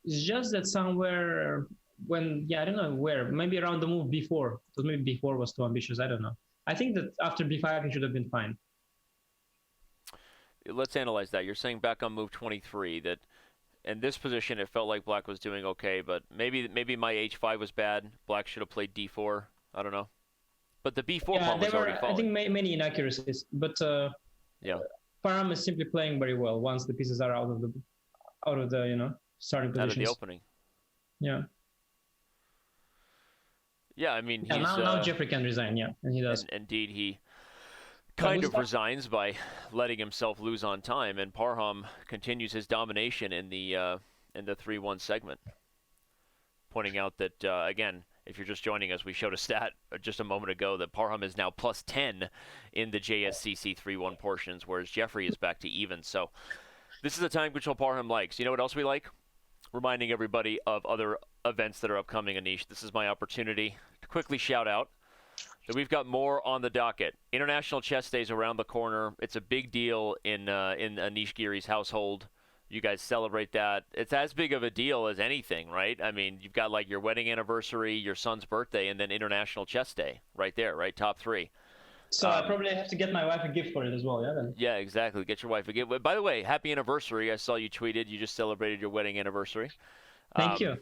it's just that somewhere when, I don't know where, maybe around the move b4, because maybe b4 was too ambitious, I don't know. I think that after b5 he should have been fine. Let's analyze that. You're saying back on move 23 that in this position it felt like black was doing okay, but maybe my h5 was bad. Black should have played d4. I don't know. But the b4 pawn was already falling. I think many inaccuracies, but Parham is simply playing very well once the pieces are out of the starting positions. Out of the opening. Yeah. Yeah, I mean, now Jeffrey can resign, and he does. Indeed, he kind of resigns by letting himself lose on time, and Parham continues his domination in the 3-1 segment. Pointing out that again, if you're just joining us, we showed a stat just a moment ago that Parham is now plus 10 in the JSCC 3-1 portions, whereas Jeffrey is back to even. So this is a time control Parham likes. You know what else we like? Reminding everybody of other events that are upcoming, Anish. This is my opportunity to quickly shout out that we've got more on the docket. International Chess Day is around the corner. It's a big deal in Anish Giri's household. You guys celebrate that. It's as big of a deal as anything, right? I mean, you've got like your wedding anniversary, your son's birthday, and then International Chess Day right there, right? Top three. So I probably have to get my wife a gift for it as well, yeah? Then. Yeah, exactly. Get your wife a gift. By the way, happy anniversary. I saw you tweeted. You just celebrated your wedding anniversary. Thank you. And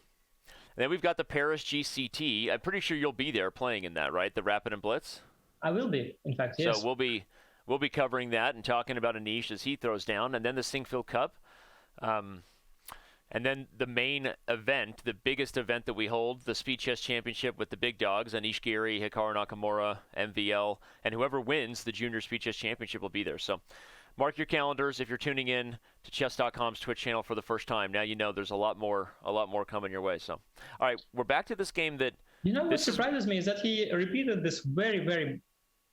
then we've got the Paris GCT. I'm pretty sure you'll be there playing in that, right? The Rapid and Blitz? I will be, in fact, yes. So we'll be covering that and talking about Anish as he throws down. And then the Singfield Cup. And then the main event, the biggest event that we hold, the Speed Chess Championship with the big dogs, Anish Giri, Hikaru Nakamura, MVL, and whoever wins the Junior Speed Chess Championship will be there. So mark your calendars if you're tuning in to Chess.com's Twitch channel for the first time. Now you know there's a lot more coming your way. So, all right, we're back to this game that... You know what surprises me is that he repeated this very, very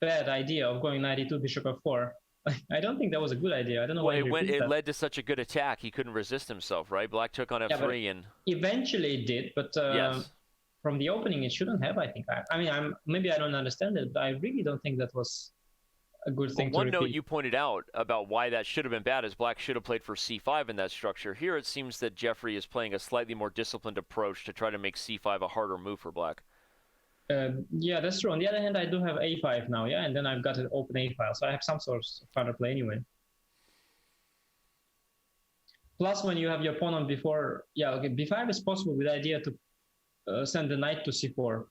bad idea of going 92 bishop f4. I don't think that was a good idea. I don't know why it led to such a good attack. He couldn't resist himself, right? Black took on f3 and eventually it did, but from the opening it shouldn't have. I think. I mean, maybe I don't understand it, but I really don't think that was a good thing. One note you pointed out about why that should have been bad is Black should have played for c5 in that structure. Here it seems that Jeffrey is playing a slightly more disciplined approach to try to make c5 a harder move for Black. Yeah, that's true. On the other hand, I do have a5 now, and then I've got an open a file, so I have some sort of counterplay anyway. Plus, when you have your pawn on b4, b5 is possible with the idea to send the knight to c4.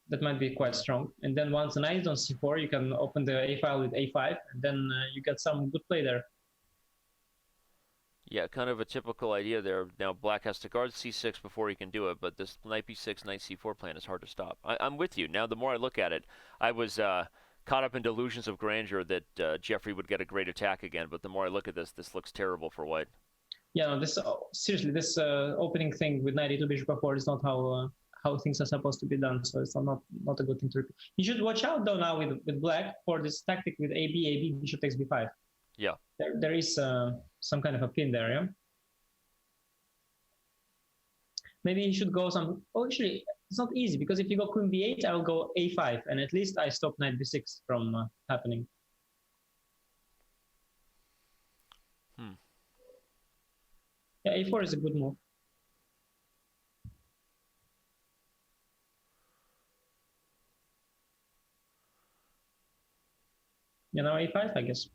That might be quite strong. And then once the knight is on c4, you can open the a file with a5, and then you get some good play there. Yeah, kind of a typical idea there. Now, Black has to guard c6 before he can do it, but this knight b6, knight c4 plan is hard to stop. I'm with you. Now, the more I look at it, I was caught up in delusions of grandeur that Jeffrey would get a great attack again, but the more I look at this looks terrible for White. Yeah, no, this seriously, this opening thing with knight e2 bishop f4 is not how things are supposed to be done. So it's not a good thing to repeat. You should watch out though now with black for this tactic with AB bishop takes b5. Yeah. There is some kind of a pin there, yeah. Maybe you should go some. Oh, actually, it's not easy because if you go queen b8, I'll go a5, and at least I stop knight b6 from happening. Yeah, a4 is a good move. You know, a5, I guess.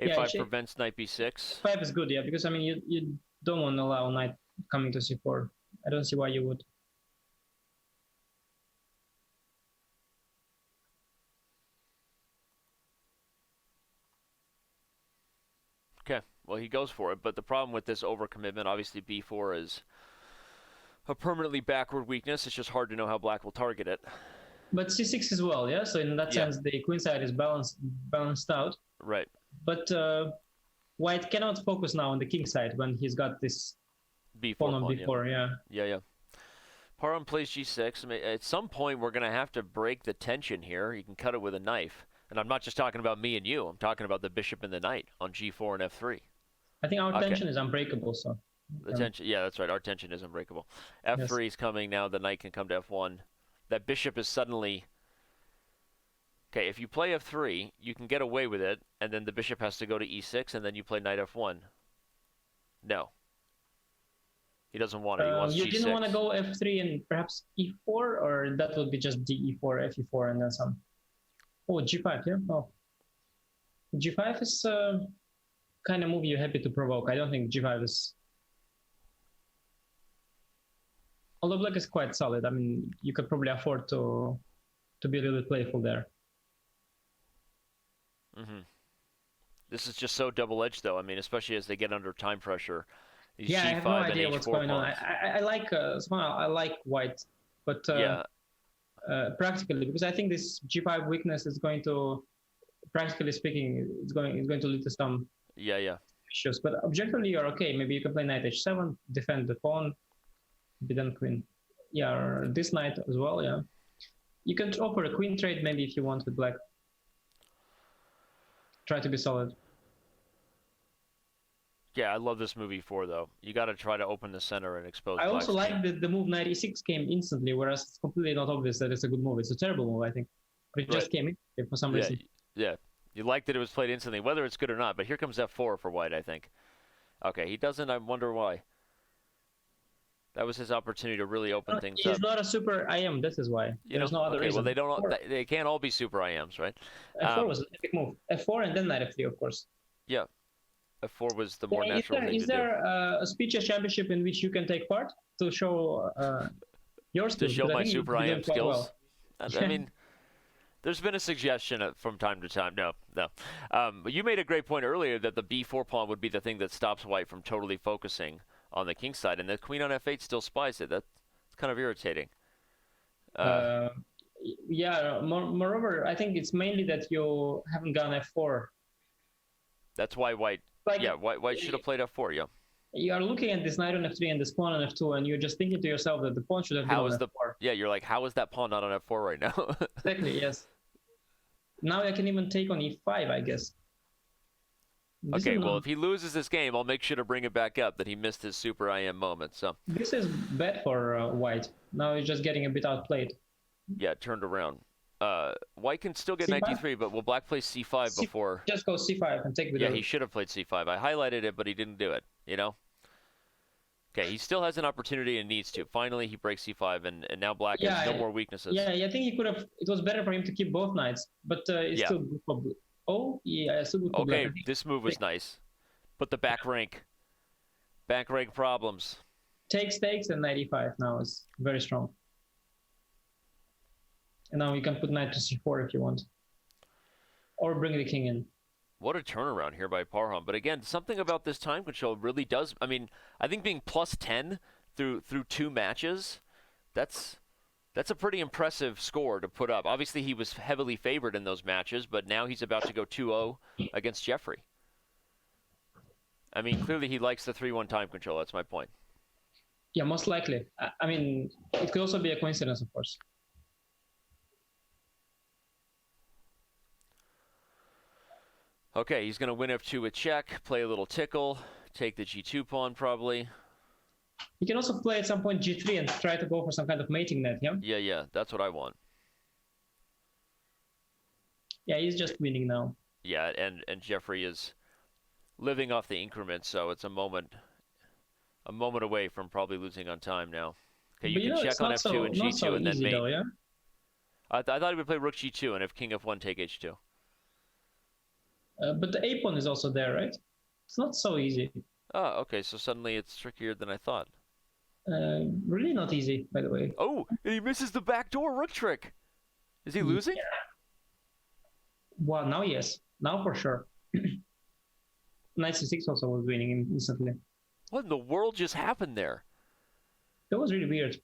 A5 prevents knight b6. 5 is good, yeah, because I mean you don't want to allow knight coming to c4. I don't see why you would. Okay, well he goes for it, but the problem with this overcommitment, obviously b4 is a permanently backward weakness. It's just hard to know how black will target it. But c6 as well, yeah. So in that sense, the queen side is balanced out. Right. But white cannot focus now on the king side when he's got this b4 pawn on b4, yeah. Parham plays g6. I mean, at some point, we're going to have to break the tension here. You can cut it with a knife. And I'm not just talking about me and you. I'm talking about the bishop and the knight on g4 and f3. I think our tension is unbreakable, so. The tension, yeah, that's right. Our tension is unbreakable. f3 is coming now. The knight can come to f1. That bishop is suddenly... Okay, if you play f3, you can get away with it, and then the bishop has to go to e6, and then you play knight f1. No. He doesn't want it. He wants you g6. You didn't want to go f3 and perhaps e4, or that would be just de4, fe4, and then some. Oh, g5, yeah? Oh. g5 is kind of move you're happy to provoke. I don't think g5 is... Although black is quite solid. I mean, you could probably afford to be a little bit playful there. This is just so double-edged, though. I mean, especially as they get under time pressure. These I have no idea what's going on. I like white, but practically, because I think this g5 weakness is going to, practically speaking, it's going to lead to some issues. But objectively, you're okay. Maybe you can play knight h7, defend the pawn, beat queen. Yeah, or this knight as well. Yeah, you can offer a queen trade maybe if you want with black. Try to be solid. Yeah, I love this move e4 though. You got to try to open the center and expose. I also like that the move knight e6 came instantly, whereas it's completely not obvious that it's a good move. It's a terrible move, I think. But it just came in for some reason. Yeah, you like that it was played instantly, whether it's good or not. But here comes f4 for white, I think. Okay, he doesn't. I wonder why. That was his opportunity to really open things up. He's not a super IM. This is why. There's no other reason. Well, they can't all be super IMs, right? F4 was an epic move. F4 and then knight f3, of course. Yeah. F4 was the more natural thing to do. Is there a speeches championship in which you can take part to show your skills? To show my super IM skills? Well. I mean, there's been a suggestion from time to time. No. But you made a great point earlier that the b4 pawn would be the thing that stops white from totally focusing on the king side, and the queen on f8 still spies it. That's kind of irritating. Moreover, I think it's mainly that you haven't gone f4. That's why white... white should have played f4, yeah. You are looking at this knight on f3 and this pawn on f2, and you're just thinking to yourself that the pawn should have been on f4. Yeah, you're like, how is that pawn not on f4 right now? Exactly, yes. Now I can even take on e5, I guess. Okay, well, if he loses this game, I'll make sure to bring it back up that he missed his super IM moment. So this is bad for white. Now he's just getting a bit outplayed. Yeah, turned around. White can still get knight d3, but will black play c5 before? Just go c5 and take the... Yeah, he should have played c5. I highlighted it, but he didn't do it, you know? Okay, he still has an opportunity and needs to. Finally, he breaks c5, and now black has no more weaknesses. Yeah, I think he could have... It was better for him to keep both knights, but it's still good for blue. Oh, yeah, still good for black. Okay, this move was nice. But the back rank problems. Takes, and knight e5 now is very strong. And now you can put knight to c4 if you want. Or bring the king in. What a turnaround here by Parham. But again, something about this time control really does... I mean, I think being plus 10 through 2 matches, that's That's a pretty impressive score to put up. Obviously, he was heavily favored in those matches, but now he's about to go 2-0 against Jeffery. I mean, clearly he likes the 3-1 time control. That's my point. Yeah, most likely. I mean, it could also be a coincidence, of course. Okay, he's going to win f2 with check, play a little tickle, take the g2 pawn probably. You can also play at some point g3 and try to go for some kind of mating net, yeah? Yeah, that's what I want. Yeah, he's just winning now. Yeah, and Jeffery is living off the increment, so it's a moment away from probably losing on time now. Okay, you can check on f2 and g2 and then mate. Though, yeah? I thought he would play rook g2 and if king f1 take h2. But the a pawn is also there, right? It's not so easy. Oh, okay, so suddenly it's trickier than I thought. Really not easy, by the way. Oh, and he misses the backdoor rook trick. Is he losing? Yeah. Well, now yes. Now for sure. Knight c6 also was winning instantly. What in the world just happened there? That was really weird.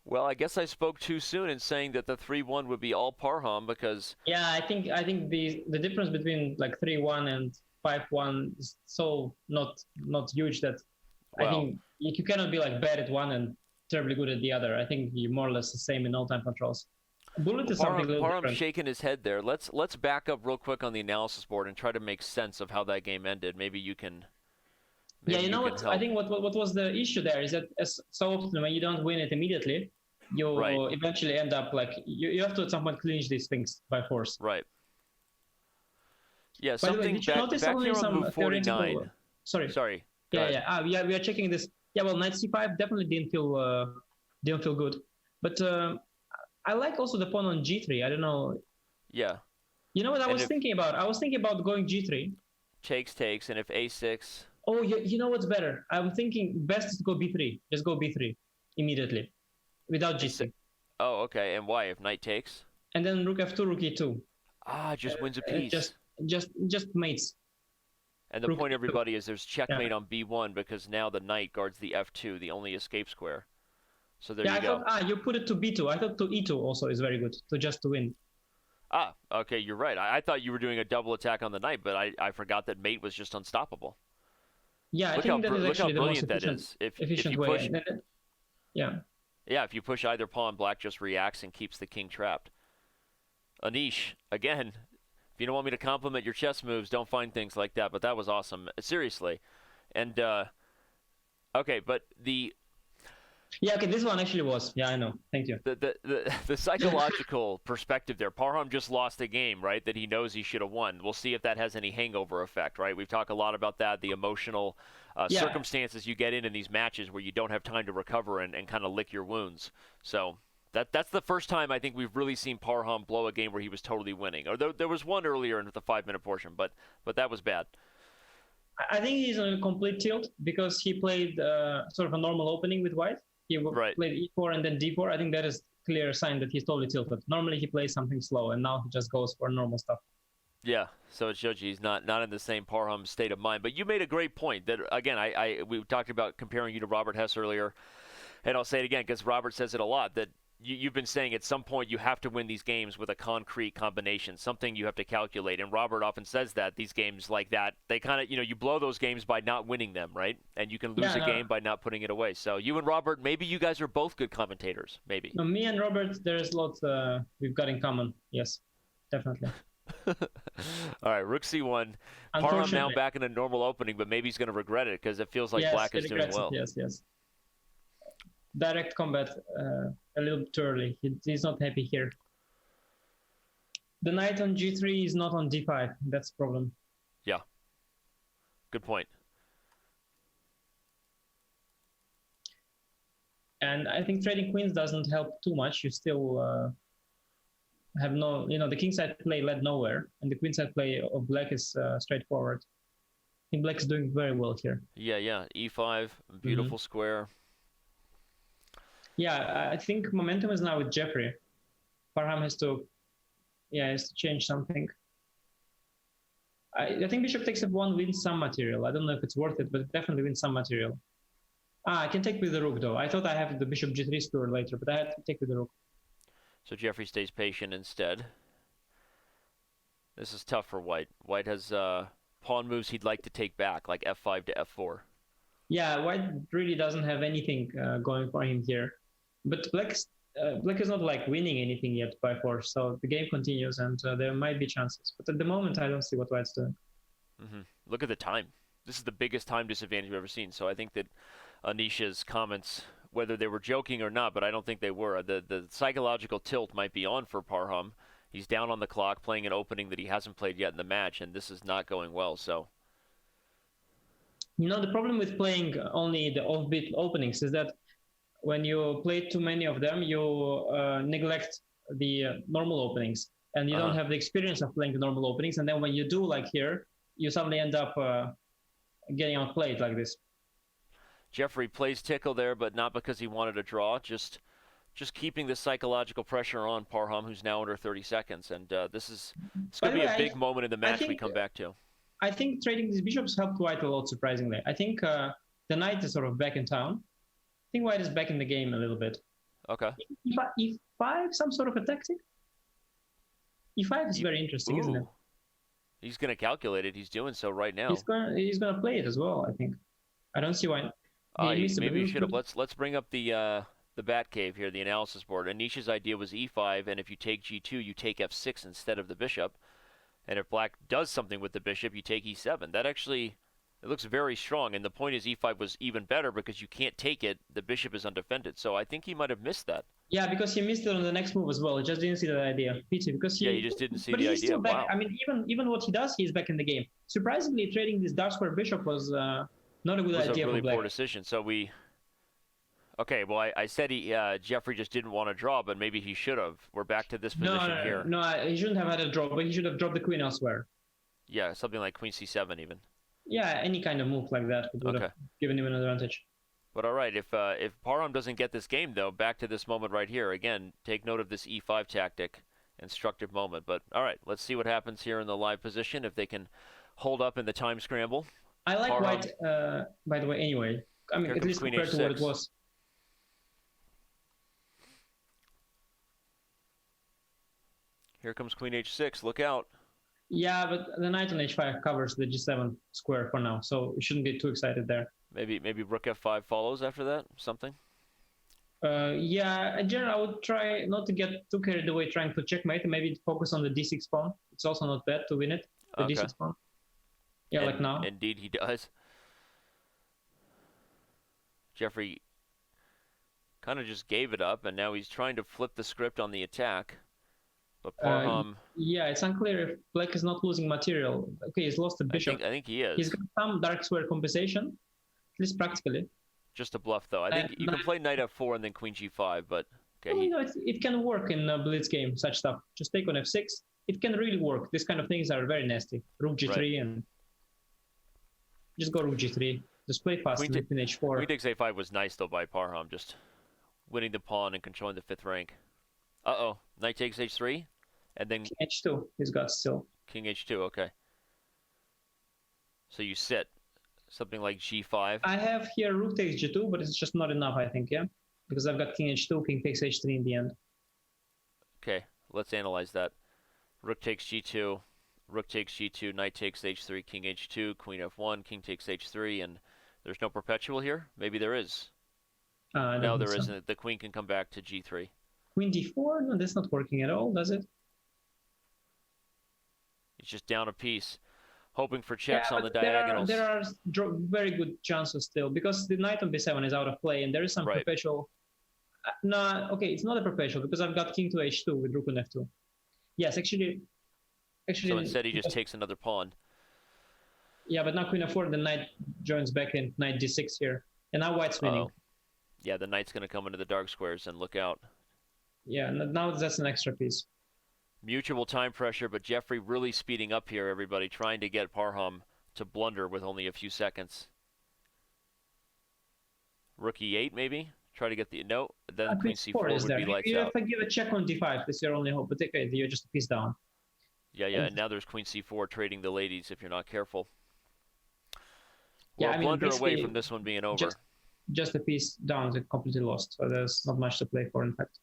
Well, I guess I spoke too soon in saying that the 3-1 would be all Parham because... Yeah, I think the difference between like 3-1 and 5-1 is so not huge that I think you cannot be like bad at one and terribly good at the other. I think you're more or less the same in all time controls. Bullet is something a little Parham's different. shaking his head there. Let's back up real quick on the analysis board and try to make sense of how that game ended. Maybe you can. Yeah, you know what? I think what was the issue there is that so often when you don't win it immediately, you eventually end up like you have to at some point clinch these things by force. Right. Yeah, By the way, something did you back notice here only on some move 49. Sorry. Go ahead. Yeah. We are checking this. Yeah, well, knight c5 definitely didn't feel good, but I like also the pawn on g3. I don't know. Yeah. You know what I was thinking about? I was thinking about going g3. Takes, and if a6. Oh, you know what's better? I'm thinking best is to go b3. Just go b3 immediately, without g6. Oh, okay. And why? If knight takes? And then rook f2, rook e2. Just wins a piece. Just mates. And the point, everybody, is there's checkmate on b1 because now the knight guards the f2, the only escape square. So there you go. You put it to b2. I thought to e2 also is very good, to win. Okay, you're right. I thought you were doing a double attack on the knight, but I forgot that mate was just unstoppable. Yeah, I think that is actually the most if efficient you way. push, Yeah, if you push either pawn, black just reacts and keeps the king trapped. Anish, again, if you don't want me to compliment your chess moves, don't find things like that, but that was awesome. Seriously. And, okay, but the... Yeah, okay, this one actually was. Yeah, I know. Thank you. The psychological perspective there. Parham just lost a game, right, that he knows he should have won. We'll see if that has any hangover effect, right? We've talked a lot about that, the emotional circumstances you get in these matches where you don't have time to recover and kind of lick your wounds. So that's the first time I think we've really seen Parham blow a game where he was totally winning. Or there was one earlier in the 5-minute portion, but that was bad. I think he's on a complete tilt because he played sort of a normal opening with white. He played e4 and then d4. I think that is a clear sign that he's totally tilted. Normally he plays something slow, and now he just goes for normal stuff. Yeah, so it shows you he's not in the same Parham state of mind. But you made a great point that, again, we talked about comparing you to Robert Hess earlier, and I'll say it again because Robert says it a lot, that you've been saying at some point you have to win these games with a concrete combination, something you have to calculate. And Robert often says that these games like that, they kind of, you blow those games by not winning them, right? And you can lose a game by not putting it away. So you and Robert, maybe you guys are both good commentators, maybe. No, me and Robert, there's lots we've got in common. Yes, definitely. All right, rook c1. Parham now back in a normal opening, but maybe he's going to regret it because it feels like black is doing well. Yes. Direct combat a little bit too early. He's not happy here. The knight on g3 is not on d5. That's the problem. Yeah. Good point. And I think trading queens doesn't help too much. You still have no, the kingside play led nowhere, and the queenside play of black is straightforward. I think black is doing very well here. Yeah. e5, beautiful square. Yeah, I think momentum is now with Jeffery. Parham has to change something. I think bishop takes f1 wins some material. I don't know if it's worth it, but it definitely wins some material. I can take with the rook, though. I thought I have the bishop g3 skewer later, but I had to take with the rook. So Jeffery stays patient instead. This is tough for White. White has pawn moves he'd like to take back, like f5 to f4. Yeah, White really doesn't have anything going for him here. But Black is not like winning anything yet by force, so the game continues and there might be chances. But at the moment, I don't see what White's doing. Look at the time. This is the biggest time disadvantage we've ever seen. So I think that Anish's comments, whether they were joking or not, but I don't think they were. The psychological tilt might be on for Parham. He's down on the clock playing an opening that he hasn't played yet in the match, and this is not going well. So, you know, the problem with playing only the offbeat openings is that when you play too many of them, you neglect the normal openings, and you don't have the experience of playing the normal openings. And then when you do, like here, you suddenly end up getting outplayed like this. Jeffery plays tickle there, but not because he wanted a draw, just keeping the psychological pressure on Parham, who's now under 30 seconds. And it's going to be a big moment in the match we come back to. I think trading these bishops helped White a lot, surprisingly. I think the knight is sort of back in town. I think White is back in the game a little bit. Okay. E5, some sort of a tactic? E5 is very interesting, isn't it? He's going to calculate it. He's doing so right now. He's going to play it as well, I think. I don't see why. Maybe you should have. Let's bring up the bat cave here, the analysis board. Anish's idea was e5, and if you take g2, you take f6 instead of the bishop. And if black does something with the bishop, you take e7. That actually, it looks very strong. And the point is e5 was even better because you can't take it. The bishop is undefended. So I think he might have missed that. Yeah, because he missed it on the next move as well. He just didn't see that idea. Pity, because he just didn't see the idea. But he's still back. Wow. I mean, even what he does, he's back in the game. Surprisingly, trading this dark square bishop was not a good idea for black. It was a really poor decision. So okay, well, I said Jeffery just didn't want to draw, but maybe he should have. We're back to this position here. No, he shouldn't have had a draw, but he should have dropped the queen elsewhere. Yeah, something like queen c7 even. Yeah, any kind of move like that would have given him an advantage. But all right, if Parham doesn't get this game, though, back to this moment right here. Again, take note of this e5 tactic. Instructive moment. But all right, let's see what happens here in the live position, if they can hold up in the time scramble. I like White, by the way, anyway. I mean, at least compared to what it was. Here comes queen h6. Look out. Yeah, but the knight on h5 covers the g7 square for now, so we shouldn't get too excited there. Maybe rook f5 follows after that, something? Yeah, in general, I would try not to get too carried away trying to checkmate and maybe focus on the d6 pawn. It's also not bad to win it, the d6 pawn. Yeah, like now. Indeed he does. Jeffery kind of just gave it up, and now he's trying to flip the script on the attack. But Parham... yeah, it's unclear if black is not losing material. Okay, he's lost the bishop. I think he is. He's got some dark square compensation, at least practically. Just a bluff, though. I think you can play knight f4 and then queen g5, but... Okay, it can work in a blitz game, such stuff. Just take on f6. It can really work. These kind of things are very nasty. Rook g3 and... Just go rook g3. Just play fast in h4. Queen takes a5 was nice, though, by Parham. Just winning the pawn and controlling the 5th rank. Uh-oh. Knight takes h3, and then... King h2 he's got still. King h2, okay. So you sit. Something like g5. I have here rook takes g2, but it's just not enough, I think, yeah? Because I've got king h2, king takes h3 in the end. Okay, let's analyze that. Rook takes g2, rook takes g2, knight takes h3, king h2, queen f1, king takes h3, and there's no perpetual here? Maybe there is. No, there isn't. The queen can come back to g3. Queen d4? No, that's not working at all, does it? It's just down a piece. Hoping for checks on the diagonals. There are very good chances still, because the knight on b7 is out of play, and there is some perpetual... No, okay, it's not a perpetual, because I've got king to h2 with rook on f2. Yes, actually... So instead he just takes another pawn. Yeah, but now queen f4, the knight joins back in, knight d6 here. And now white's winning. Yeah, the knight's going to come into the dark squares, and look out. Yeah, now that's an extra piece. Mutual time pressure, but Jeffery really speeding up here, everybody, trying to get Parham to blunder with only a few seconds. Rook e8, maybe? Try to get the... No, then queen c4 would be lights out. You have to give a check on d5. That's your only hope. But okay, you're just a piece down. Yeah, and now there's queen c4 trading the ladies if you're not careful. Yeah, We're a blunder away from this one being over. just a piece down, they completely lost. So there's not much to play for, in fact.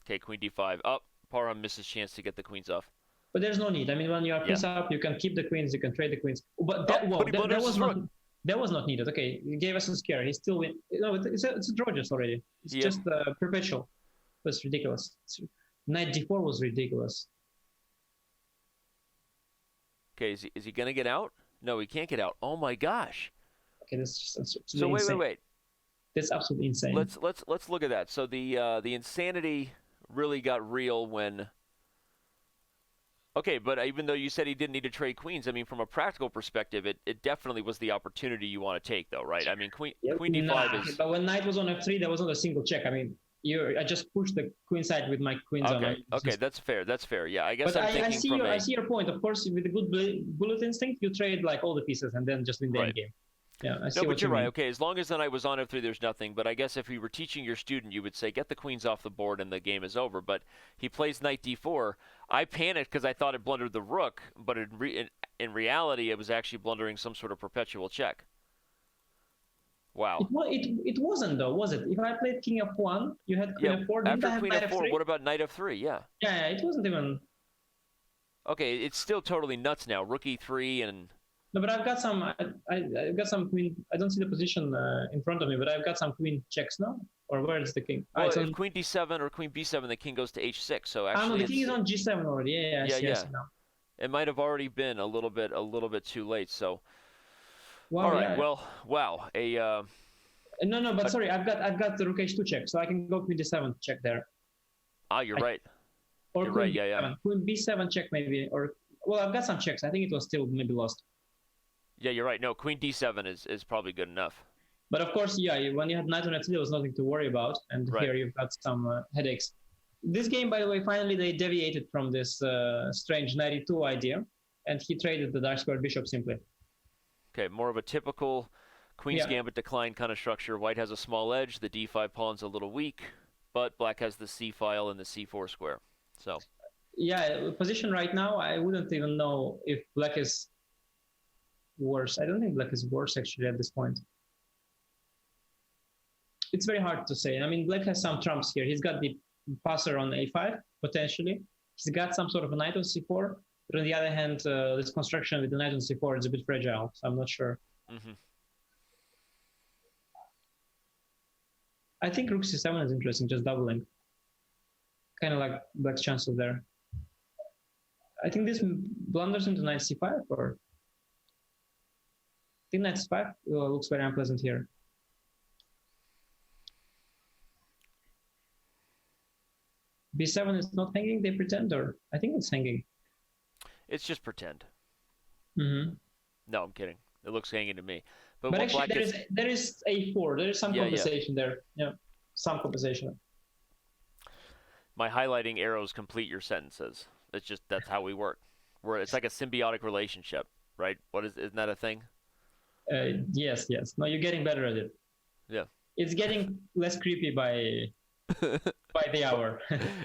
Okay, queen d5. Up. Parham misses chance to get the queens off. But there's no need. I mean, when you are piece up, you can keep the queens, you can trade the queens. But that, that was not needed. Okay, he gave us a scare. He still win. No, it's a draw just already. It's just perpetual. That's ridiculous. Knight d4 was ridiculous. Okay, is he gonna get out? No, he can't get out. Oh my gosh. Okay, that's so wait. That's absolutely insane. Let's look at that. So the insanity really got real when. Okay, but even though you said he didn't need to trade queens, I mean, from a practical perspective, it definitely was the opportunity you want to take, though, right? I mean, queen d5 is. But when knight was on f3, there was not a single check. I mean, I just pushed the queen side with my queens on. Okay, that's fair. That's fair. Yeah, I guess. But I see your point. Of course, with a good bullet instinct, you trade like all the pieces and then just win the endgame. Yeah, I see no, but you're right. mean. Okay, as long as the knight was on f3, there's nothing. But I guess if you were teaching your student, you would say, get the queens off the board and the game is over. But he plays knight d4. I panicked because I thought it blundered the rook, but in reality, it was actually blundering some sort of perpetual check. Wow. It wasn't, though, was it? If I played king f1, you had queen f4. Didn't after I have queen knight f4, f3? what about knight f3? Yeah. Yeah, it wasn't even. Okay, it's still totally nuts now. Rook e3 and. No, but I've got some. I've got some queen. I don't see the position in front of me, but I've got some queen checks now. Or where is the king? Well, if queen d7 or queen b7, the king goes to h6. So actually, no, the king is on g7 already. Yeah. It might have already been a little bit too late. So. Wow, all right. Well, wow. No, but sorry, I've got the rook h2 check, so I can go queen d7 check there. You're right. Or you're queen right. Yeah. B7. Queen b7 check maybe, or well, I've got some checks. I think it was still maybe lost. Yeah, you're right. No, queen d7 is probably good enough. But of course, when you had knight on f3, there was nothing to worry about, and here you've got some headaches. This game, by the way, finally they deviated from this strange knight e2 idea, and he traded the dark squared bishop simply. Okay, more of a typical Queen's Gambit decline kind of structure. White has a small edge. The d5 pawn's a little weak, but black has the c file and the c4 square. So. Yeah, position right now, I wouldn't even know if black is worse. I don't think black is worse actually at this point. It's very hard to say. I mean, black has some trumps here. He's got the passer on a5 potentially. He's got some sort of a knight on c4. But on the other hand, this construction with the knight on c4 is a bit fragile, so I'm not sure. Mm-hmm. I think rook c7 is interesting, just doubling. Kind of like black's chances there. I think this blunders into knight c5, or I think knight c5 looks very unpleasant here. b7 is not hanging, they pretend, or I think it's hanging. It's just pretend. Mm-hmm. No, I'm kidding. It looks hanging to me. But actually, there is a4. There is some compensation there. Yeah, some compensation. My highlighting arrows complete your sentences. That's how we work. It's like a symbiotic relationship, right? Isn't that a thing? Yes. No, you're getting better at it. Yeah. It's getting less creepy by the hour.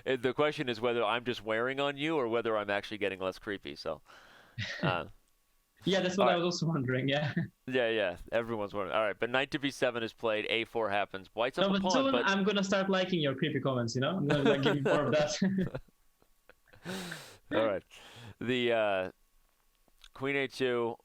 The question is whether I'm just wearing on you or whether I'm actually getting less creepy. So. Yeah, that's what I was also wondering. Yeah. Yeah. Everyone's wondering. All right, but knight to b7 is played. A4 happens. White's up a pawn. Soon I'm gonna start liking your creepy comments. You know, I'm gonna give you more of that. All right. The queen a2.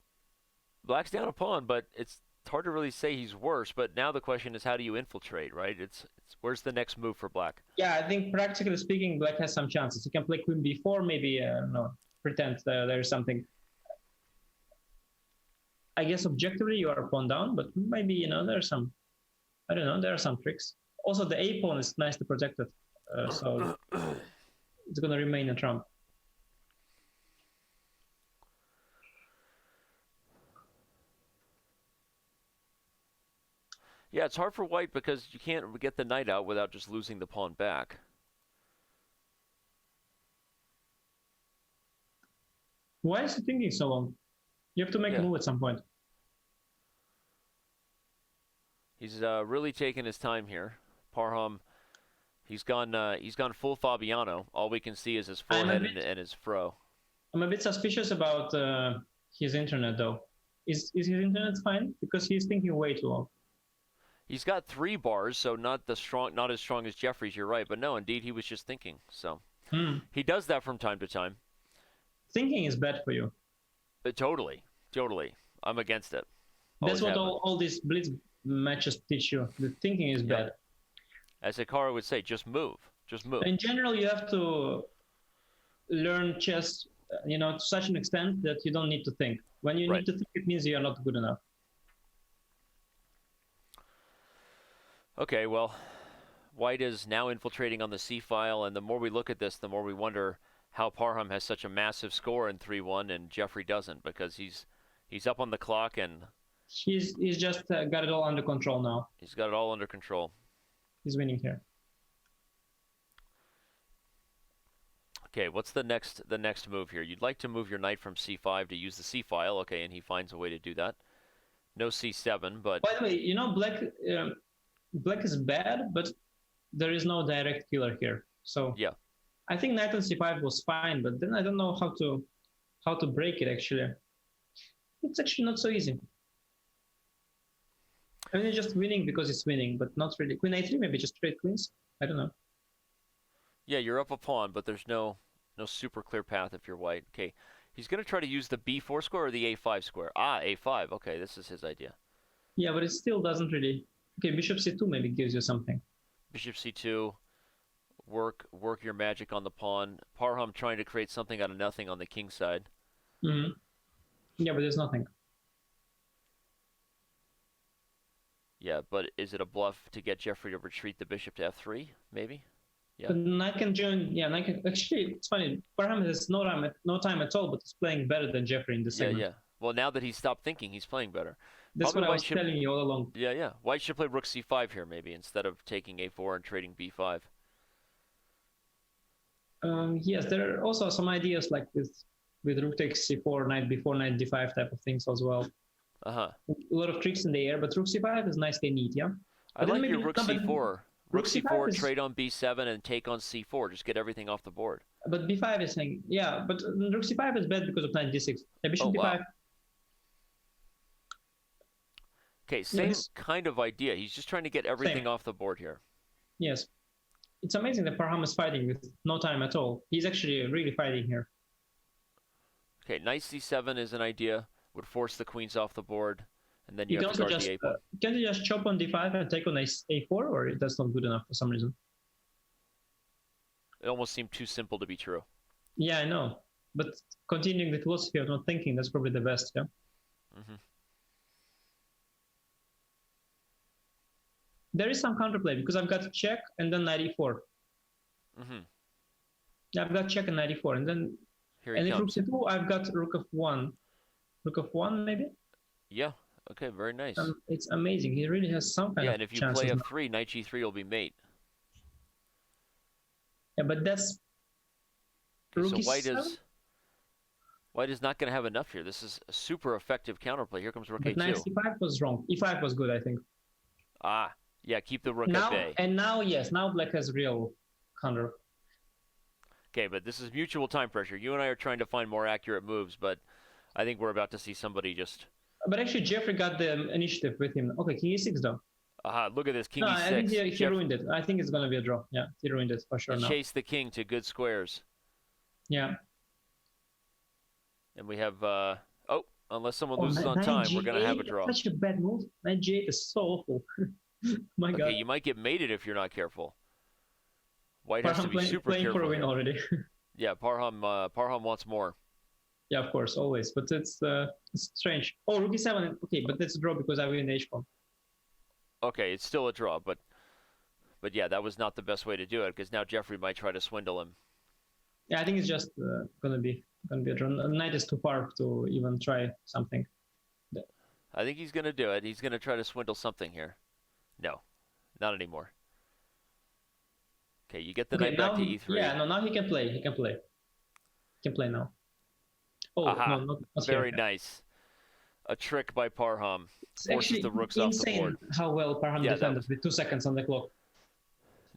Black's down a pawn, but it's hard to really say he's worse. But now the question is, how do you infiltrate? Right? It's where's the next move for black? Yeah, I think practically speaking, black has some chances. He can play queen b4, maybe. Pretend there's something. I guess objectively you are pawn down, but maybe there's some. I don't know. There are some tricks. Also, the a pawn is nicely protected, so it's going to remain a trump. Yeah, it's hard for white because you can't get the knight out without just losing the pawn back. Why is he thinking so long? You have to make a move at some point. He's really taking his time here. Parham, he's gone full Fabiano. All we can see is his forehead and his fro. I'm a bit suspicious about his internet, though. Is his internet fine? Because he's thinking way too long. He's got 3 bars, so not as strong as Jeffrey's. You're right, but no, indeed, he was just thinking. So he does that from time to time. Thinking is bad for you. Totally. I'm against it. That's what all these blitz matches teach you. The thinking is bad. As Hikaru would say, just move. In general, you have to learn chess, to such an extent that you don't need to think. When you need to think, it means you are not good enough. Okay, well, White is now infiltrating on the c-file, and the more we look at this, the more we wonder how Parham has such a massive score in 3-1 and Jeffery doesn't, because he's up on the clock and he's just got it all under control now. He's got it all under control. He's winning here. Okay, what's the next move here? You'd like to move your knight from c5 to use the c-file, okay, and he finds a way to do that. No c7, but... By the way, black is bad, but there is no direct killer here. So yeah, I think knight on c5 was fine, but then I don't know how to break it, actually. It's actually not so easy. I mean, it's just winning because it's winning, but not really. Queen a3, maybe just straight queens? I don't know. Yeah, you're up a pawn, but there's no super clear path if you're white. Okay, he's going to try to use the b4 square or the a5 square. Ah, a5. Okay, this is his idea. Yeah, but it still doesn't really... Okay, bishop c2 maybe gives you something. Bishop c2, work your magic on the pawn. Parham trying to create something out of nothing on the king side. Mm-hmm. Yeah, but there's nothing. Yeah, but is it a bluff to get Jeffery to retreat the bishop to f3? Maybe. Yeah. But knight can join. Yeah, knight can. Actually, it's funny. Parham has no time at all, but he's playing better than Jeffery in the segment. Yeah. Well, now that he's stopped thinking, he's playing better. That's what I was telling you all along. Yeah. White should play rook c5 here, maybe, instead of taking a4 and trading b5. Yes, there are also some ideas like with rook takes c4, knight b4, knight d5 type of things as well. A lot of tricks in the air, but rook c5 is nicely neat, yeah? I like your rook c4. Rook c4, trade on b7, and take on c4. Just get everything off the board. But b5 is saying, yeah, but rook c5 is bad because of knight d6. Bishop d5. Wow. Okay, same kind of idea. He's just trying to get everything off the board here. Yes. It's amazing that Parham is fighting with no time at all. He's actually really fighting here. Okay, knight c7 is an idea. Would force the queens off the board, and then you have to guard the a-pawn. Can't you just chop on d5 and take on a4, or that's not good enough for some reason? It almost seemed too simple to be true. Yeah, I know. But continuing the philosophy of not thinking, that's probably the best, yeah? There is some counterplay, because I've got check and then knight e4. Yeah, I've got check and knight e4, and then... And if rook c2, I've got rook of 1. Rook of 1, maybe? Yeah. Okay, very nice. It's amazing. He really has some kind of and if you play f3, knight g3 will be mate. Yeah, but that's... Okay, so White is not going to have enough here. This is a super effective counterplay. Here comes rook a2. Knight c5 was wrong. e5 was good, I think. Yeah, keep the rook at bay. And now, yes, now black has real counter. Okay, but this is mutual time pressure. You and I are trying to find more accurate moves, but I think we're about to see somebody just... But actually, Jeffrey got the initiative with him. Okay, king e6, though. Look at this, king e6. I think he ruined it. I think it's going to be a draw. Yeah, he ruined it for sure now. Chase the king to good squares. Yeah. And we have... unless someone loses on time, we're going to have a draw. Such a bad move. Knight g8 is so awful. My God. Okay, you might get mated if you're not careful. White has to be super playing careful. For a win already. Yeah, Parham wants more. Yeah, of course, always. But it's strange. Oh, rook e7. Okay, but that's a draw because I win h-pawn. Okay, it's still a draw, but yeah, that was not the best way to do it because now Jeffery might try to swindle him. Yeah, I think it's just gonna be a draw. Knight is too far to even try something. I think he's gonna do it. He's gonna try to swindle something here. No, not anymore. Okay, you get the knight back to e3. Yeah, no, now he can play. He can play now. Oh, no, not very nice. A trick by Parham. Forces the rooks off the board. How well Parham defended with 2 seconds on the clock.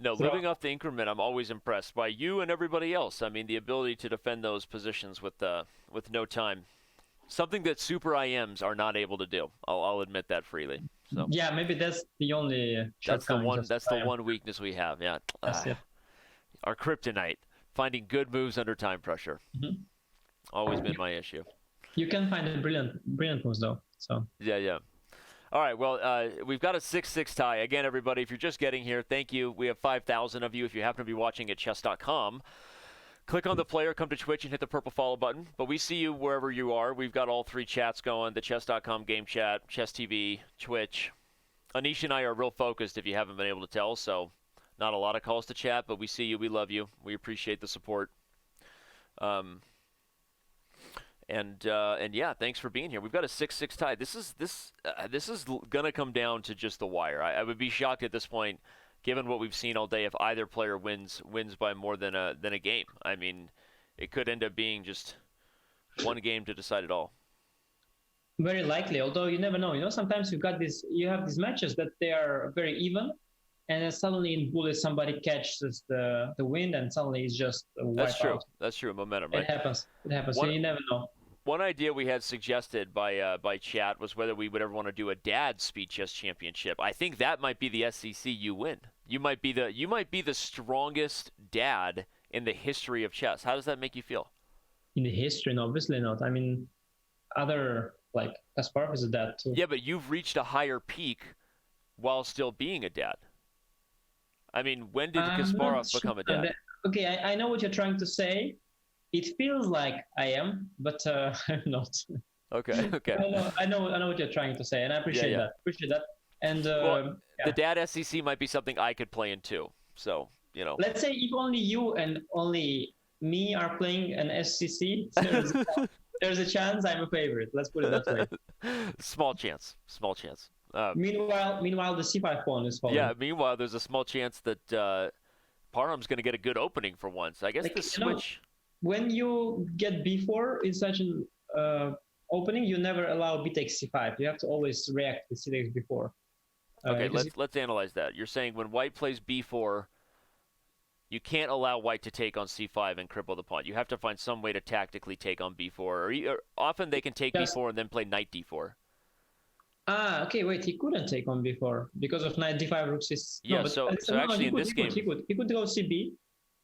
No, living off the increment, I'm always impressed by you and everybody else. I mean, the ability to defend those positions with no time. Something that super IMs are not able to do. I'll admit that freely. So yeah, maybe that's the only that's the shortcoming. one. That's the one weakness we have. Yeah. That's it. Our kryptonite, finding good moves under time pressure. Mhm. Always been my issue. You can find a brilliant moves though. So Yeah. All right, well, we've got a 6-6 tie. Again, everybody, if you're just getting here, thank you. We have 5,000 of you. If you happen to be watching at Chess.com, click on the player, come to Twitch, and hit the purple follow button. But we see you wherever you are. We've got all 3 chats going, the Chess.com game chat, Chess TV, Twitch. Anish and I are real focused, if you haven't been able to tell, so not a lot of calls to chat, but we see you. We love you. We appreciate the support. And yeah, thanks for being here. We've got a 6-6 tie. This is gonna come down to just the wire. I would be shocked at this point, given what we've seen all day, if either player wins by more than a game. I mean, it could end up being just one game to decide it all. very likely, although you never know. Sometimes you have these matches that they are very even, and then suddenly in bullet somebody catches the wind, and suddenly it's just a wipeout. That's true. Momentum, right? It happens. So you never know. One idea we had suggested by chat was whether we would ever want to do a dad speed chess championship. I think that might be the SCC you win. You might be the strongest dad in the history of chess. How does that make you feel? In the history, no, obviously not. I mean, other like Kasparov is a dad too. Yeah, but you've reached a higher peak while still being a dad. I mean, when did Kasparov become a dad? Okay, I know what you're trying to say. It feels like I am, but I'm not. Okay. I know what you're trying to say, and I appreciate that. And the dad SCC might be something I could play in too. So let's say if only you and only me are playing an SCC, there's a chance I'm a favorite. Let's put it that way. Small chance. Meanwhile, the C5 pawn is falling. Yeah. Meanwhile, there's a small chance that Parham's going to get a good opening for once. I guess the switch. When you get b4 in such an opening, you never allow b takes c5. You have to always react with c takes b4. Okay, let's analyze that. You're saying when white plays b4, you can't allow white to take on c5 and cripple the pawn. You have to find some way to tactically take on b4. Or often they can take b4 and then play knight d4. Okay, wait, he couldn't take on b4 because of knight d5, rook c6. Yeah, so actually in this game... He could go cb,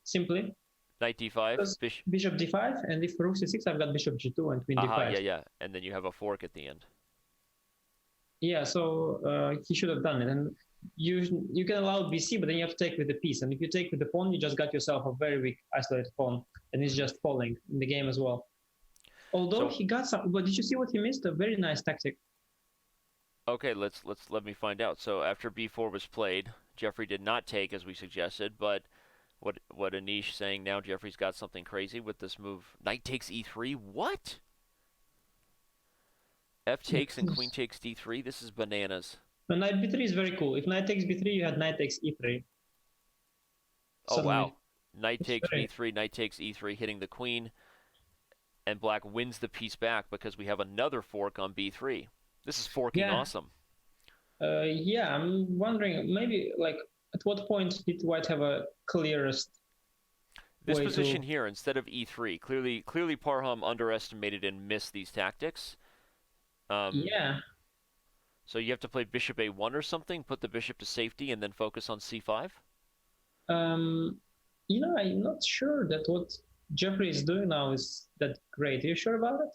simply. Knight d5, bishop d5, and if rook c6, I've got bishop g2 and queen d5. Yeah, and then you have a fork at the end. Yeah, so he should have done it. And you can allow bc, but then you have to take with the piece. And if you take with the pawn, you just got yourself a very weak isolated pawn, and it's just falling in the game as well. Although he got some, but did you see what he missed? A very nice tactic. Okay, let me find out. So after b4 was played, Jeffery did not take as we suggested, but what Anish saying now, Jeffrey's got something crazy with this move. Knight takes e3. What? F takes and queen takes d3. This is bananas. But knight b3 is very cool. If knight takes b3, you had knight takes e3. Oh, wow. Knight takes b3, knight takes e3, hitting the queen. And black wins the piece back because we have another fork on b3. This is forking awesome. Yeah, I'm wondering, maybe, like, at what point did white have a clearest this position here, instead of e3, clearly Parham underestimated and missed these tactics. Yeah. So you have to play bishop a1 or something, put the bishop to safety, and then focus on c5? I'm not sure that what Jeffery is doing now is that great. Are you sure about it?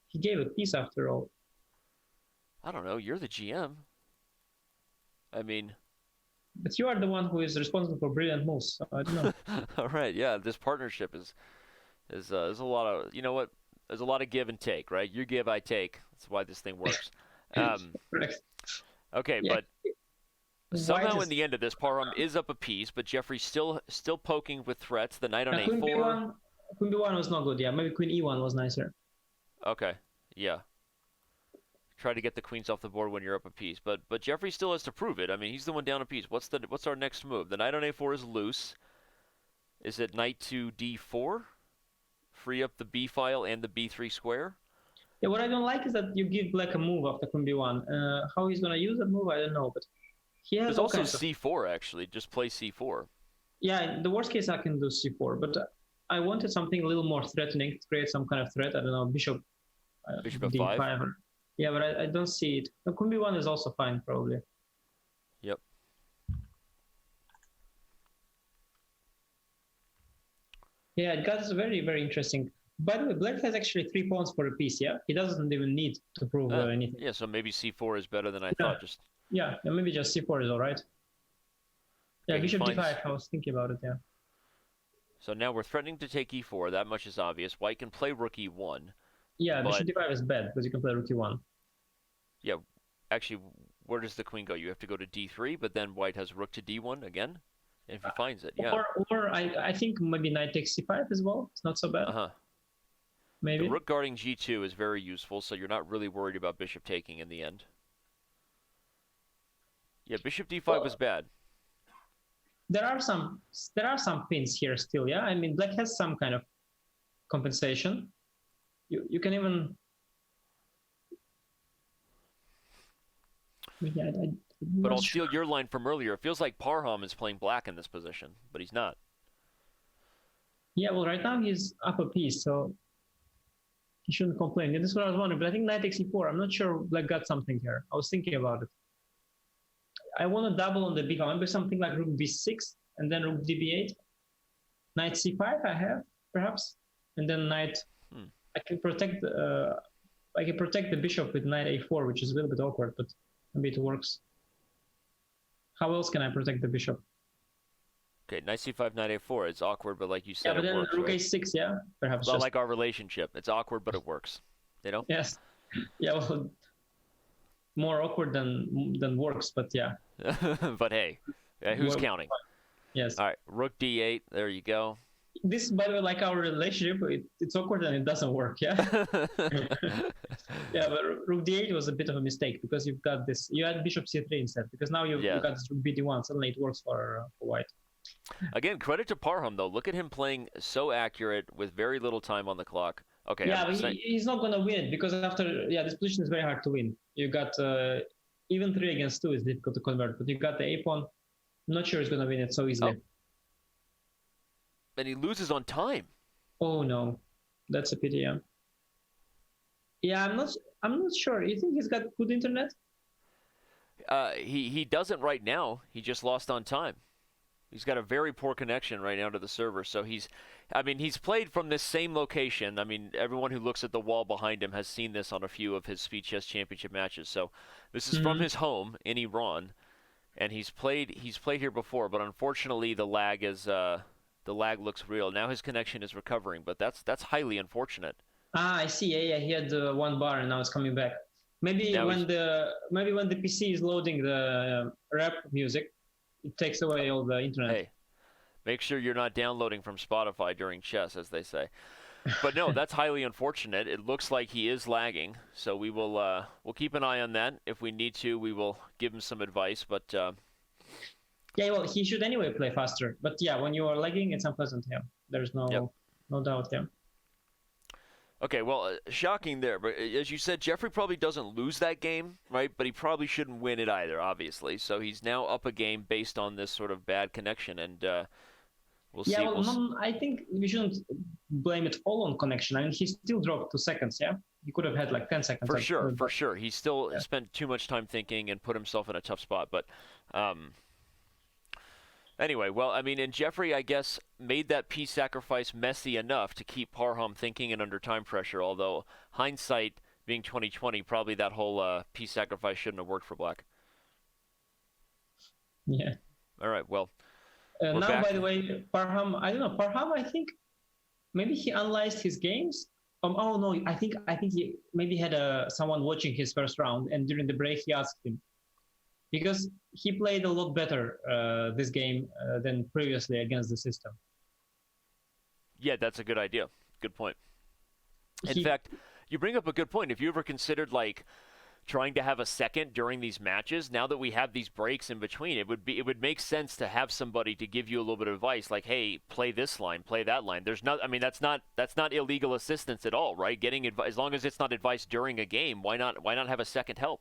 He gave a piece after all. I don't know. You're the GM. I mean... But you are the one who is responsible for brilliant moves, so I don't know. All right, yeah. This partnership is there's a lot of, you know what? There's a lot of give and take, right? You give, I take. That's why this thing works. Okay, yeah. But somehow in the end of this, Parham is up a piece, but Jeffery's still poking with threats. The knight on a4. Queen b1 was not good, yeah. Maybe queen e1 was nicer. Okay, yeah. Try to get the queens off the board when you're up a piece, but Jeffery still has to prove it. I mean, he's the one down a piece. What's our next move? The knight on a4 is loose. Is it knight to d4? Free up the b file and the b3 square? Yeah, what I don't like is that you give black a move after queen b1. How he's gonna use that move, I don't know, but he has. There's also c4 actually. Just play c4. Yeah, in the worst case I can do c4, but I wanted something a little more threatening to create some kind of threat. I don't know, bishop f5. Yeah, but I don't see it. The queen b1 is also fine, probably. Yep. Yeah, it got very, very interesting. By the way, black has actually 3 pawns for a piece, yeah? He doesn't even need to prove anything. Yeah, so maybe c4 is better than I thought. Just yeah, maybe just c4 is all right. Yeah, bishop d5, I was thinking about it, yeah. So now we're threatening to take e4. That much is obvious. White can play rook e1. Yeah, bishop d5 is bad because you can play rook e1. Yeah, actually, where does the queen go? You have to go to d3, but then white has rook to d1 again, if he finds it. Yeah. Or I think maybe knight takes c5 as well. It's not so bad. Maybe. The rook guarding g2 is very useful, so you're not really worried about bishop taking in the end. Yeah, bishop d5 was bad. There are some pins here still, yeah? I mean, black has some kind of compensation. You can even... Yeah, but I'll steal your line from earlier. It feels like Parham is playing black in this position, but he's not. Yeah, well, right now he's up a piece, so he shouldn't complain. And this is what I was wondering, but I think knight takes e4. I'm not sure black got something here. I was thinking about it. I want to double on the b file. Maybe something like rook b6 and then rook db8. Knight c5 I have, perhaps. And then knight... I can protect the bishop with knight a4, which is a little bit awkward, but maybe it works. How else can I protect the bishop? Okay, knight c5, knight a4. It's awkward, but like you said, yeah, but it then works, rook right? a6, yeah, perhaps. Well, like our relationship, it's awkward, but it works. You know? Yes. Yeah. Well, more awkward than works, but yeah. But hey, who's counting? Yes. All right, rook d8. There you go. This, by the way, like our relationship, it's awkward and it doesn't work, yeah? Yeah, but rook d8 was a bit of a mistake because you've got this, you had bishop c3 instead, because now you've got this rook bd1, suddenly it works for white. Again, credit to Parham, though. Look at him playing so accurate with very little time on the clock. Okay. Yeah, but he's not going to win it because after, this position is very hard to win. You got, even 3 against 2 is difficult to convert, but you got the a-pawn. I'm not sure he's going to win it so easily. And he loses on time. Oh no, that's a pity. Yeah. Yeah, I'm not sure. You think he's got good internet? He doesn't right now. He just lost on time. He's got a very poor connection right now to the server. So he's played from this same location. I mean, everyone who looks at the wall behind him has seen this on a few of his Speed Chess Championship matches. So this is from his home in Iran, and he's played here before. But unfortunately, the lag is. The lag looks real. Now his connection is recovering, but that's highly unfortunate. I see. Yeah, he had 1 bar and now it's coming back. Maybe when the PC is loading the rap music, it takes away all the internet. Hey, make sure you're not downloading from Spotify during chess, as they say. But no, that's highly unfortunate. It looks like he is lagging, so we will we'll keep an eye on that. If we need to, we will give him some advice. But yeah, well, he should anyway play faster. But yeah, when you are lagging, it's unpleasant. Yeah, there's no doubt. Yeah. Okay, well, shocking there. But as you said, Jeffrey probably doesn't lose that game, right? But he probably shouldn't win it either, obviously. So he's now up a game based on this sort of bad connection, and we'll see. Yeah, well, I think we shouldn't blame it all on connection. I mean, he still dropped 2 seconds. Yeah, he could have had like 10 seconds. For sure. He still spent too much time thinking and put himself in a tough spot. But anyway, well, I mean, and Jeffrey, I guess, made that piece sacrifice messy enough to keep Parham thinking and under time pressure, although hindsight being 2020, probably that whole piece sacrifice shouldn't have worked for black. Yeah. All right, well. Now, by the way, Parham, I don't know, Parham, I think maybe he analyzed his games. Oh, no, I think he maybe had someone watching his first round, and during the break he asked him. Because he played a lot better this game than previously against the system. Yeah, that's a good idea. Good point. In fact, you bring up a good point. If you ever considered like trying to have a second during these matches, now that we have these breaks in between, it would make sense to have somebody to give you a little bit of advice, like, hey, play this line, play that line. There's not, I mean, that's not illegal assistance at all, right? Getting advice, as long as it's not advice during a game, why not have a second help?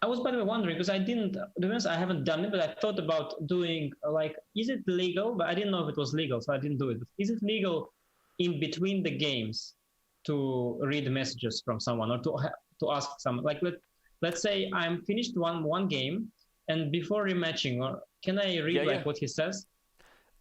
I was, by the way, wondering, because I haven't done it, but I thought about doing, like, is it legal? But I didn't know if it was legal, so I didn't do it. But is it legal in between the games to read messages from someone or to ask someone. Like let's say I'm finished one game, and before rematching, or can I read what he says?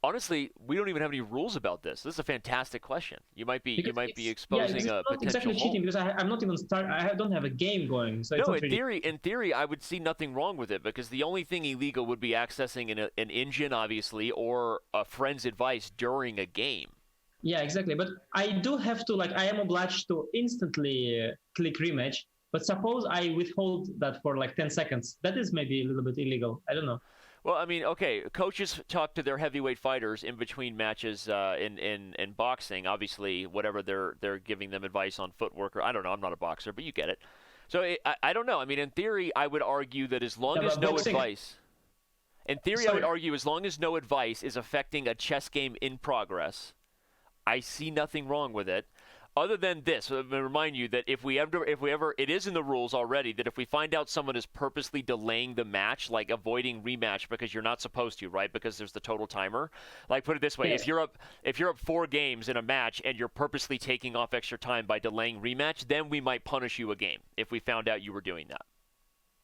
Honestly, we don't even have any rules about this. This is a fantastic question. You might be exposing a potential exactly hole. Cheating because I'm not even I don't have a game going. So it's in theory, I would see nothing wrong with it because the only thing illegal would be accessing an engine, obviously, or a friend's advice during a game. Yeah, exactly. But I do have to I am obliged to instantly click rematch. But suppose I withhold that for 10 seconds. That is maybe a little bit illegal. I don't know. Well, I mean, okay, coaches talk to their heavyweight fighters in between matches in boxing. Obviously, whatever they're giving them advice on footwork, or I don't know. I'm not a boxer, but you get it. So I don't know. I mean, in theory, I would argue that as long as no advice. In theory, I would argue as long as no advice is affecting a chess game in progress, I see nothing wrong with it. Other than this, I'm going to remind you that if we ever, it is in the rules already that if we find out someone is purposely delaying the match, like avoiding rematch because you're not supposed to, right? Because there's the total timer. Like put it this way, if you're up 4 games in a match and you're purposely taking off extra time by delaying rematch, then we might punish you a game if we found out you were doing that.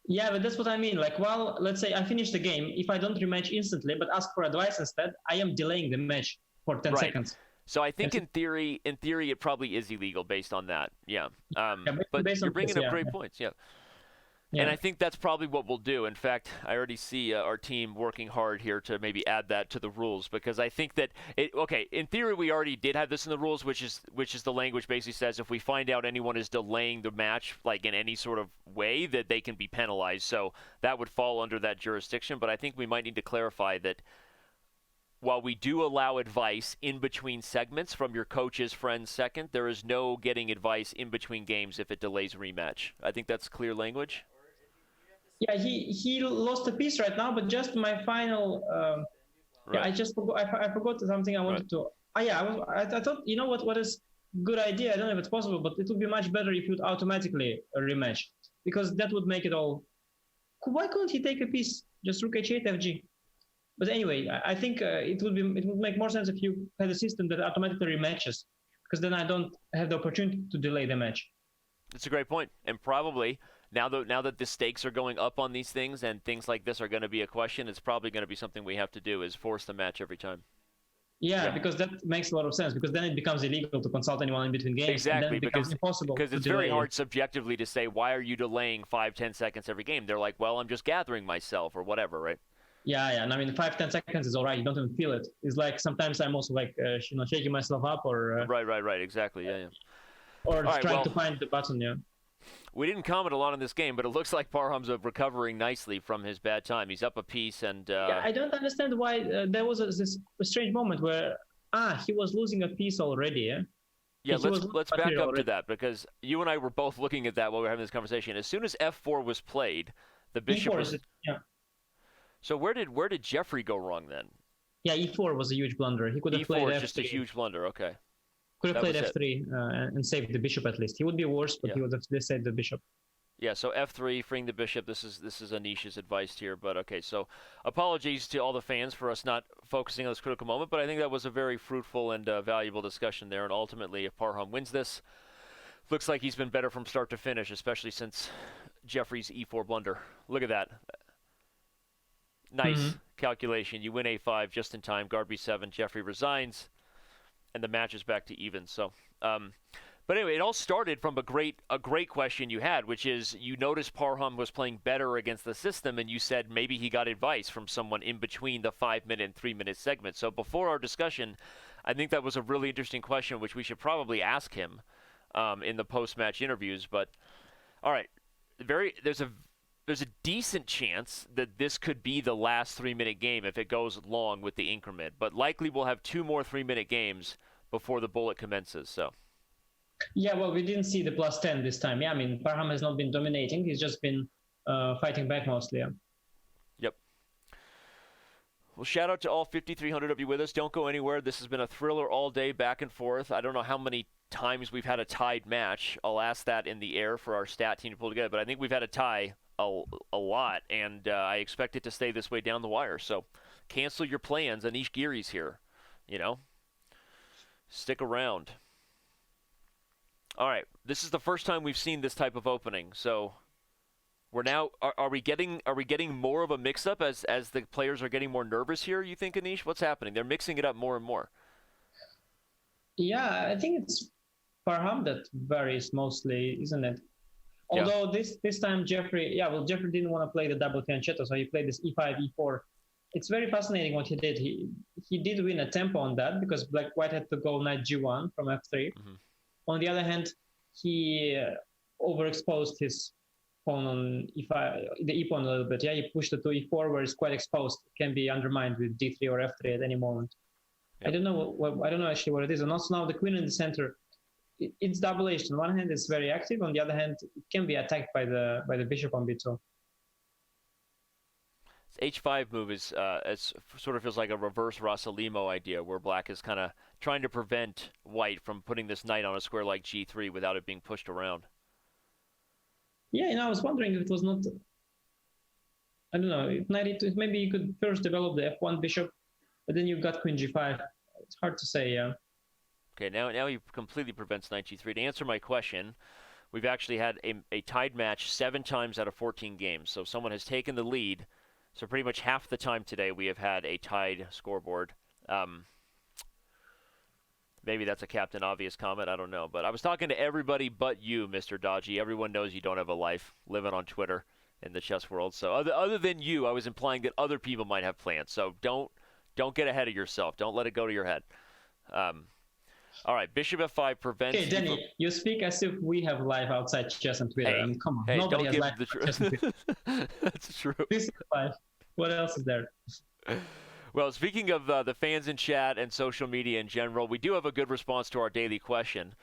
Yeah, but that's what I mean. Let's say I finish the game. If I don't rematch instantly, but ask for advice instead, I am delaying the match for 10 seconds. So I think in theory, it probably is illegal based on that. Yeah. But you're bringing up great points. Yeah. And I think that's probably what we'll do. In fact, I already see our team working hard here to maybe add that to the rules because I think that in theory, we already did have this in the rules, which is the language basically says if we find out anyone is delaying the match, like in any sort of way, that they can be penalized. So that would fall under that jurisdiction. But I think we might need to clarify that while we do allow advice in between segments from your coach's friend's second, there is no getting advice in between games if it delays rematch. I think that's clear language. Yeah, he lost a piece right now, but just my final. Yeah, I just forgot. I forgot something I wanted to. I thought what is good idea. I don't know if it's possible, but it would be much better if you would automatically rematch because that would make it all. Why couldn't he take a piece? Just rook h8 fg. But anyway, I think it would make more sense if you had a system that automatically rematches, because then I don't have the opportunity to delay the match. That's a great point, and probably now that the stakes are going up on these things and things like this are going to be a question, it's probably going to be something we have to do is force the match every time. Yeah, because that makes a lot of sense. Because then it becomes illegal to consult anyone in between games. Exactly, and then it becomes impossible. Because it's very hard subjectively to say why are you delaying 5-10 seconds every game. They're like, well, I'm just gathering myself or whatever, right? Yeah, and I mean 5-10 seconds is all right. You don't even feel it. It's like sometimes I'm also shaking myself up or right, exactly, yeah. Or trying to find the button, yeah. We didn't comment a lot on this game, but it looks like Parham's recovering nicely from his bad time. He's up a piece, and I don't understand why there was this strange moment where he was losing a piece already. Yeah, let's back up to that because you and I were both looking at that while we were having this conversation. As soon as f4 was played, the bishop was. Yeah. So where did Jeffery go wrong then? Yeah, e4 was a huge blunder. He could have played e4 is f3. just a huge blunder. Okay. Could have played f3 and saved the bishop at least. He would be worse, but he would have saved the bishop. Yeah, so f3, freeing the bishop. This is Anish's advice here, but okay. So apologies to all the fans for us not focusing on this critical moment, but I think that was a very fruitful and valuable discussion there. And ultimately, if Parham wins this, looks like he's been better from start to finish, especially since Jeffrey's e4 blunder. Look at that. Nice calculation. You win a5 just in time. Guard b7. Jeffrey resigns, and the match is back to even. So, but anyway, it all started from a great question you had, which is you noticed Parham was playing better against the system, and you said maybe he got advice from someone in between the 5-minute and 3-minute segments. So before our discussion, I think that was a really interesting question, which we should probably ask him in the post-match interviews. But all right, there's a decent chance that this could be the last 3-minute game if it goes long with the increment. But likely we'll have 2 more 3-minute games before the bullet commences. So. Yeah, well, we didn't see the +10 this time. Yeah, I mean, Parham has not been dominating. He's just been fighting back mostly. Yeah. Yep. Well, shout out to all 5,300 of you with us. Don't go anywhere. This has been a thriller all day, back and forth. I don't know how many times we've had a tied match. I'll ask that in the air for our stat team to pull together. But I think we've had a tie a lot, and I expect it to stay this way down the wire. So cancel your plans. Anish Giri's here. Stick around. All right, this is the first time we've seen this type of opening, so we're now are we getting more of a mix-up as the players are getting more nervous here? You think, Anish? What's happening? They're mixing it up more and more. Yeah, I think it's Parham that varies mostly, isn't it? Yeah. Although this time Jeffery didn't want to play the double fianchetto, so he played this e5, e4. It's very fascinating what he did. He did win a tempo on that because white had to go knight g1 from f3. Mm-hmm. On the other hand, he overexposed his pawn on e5, the e pawn a little bit. Yeah, he pushed it to e4 where it's quite exposed. It can be undermined with d3 or f3 at any moment. Yep. I don't know I don't know actually what it is. And also now the queen in the center, it's double-edged. On one hand, it's very active. On the other hand, it can be attacked by the bishop on b2. This h5 move is it sort of feels like a reverse Rossalimo idea, where black is kind of trying to prevent white from putting this knight on a square like g3 without it being pushed around. Yeah, I was wondering if it was not. I don't know. If knight e2, maybe you could first develop the f1 bishop, but then you've got queen g5. It's hard to say. Yeah. Okay, now he completely prevents knight g3. To answer my question, we've actually had a tied match 7 times out of 14 games. So someone has taken the lead. So pretty much half the time today we have had a tied scoreboard. Maybe that's a Captain Obvious comment. I don't know. But I was talking to everybody but you, Mr. Dodgy. Everyone knows you don't have a life living on Twitter in the chess world. So other than you, I was implying that other people might have plans. So don't get ahead of yourself. Don't let it go to your head. All right, bishop f5 prevents... Okay, Danny, you speak as if we have life outside chess and Twitter. Hey, I mean, come on. Hey, nobody don't has give life the chess and Twitter. That's true. This is life. What else is there? Well, speaking of the fans in chat and social media in general, we do have a good response to our daily question.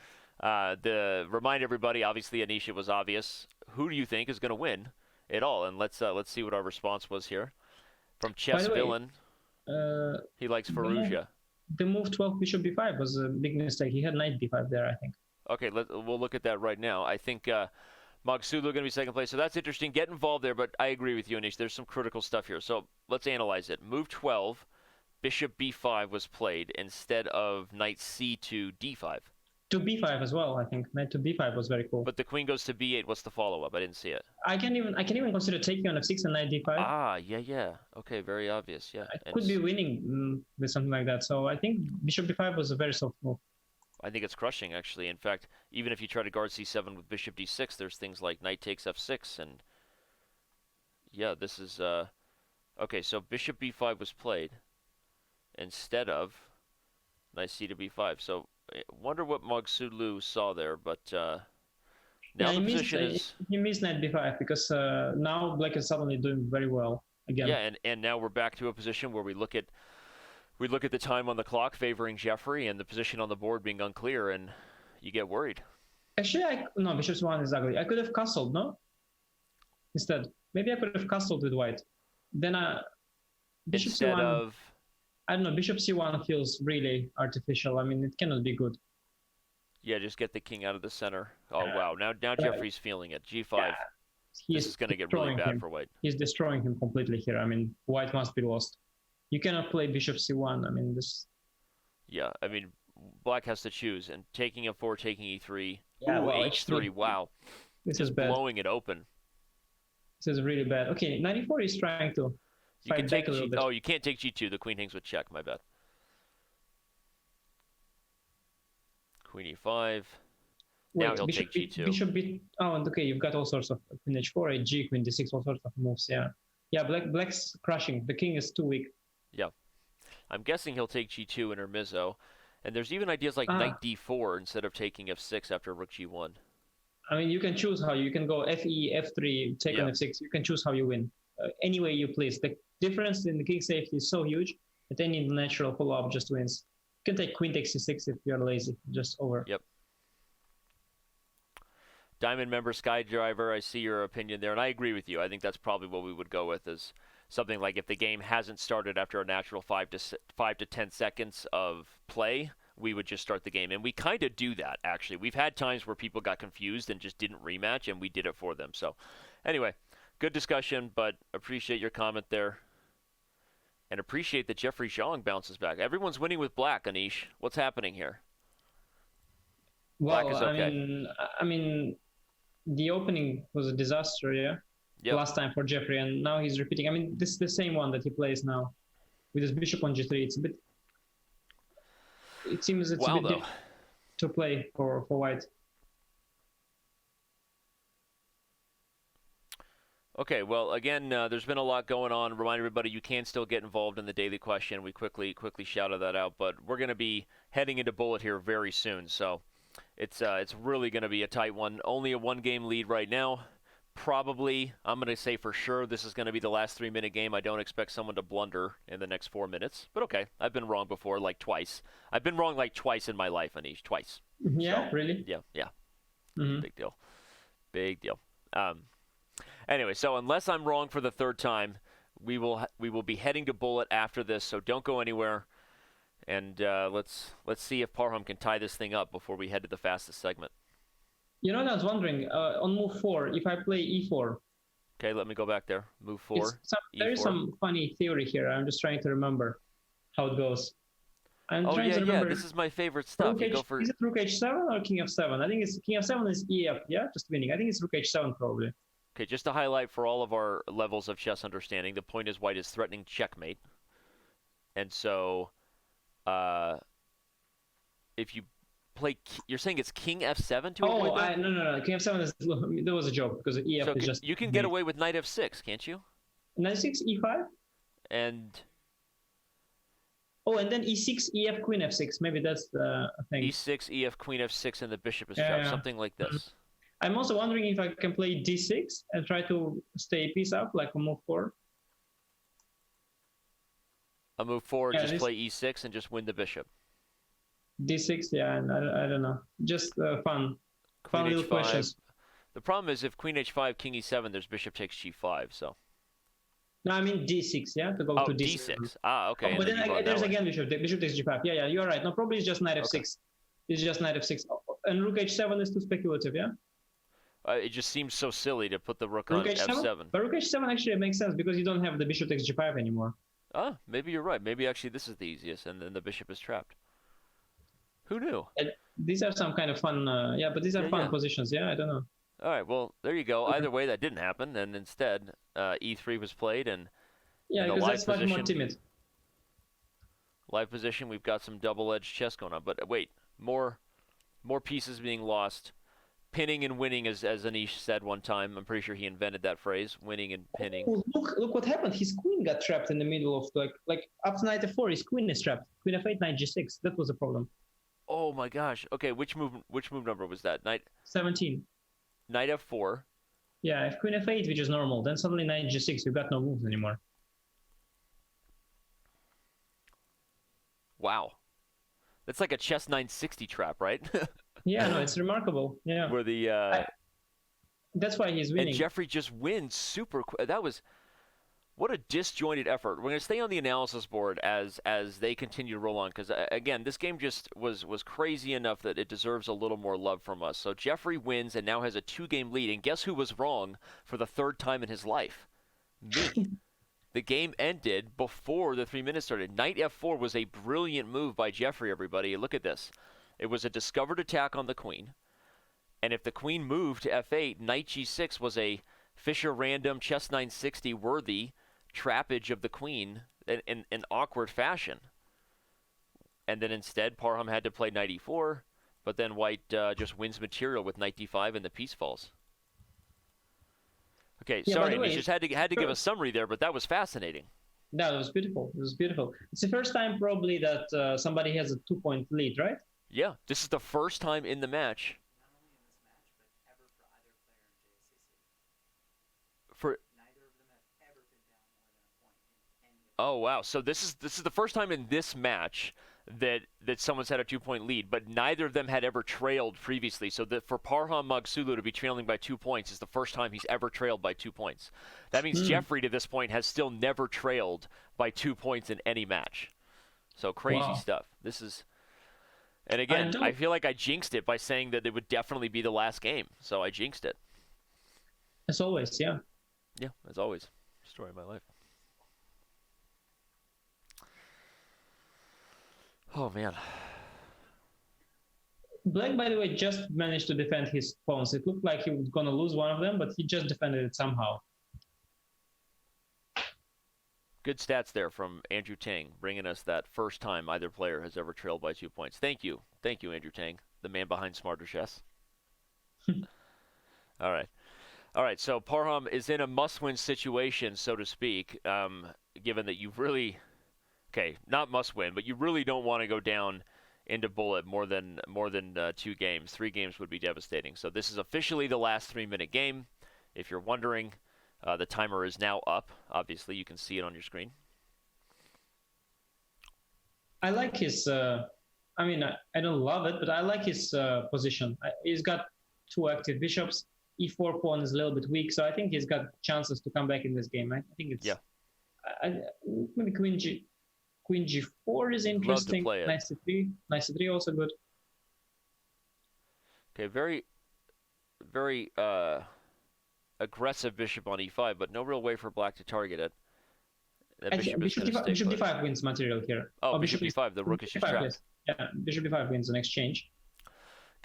Remind everybody, obviously, Anish, it was obvious. Who do you think is going to win it all? And let's see what our response was here. From Chess Villain, he likes Firouzja. The move 12 bishop b5 was a big mistake. He had knight b5 there, I think. Okay, we'll look at that right now. I think Maghsoodloo going to be second place, so that's interesting. Get involved there, but I agree with you, Anish. There's some critical stuff here. So let's analyze it. Move 12, bishop b5 was played instead of knight c2 d5. To b5 as well, I think. Knight to b5 was very cool. But the queen goes to b8. What's the follow-up? I didn't see it. I can even consider taking on f6 and knight d5. Ah, yeah. Okay, very obvious, yeah. I could be winning with something like that. So I think bishop b5 was a very soft move. I think it's crushing, actually. In fact, even if you try to guard c7 with bishop d6, there's things like knight takes f6, and yeah, this is okay. So bishop b5 was played instead of knight c to b5. So I wonder what Maghsoodloo saw there, but now the position is... He missed knight b5 because now black is suddenly doing very well again. Yeah, and now we're back to a position where we look at the time on the clock favoring Jeffery and the position on the board being unclear, and you get worried. Actually, no, bishop c1 is ugly. I could have castled, no? Instead. Maybe I could have castled with white. Then bishop instead c1... of... I don't know, bishop c1 feels really artificial. I mean, it cannot be good. Yeah, just get the king out of the center. Oh, wow. Now Jeffrey's feeling it. g5. Yeah. This is going to get really bad for white. He's destroying him completely here. I mean, white must be lost. You cannot play bishop c1. I mean, this... Yeah, I mean, black has to choose. And taking f4, taking e3. Yeah, ooh, h3, wow. This is bad. Blowing it open. This is really bad. Okay, 94 is trying to... You can take oh, you can't take g2. The queen hangs with check. My bad. Queen e5. Now he'll take g2. Bishop b... Oh, and okay, you've got all sorts of queen h4, h queen d6, all sorts of moves, yeah. Yeah, black's crushing. The king is too weak. Yeah. I'm guessing he'll take g2 intermezzo. And there's even ideas like knight d4 instead of taking f6 after rook g1. I mean, you can choose how. You can go fe, f3, take on f6. You can choose how you win. Any way you please. The difference in the king safety is so huge that any natural follow-up just wins. You can take queen takes c6 if you're lazy. Just over. Yep. Diamond member Skydriver, I see your opinion there, and I agree with you. I think that's probably what we would go with, is something like if the game hasn't started after a natural 5 to 10 seconds of play, we would just start the game. And we kind of do that, actually. We've had times where people got confused and just didn't rematch, and we did it for them. So anyway, good discussion, but appreciate your comment there. And appreciate that Jeffery Xiong bounces back. Everyone's winning with black, Anish. What's happening here? Black Well, is okay. I mean, the opening was a disaster, yeah. Yep. Last time for Jeffrey, and now he's repeating. I mean, this is the same one that he plays now with his bishop on g3. It seems it's a bit difficult to play for white. Okay, well, again, there's been a lot going on. Remind everybody you can still get involved in the daily question. We quickly shouted that out, but we're going to be heading into bullet here very soon, so it's really going to be a tight one. Only a 1-game lead right now. Probably, I'm going to say for sure, this is going to be the last 3-minute game. I don't expect someone to blunder in the next 4 minutes, but okay. I've been wrong before, like twice. I've been wrong like twice in my life, Anish, twice. Yeah, so, really? Yeah. Mm-hmm. Big deal. Anyway, so unless I'm wrong for the third time, we will be heading to bullet after this. So don't go anywhere, and let's see if Parham can tie this thing up before we head to the fastest segment. You know what I was wondering? On move 4, if I play e4. Okay, let me go back there. Move 4. There is some funny theory here. I'm just trying to remember how it goes. I'm trying to remember. Yeah. This is my favorite stuff. Is it rook h7 or king f7? I think it's king f7 is ef. Yeah, just winning. I think it's rook h7 probably. Okay, just to highlight for all of our levels of chess understanding, the point is white is threatening checkmate. And so, if you play, you're saying it's king f7 to avoid that? No. King f7 is, there was a joke because ef so is just... You can get away with knight f6, can't you? Knight 6, e5? And... Oh, and then e6, ef, queen f6. Maybe that's the thing. e6, ef, queen f6, and the bishop is trapped. Yeah. Something like this. I'm also wondering if I can play d6 and try to stay piece up, like a move 4. A move 4, just play e6 and just win the bishop. d6, yeah, and I don't know. Just fun little questions. The problem is if queen h5, king e7, there's bishop takes g5, so... No, I mean d6, yeah, to go to d6. d6. Ah, okay. But then there's again bishop takes g5. Yeah, you're right. No, probably it's just knight f6. It's just knight f6. And rook h7 is too speculative, yeah? It just seems so silly to put the rook on f7. But rook h7 actually makes sense because you don't have the bishop takes g5 anymore. Ah, maybe you're right. Maybe actually this is the easiest, and then the bishop is trapped. Who knew? And these are some kind of fun, but these are fun positions, yeah? I don't know. All right, well, there you go. Either way, that didn't happen, and instead, e3 was played, and because that's much more timid. Live position, we've got some double-edged chess going on. But wait, more pieces being lost. Pinning and winning, as Anish said one time. I'm pretty sure he invented that phrase, winning and pinning. Oh, look what happened. His queen got trapped in the middle of, like after knight f4, his queen is trapped. Queen f8, knight g6. That was a problem. Oh my gosh. Okay, which move number was that? Knight 17. Knight f4. Yeah, if queen f8, which is normal, then suddenly knight g6, you got no moves anymore. Wow. That's like a chess 960 trap, right? Yeah, no, it's remarkable. Yeah. Where the that's why he's winning. And Jeffrey just wins super quick. That was what a disjointed effort. We're going to stay on the analysis board as they continue to roll on because again, this game just was crazy enough that it deserves a little more love from us. So Jeffrey wins and now has a 2-game lead. And guess who was wrong for the third time in his life? Me. The game ended before the 3 minutes started. Knight f4 was a brilliant move by Jeffrey, everybody. Look at this. It was a discovered attack on the queen. And if the queen moved to f8, knight g6 was a Fischer random chess 960 worthy trappage of the queen in an awkward fashion. And then instead, Parham had to play knight e4, but then white just wins material with knight d5 and the piece falls. Okay, sorry, I just had to give a summary there, but that was fascinating. No, it was beautiful. It was beautiful. It's the first time probably that somebody has a 2-point lead, right? Yeah, this is the first time in the match. Not only in this match, but ever for either player in JCC. For neither of them have ever been down more than a point in any of them. Oh wow! So this is the first time in this match that someone's had a 2-point lead, but neither of them had ever trailed previously. So that for Parham Maghsoodloo to be trailing by 2 points is the first time he's ever trailed by 2 points. That means Jeffrey to this point has still never trailed by 2 points in any match. So crazy stuff. This is. And again, I feel like I jinxed it by saying that it would definitely be the last game. So I jinxed it. As always, yeah. Yeah, as always. Story of my life. Oh, man. Black, by the way, just managed to defend his pawns. It looked like he was going to lose one of them, but he just defended it somehow. Good stats there from Andrew Tang, bringing us that first time either player has ever trailed by 2 points. Thank you, Andrew Tang, the man behind Smarter Chess. All right. So Parham is in a must-win situation, so to speak, given that you've really, not must-win, but you really don't want to go down into bullet more than 2 games. 3 games would be devastating. So this is officially the last 3-minute game. If you're wondering, the timer is now up. Obviously, you can see it on your screen. I like his. I don't love it, but I like his position. He's got 2 active bishops. E4 pawn is a little bit weak, so I think he's got chances to come back in this game. I think it's maybe Queen G4 is interesting. Love to play it. Knight C3 also good. Okay, very, very aggressive bishop on E5, but no real way for Black to target it. That bishop D5 wins material here. Oh, bishop D5, the rook is just trapped. Yes. Yeah, bishop D5 wins an exchange.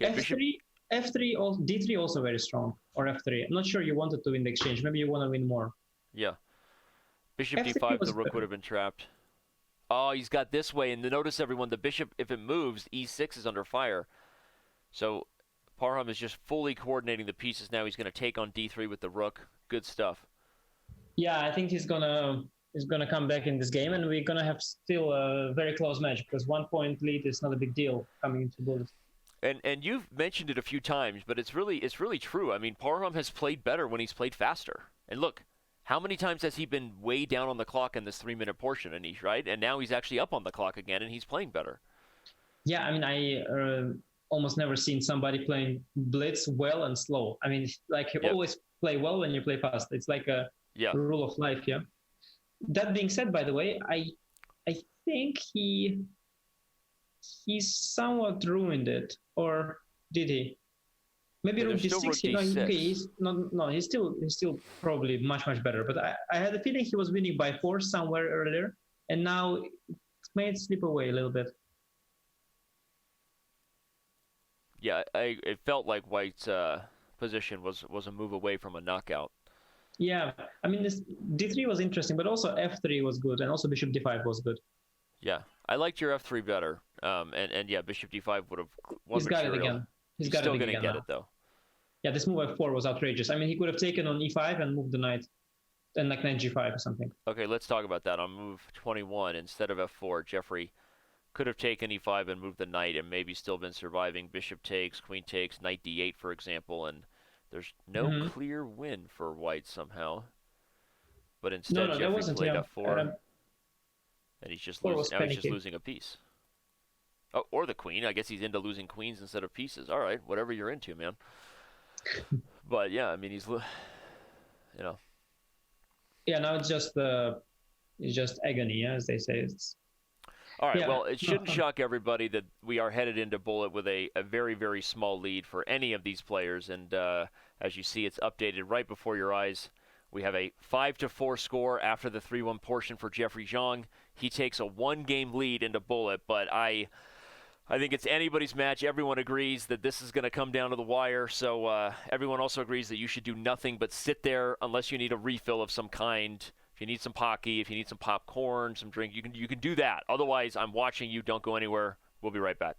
Okay, F3, F3, D3 also very strong, or F3. I'm not sure you wanted to win the exchange. Maybe you want to win more. Yeah. Bishop F3 D5, was the rook better. would have been trapped. Oh, he's got this way, and notice everyone, the bishop, if it moves, E6 is under fire. So Parham is just fully coordinating the pieces now. He's going to take on D3 with the rook. Good stuff. Yeah, I think he's gonna come back in this game, and we're gonna have still a very close match because 1 point lead is not a big deal coming into bullet. And you've mentioned it a few times, but it's really true. I mean, Parham has played better when he's played faster. And look, how many times has he been way down on the clock in this 3-minute portion, Anish, right? And now he's actually up on the clock again, and he's playing better. Yeah, I mean, I almost never seen somebody playing blitz well and slow. I mean, like you always play well when you play fast. It's like a rule of life, yeah. That being said, by the way, I think he somewhat ruined it, or did he? Maybe rook d6. He's still probably much better. But I had a feeling he was winning by 4 somewhere earlier, and now it may slip away a little bit. Yeah, it felt like White's position was a move away from a knockout. Yeah, I mean, this d3 was interesting, but also f3 was good, and also bishop d5 was good. Yeah, I liked your f3 better, and yeah, bishop d5 would have won. He's got it again. He's still going to get it though. Yeah, this move f4 was outrageous. I mean, he could have taken on e5 and moved the knight, and like knight g5 or something. Okay, let's talk about that. On move 21, instead of f4, Jeffery could have taken e5 and moved the knight, and maybe still been surviving. Bishop takes, queen takes, knight d8, for example, and there's no clear win for White somehow. But instead, Jeffery played f4, and he's just losing a piece. Oh, or the queen. I guess he's into losing queens instead of pieces. All right, whatever you're into, man. But yeah, I mean, he's, Yeah, now it's just agony, as they say. All right, well, it shouldn't shock everybody that we are headed into bullet with a very, very small lead for any of these players. And as you see, it's updated right before your eyes. We have a 5-4 score after the 3-1 portion for Jeffery Xiong. He takes a 1-game lead into bullet, but I think it's anybody's match. Everyone agrees that this is going to come down to the wire. So everyone also agrees that you should do nothing but sit there unless you need a refill of some kind. If you need some Pocky, if you need some popcorn, some drink, you can do that. Otherwise, I'm watching you. Don't go anywhere. We'll be right back.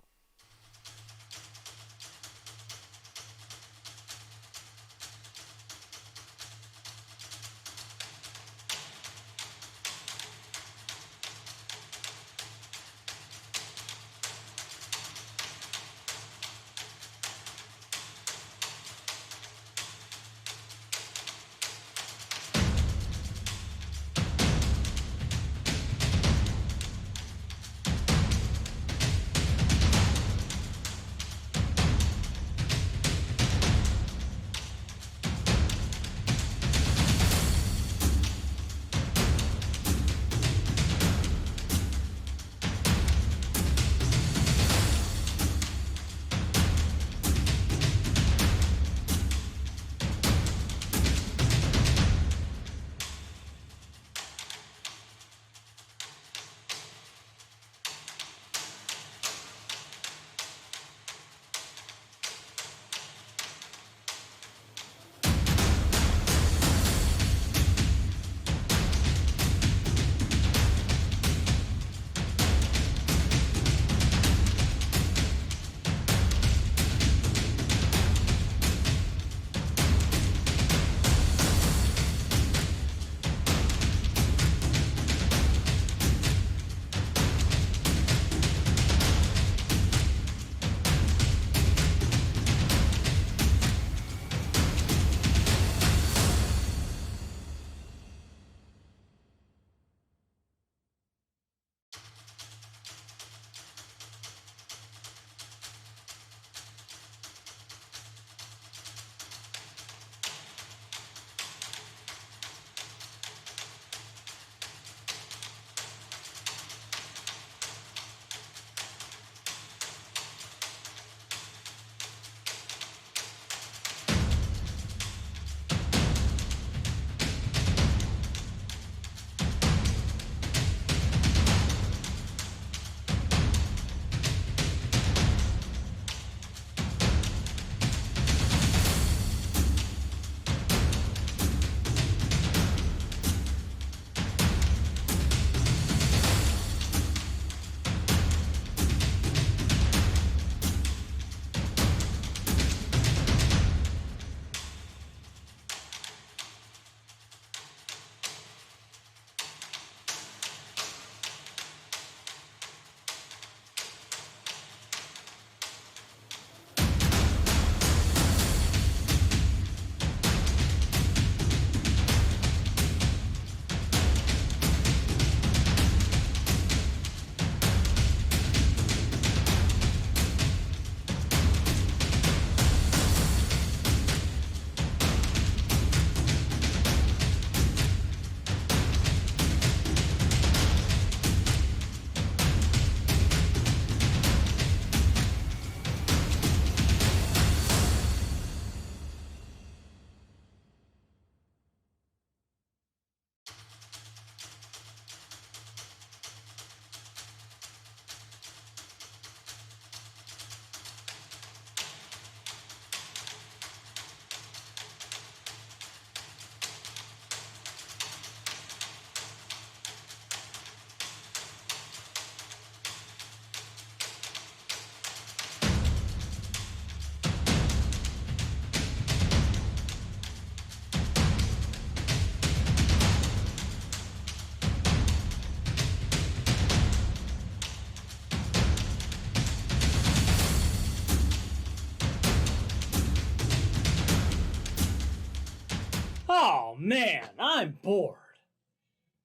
Oh man, I'm bored.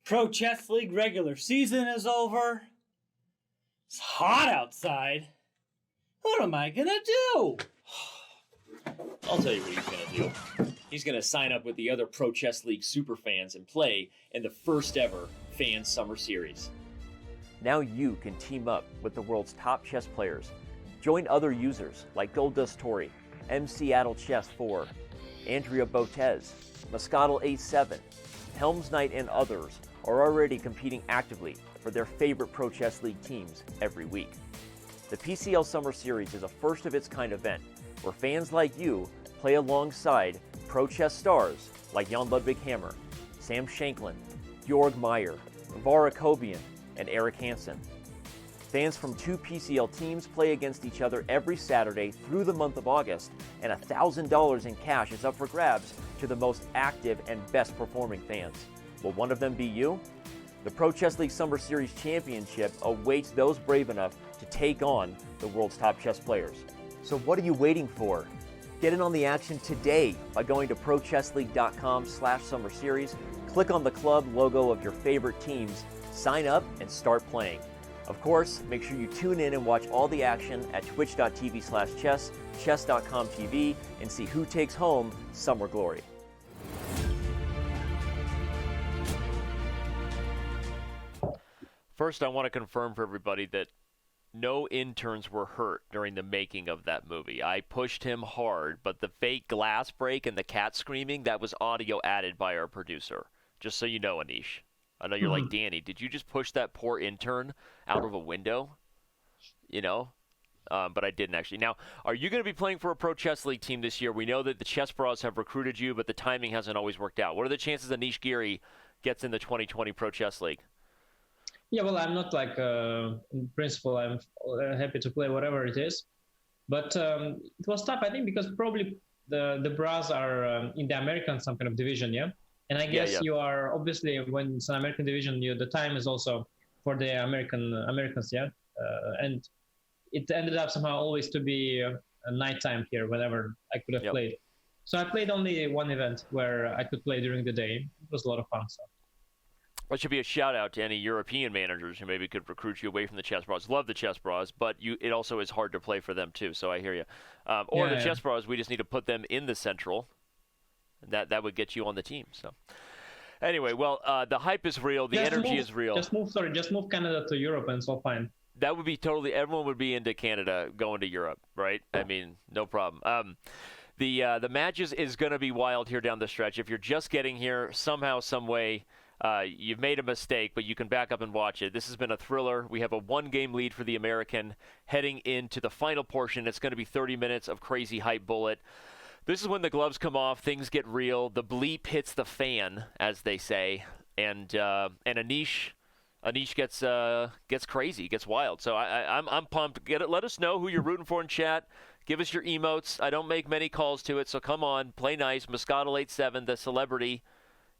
Pro Chess League regular season is over. It's hot outside. What am I gonna do? I'll tell you what he's going to do. He's going to sign up with the other Pro Chess League superfans and play in the first ever Fan Summer Series. Now you can team up with the world's top chess players. Join other users like Goldust Tori, M. Seattle Chess 4, Andrea Botez, Moscatel 87, Helms Knight, and others are already competing actively for their favorite Pro Chess League teams every week. The PCL Summer Series is a first-of-its-kind event where fans like you play alongside pro chess stars like Jan Ludwig Hammer, Sam Shanklin, Georg Meyer, Vara Kobian, and Eric Hansen. Fans from 2 PCL teams play against each other every Saturday through the month of August, and $1,000 in cash is up for grabs to the most active and best performing fans. Will one of them be you? The Pro Chess League Summer Series Championship awaits those brave enough to take on the world's top chess players. So what are you waiting for? Get in on the action today by going to prochessleague.com/summer series, click on the club logo of your favorite teams, sign up, and start playing. Of course, make sure you tune in and watch all the action at twitch.tv/chess, chess.com TV, and see who takes home summer glory. First, I want to confirm for everybody that no interns were hurt during the making of that movie. I pushed him hard, but the fake glass break and the cat screaming, that was audio added by our producer. Just so you know, Anish. I know you're like, Danny, did you just push that poor intern out of a window? You know? But I didn't actually. Now, are you going to be playing for a Pro Chess League team this year? We know that the Chess Bros have recruited you, but the timing hasn't always worked out. What are the chances Anish Giri gets in the 2020 Pro Chess League? Yeah, well, I'm not like, in principle, I'm happy to play whatever it is. But it was tough, I think, because probably the Bras are in the American some kind of division, yeah? And I guess you are, obviously, when it's an American division, the time is also for the Americans, yeah? And it ended up somehow always to be a nighttime here whenever I could have played. So I played only one event where I could play during the day. It was a lot of fun, so. That should be a shout out to any European managers who maybe could recruit you away from the Chess Bros. Love the Chess Bros, but it also is hard to play for them too. So I hear you. Chess Bros, we just need to put them in the Central. That would get you on the team. So anyway, well, the hype is real. The energy is real. Just move Canada to Europe and it's all fine. That would be totally. Everyone would be into Canada going to Europe, right? I mean, no problem. The matches is going to be wild here down the stretch. If you're just getting here, somehow, some way. You've made a mistake, but you can back up and watch it. This has been a thriller. We have a 1-game lead for the American heading into the final portion. It's going to be 30 minutes of crazy hype bullet. This is when the gloves come off, things get real, the bleep hits the fan, as they say, and Anish gets crazy, gets wild. So I'm pumped. Let us know who you're rooting for in chat. Give us your emotes. I don't make many calls to it, so come on, play nice. Moscatel 87, the celebrity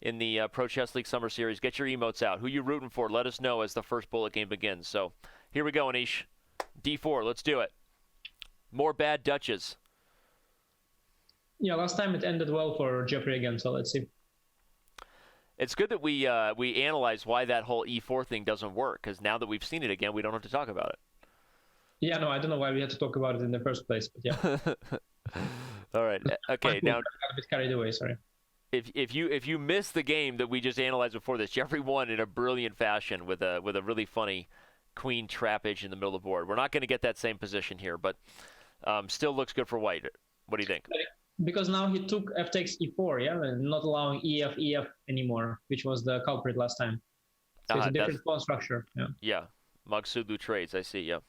in the Pro Chess League Summer Series. Get your emotes out. Who you rooting for? Let us know as the first bullet game begins. So here we go, Anish. D4, let's do it. More bad Dutches. Yeah, last time it ended well for Jeffery again, so let's see. It's good that we analyze why that whole E4 thing doesn't work, because now that we've seen it again, we don't have to talk about it. Yeah, no, I don't know why we had to talk about it in the first place, but yeah. All right. Okay, now... I got a bit carried away, sorry. If you missed the game that we just analyzed before this, Jeffrey won in a brilliant fashion with a really funny queen trappage in the middle of the board. We're not going to get that same position here, but still looks good for white. What do you think? Because now he took f takes e4, yeah, and not allowing ef anymore, which was the culprit last time. So it's a different pawn structure. Yeah. Yeah, Maghsoodloo trades. I see. Yeah.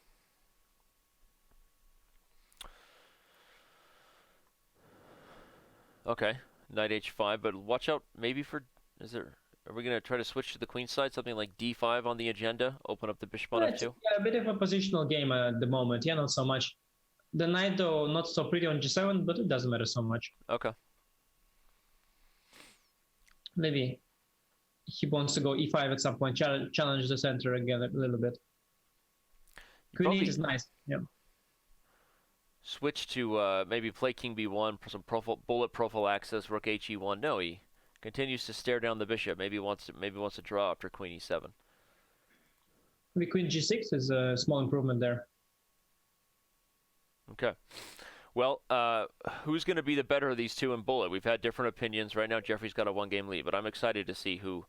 Okay. Knight h5, but watch out maybe for, are we going to try to switch to the queen side, something like d5 on the agenda, open up the bishop on f2? Yeah, a bit of a positional game at the moment, yeah, not so much. The knight, though, not so pretty on g7, but it doesn't matter so much. Okay. Maybe he wants to go e5 at some point, challenge the center again a little bit. Queen 8 is nice, yeah. Switch to maybe play king b1, some bullet prophylaxis, rook he1. No, he Continues to stare down the bishop. Maybe wants to draw after queen e7. The queen g6 is a small improvement there. Okay. Well, who's going to be the better of these two in bullet? We've had different opinions. Right now, Jeffrey's got a 1-game lead, but I'm excited to see who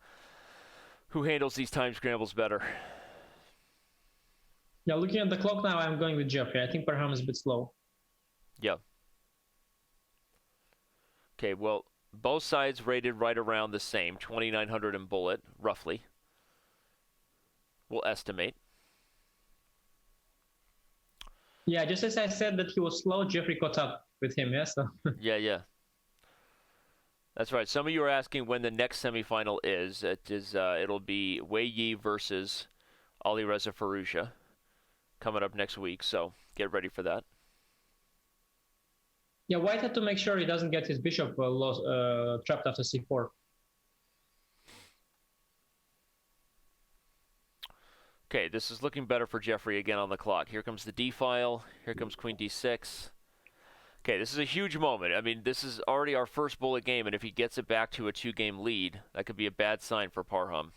handles these time scrambles better. Yeah, looking at the clock now, I'm going with Jeffrey. I think Parham is a bit slow. Yeah. Okay, well, both sides rated right around the same, 2,900 in bullet, roughly. We'll estimate. Yeah, just as I said that he was slow, Jeffrey caught up with him, yeah? So. Yeah. That's right. Some of you are asking when the next semifinal is. It'll be Wei Yi versus Alireza Firouzja coming up next week, so get ready for that. Yeah, White had to make sure he doesn't get his bishop trapped after c4. Okay, this is looking better for Jeffrey again on the clock. Here comes the d-file. Here comes queen d6. Okay, this is a huge moment. I mean, this is already our first bullet game, and if he gets it back to a 2-game lead, that could be a bad sign for Parham.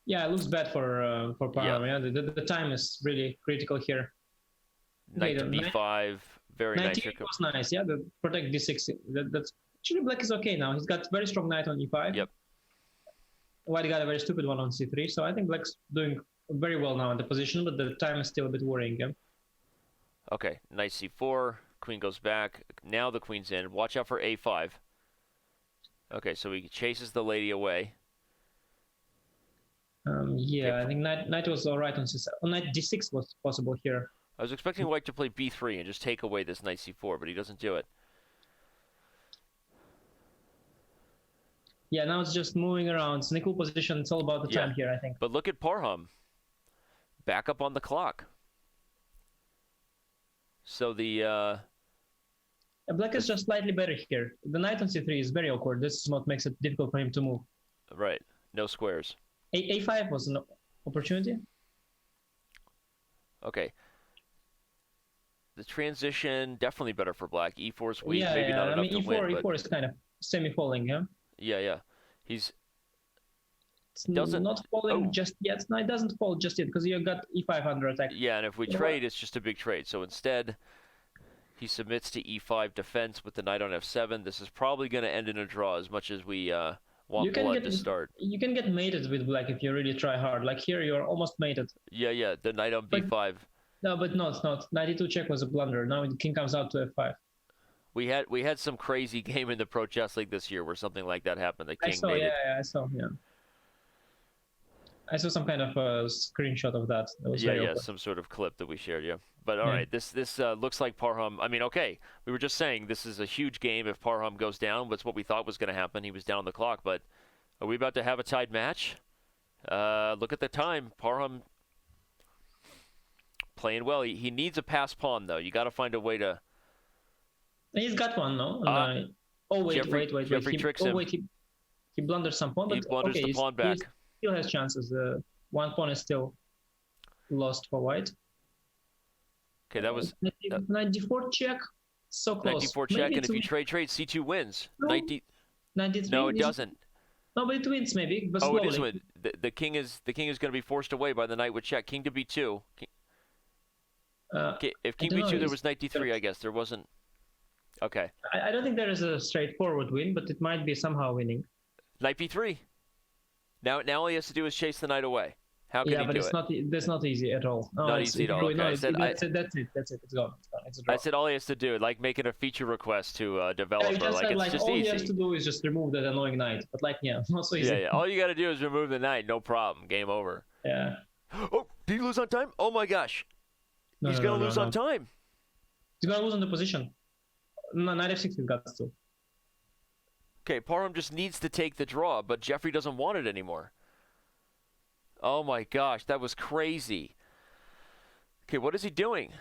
Yeah, it looks bad for Parham. Yeah, the time is really critical here. Knight to b5, very nice. Knight was nice, yeah, the protect d6. That's actually black is okay now. He's got very strong knight on e5. Yep. White got a very stupid one on c3, so I think black's doing very well now in the position, but the time is still a bit worrying. Yeah? Okay, knight c4, queen goes back. Now the queen's in. Watch out for a5. Okay, so he chases the lady away. Yeah, okay. I think knight was all right on c7. Knight d6 was possible here. I was expecting White to play b3 and just take away this knight c4, but he doesn't do it. Yeah, now it's just moving around. It's in a cool position. It's all about the time here, I think. But look at Parham. Back up on the clock. So the... Black is just slightly better here. The knight on c3 is very awkward. This is what makes it difficult for him to move. Right. No squares. A5 was an opportunity. Okay. The transition, definitely better for Black. E4 is weak. Maybe not enough to win. E4 is kind of semi-falling, yeah? Yeah. It's not falling just yet. No, it doesn't fall just yet because you got e5 under attack. Yeah, and if we trade, it's just a big trade. So instead, he submits to e5 defense with the knight on f7. This is probably going to end in a draw as much as we want blood to start. You can get mated with Black if you really try hard. Like here, you're almost mated. Yeah, the knight on b5. No, but no, it's not. Knight e2 check was a blunder. Now the king comes out to f5. We had some crazy game in the Pro Chess League this year where something like that happened. The king made it. I saw. I saw some kind of a screenshot of that. Was some sort of clip that we shared. Yeah, but all right, this looks like Parham. I mean, okay, we were just saying this is a huge game if Parham goes down. That's what we thought was going to happen. He was down the clock, but are we about to have a tied match? Look at the time. Parham playing well. He needs a pass pawn though. You got to find a way to. He's got one, no? Wait. Jeffrey tricks him. Wait, he blunders some pawn. He blunders the pawn back. He still has chances. One pawn is still lost for White. Okay, that was... Knight d4 check. So close. Knight d4 check, and if you trade, C2 wins. No. Knight d... No, it doesn't. No, but it wins maybe, but slowly. It is win. The king is going to be forced away by the knight with check. King to b2. If king b2, there was knight d3, I guess. There wasn't... Okay. I don't think there is a straightforward win, but it might be somehow winning. Knight b3. Now all he has to do is chase the knight away. How can he do it? Yeah, but that's not easy at all. No, not easy at all. Okay. That's it. It's gone. It's a draw. I said all he has to do, like making a feature request to a developer. It's just all easy. he has to do is just remove that annoying knight. But not so easy. Yeah. All you got to do is remove the knight. No problem. Game over. Yeah. Oh, did he lose on time? Oh my gosh. He's going to lose on time. He's going to lose on the position. No, knight f6 he's got still. Okay, Parham just needs to take the draw, but Jeffrey doesn't want it anymore. Oh my gosh, that was crazy. Okay, what is he doing?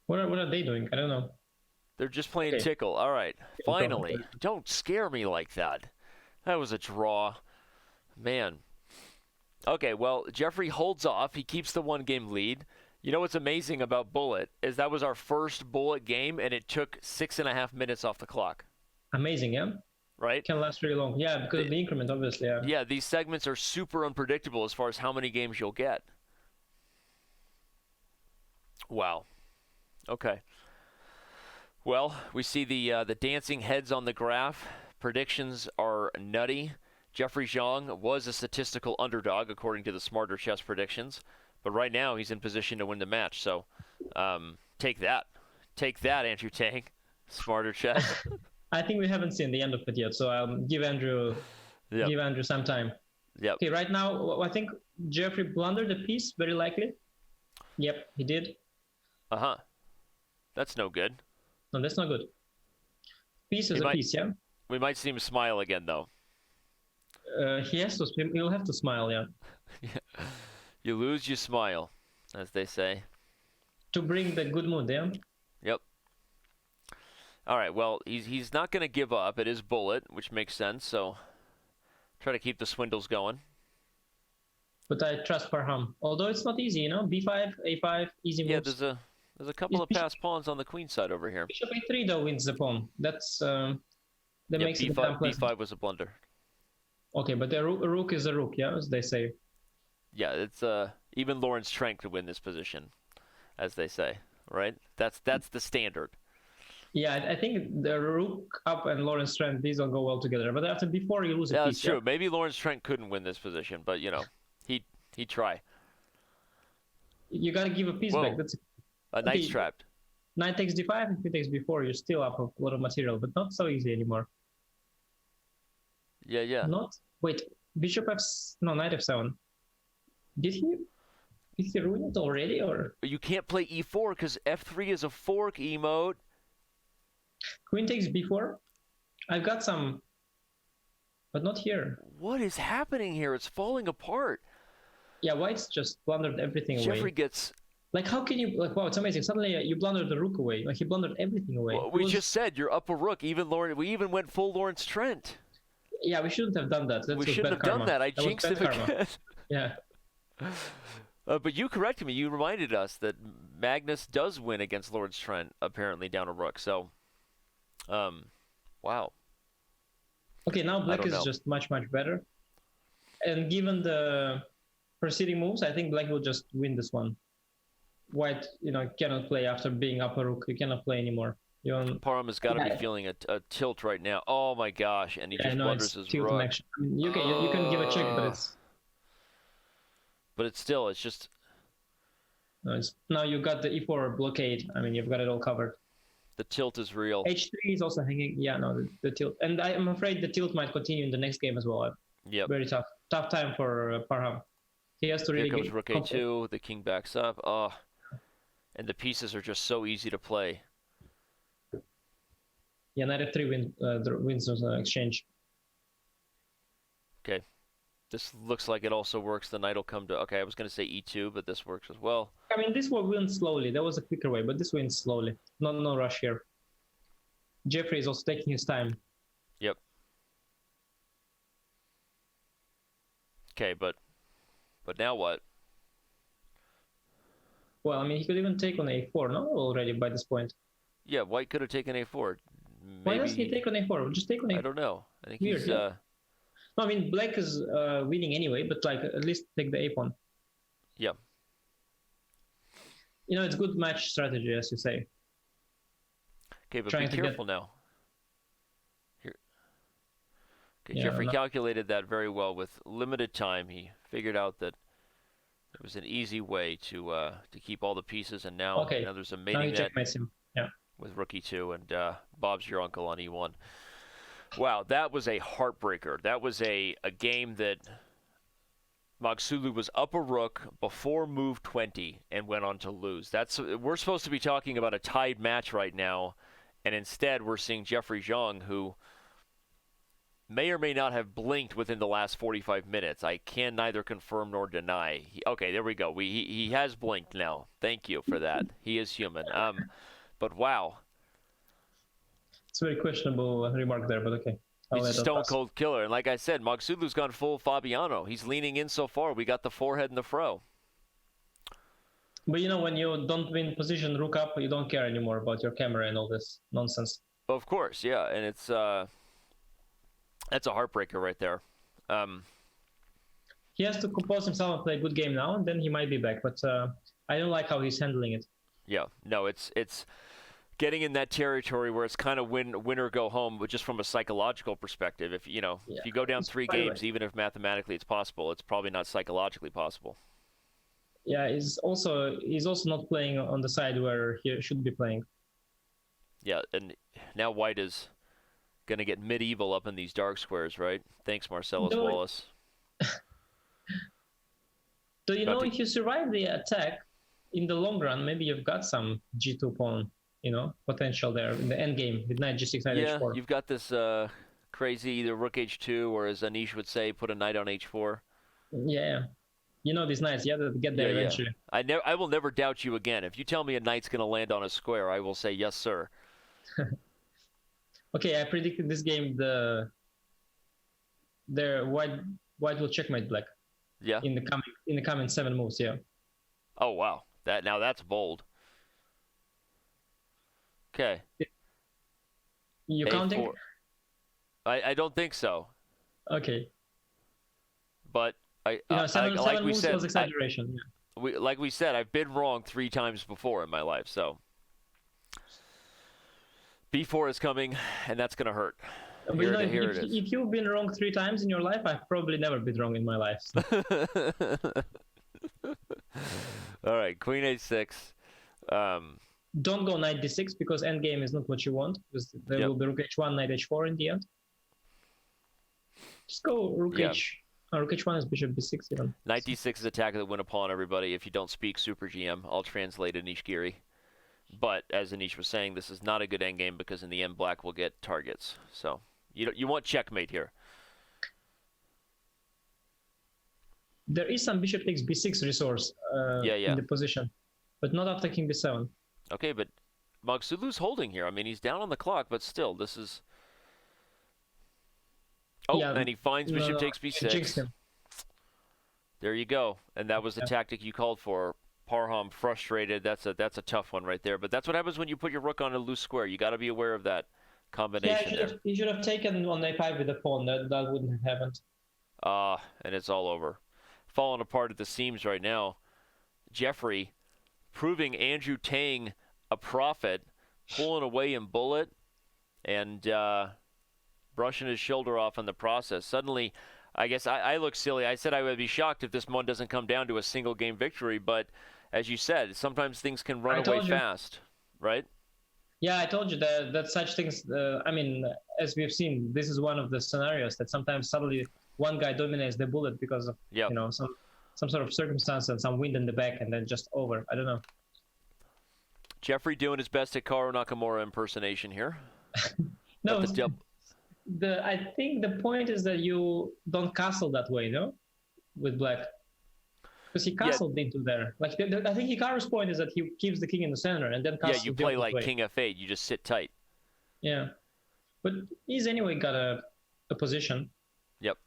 What are they doing? I don't know. They're just playing tickle. All right, finally. Don't scare me like that. That was a draw. Man. Okay, well, Jeffrey holds off. He keeps the 1-game lead. You know what's amazing about Bullet is that was our first Bullet game, and it took 6.5 minutes off the clock. Amazing, yeah? right? Can last really long. Yeah, because of the increment, obviously. Yeah. Yeah, these segments are super unpredictable as far as how many games you'll get. Wow. Okay. Well, we see the dancing heads on the graph. Predictions are nutty. Jeffery Xiong was a statistical underdog according to the Smarter Chess predictions, but right now he's in position to win the match. So take that. Take that, Andrew Tang. Smarter Chess. I think we haven't seen the end of it yet, so I'll give Andrew some time. Yep. Okay, right now I think Jeffrey blundered the piece, very likely. Yep, he did. Uh-huh. That's no good. No, that's not good. Piece is a piece, yeah? We might see him smile again, though. He'll have to smile, yeah. You lose, you smile, as they say. To bring the good mood, yeah? Yep. All right, well, he's not going to give up. It is bullet, which makes sense, so try to keep the swindles going. But I trust Parham. Although it's not easy, b5, a5, easy moves. Yeah, there's a couple of passed pawns on the queen side over here. Bishop a3, though, wins the pawn. That makes it b5 was a blunder. Okay, but a rook is a rook, yeah, as they say. Yeah, it's even Lawrence Trank could win this position, as they say, right? That's the standard. Yeah, I think the rook up and Lawrence Trent, these don't go well together. But after before you lose a piece. That's true. Maybe Lawrence Trent couldn't win this position, but he'd try. You gotta give a piece back. That's a knight's trapped. Knight takes d5, if he takes b4, you're still up a lot of material, but not so easy anymore. Yeah. Wait, bishop knight f7. Did he ruin it already, or? You can't play e4 because f3 is a fork emote. Queen takes b4. I've got some, but not here. What is happening here? It's falling apart. Yeah, White's just blundered everything away. Jeffrey gets... how can you... wow, it's amazing. Suddenly you blundered the rook away. He blundered everything away. Well, we just said you're up a rook. We even went full Lawrence Trent. Yeah, we shouldn't have done that. We shouldn't have done that. I jinxed him again. Yeah. But you corrected me. You reminded us that Magnus does win against Lawrence Trent, apparently, down a rook. So, wow. Okay, now Black is just much, much better. And given the preceding moves, I think Black will just win this one. White, cannot play after being up a rook. You cannot play anymore. Parham has got to be feeling a tilt right now. Oh my gosh! And he just blunders his rook. I mean, you can give a check, but it's. But it's just. No, now you got the e4 blockade. I mean, you've got it all covered. The tilt is real. h3 is also hanging. Yeah, no, the tilt, and I'm afraid the tilt might continue in the next game as well. Yeah. Very tough time for Parham. He has to really. Here comes rook a2. The king backs up. Oh, and the pieces are just so easy to play. Yeah, knight f3 wins the exchange. Okay. This looks like it also works. The knight will come to... Okay, I was going to say e2, but this works as well. I mean, this one wins slowly. There was a quicker way, but this wins slowly. No rush here. Jeffrey is also taking his time. Yep. Okay, but now what? Well, I mean, he could even take on a4, no? Already by this point. Yeah, White could have taken a4. Maybe... Why doesn't he take on a4? Just take on a4. I don't know. I think weird, he's... No, I mean, Black is winning anyway, but at least take the a-pawn. Yeah. It's good match strategy, as you say. Okay, but be careful now. Here. Okay, Jeffrey calculated that very well with limited time. He figured out that there was an easy way to keep all the pieces, and now there's a mating net with rook e2, and Bob's your uncle on e1. Wow, that was a heartbreaker. That was a game that Maghsoodloo was up a rook before move 20 and went on to lose. We're supposed to be talking about a tied match right now, and instead we're seeing Jeffery Xiong, who may or may not have blinked within the last 45 minutes. I can neither confirm nor deny. Okay, there we go. He has blinked now. Thank you for that. He is human. But wow. It's a very questionable remark there, but okay. He's a stone-cold killer. And like I said, Maghsoodloo's gone full Fabiano. He's leaning in so far. We got the forehead in the fro. But when you don't win position rook up, you don't care anymore about your camera and all this nonsense. Of course, yeah. And it's That's a heartbreaker right there. He has to compose himself and play a good game now, and then he might be back. But I don't like how he's handling it. Yeah, no, it's getting in that territory where it's kind of win or go home, but just from a psychological perspective. If you go down 3 games, even if mathematically it's possible, it's probably not psychologically possible. Yeah, he's also not playing on the side where he should be playing. Yeah, and now White is going to get medieval up in these dark squares, right? Thanks, Marcellus Wallace. So if you survive the attack, in the long run, maybe you've got some G2 pawn, potential there in the endgame with knight G6, knight H4. Yeah, you've got this crazy either rook H2 or, as Anish would say, put a knight on H4. Yeah. These knights, you have to get there eventually. Yeah. I will never doubt you again. If you tell me a knight's going to land on a square, I will say, yes, sir. Okay, I predicted this game, white will checkmate black. Yeah. In the coming 7 moves, yeah. Oh, wow. That's bold. Okay. You counting? I don't think so. Okay. But seven like we moves said, was exaggeration. like we said, I've been wrong 3 times before in my life, so B4 is coming, and that's gonna hurt. Here it is. If you've been wrong 3 times in your life, I've probably never been wrong in my life. So. All right, Queen H6. Don't go knight D6 because endgame is not what you want. Because there will be rook H1, knight H4 in the end. Just go rook H. Rook H1 is bishop B6 even. Knight D6 is attack of the win a pawn, everybody. If you don't speak Super GM, I'll translate Anish Giri. But as Anish was saying, this is not a good endgame because in the end, black will get targets. So you want checkmate here. There is some bishop takes B6 resource in the position, but not after king B7. Okay, but Maghsoodloo's holding here. I mean, he's down on the clock, but still, this is... Oh, and he finds bishop takes B6. There you go. And that was the tactic you called for. Parham frustrated. That's a tough one right there. But that's what happens when you put your rook on a loose square. You got to be aware of that combination there. He should have taken on a5 with the pawn. That wouldn't have happened. And it's all over. Falling apart at the seams right now. Jeffery proving Andrew Tang a prophet, pulling away in bullet, and brushing his shoulder off in the process. Suddenly, I guess I look silly. I said I would be shocked if this one doesn't come down to a single game victory, but as you said, sometimes things can run away fast, right? Yeah, I told you that such things, as we've seen, this is one of the scenarios that sometimes suddenly one guy dominates the bullet because of some sort of circumstance and some wind in the back, and then just over. I don't know. Jeffery doing his best at Karu Nakamura impersonation here. No, I think the point is that you don't castle that way, no? With black. Because he castled into there. Like I think Hikaru's point is that he keeps the king in the center and then castles you play like king f8. You just sit tight. Yeah. But he's anyway got a position. Yep.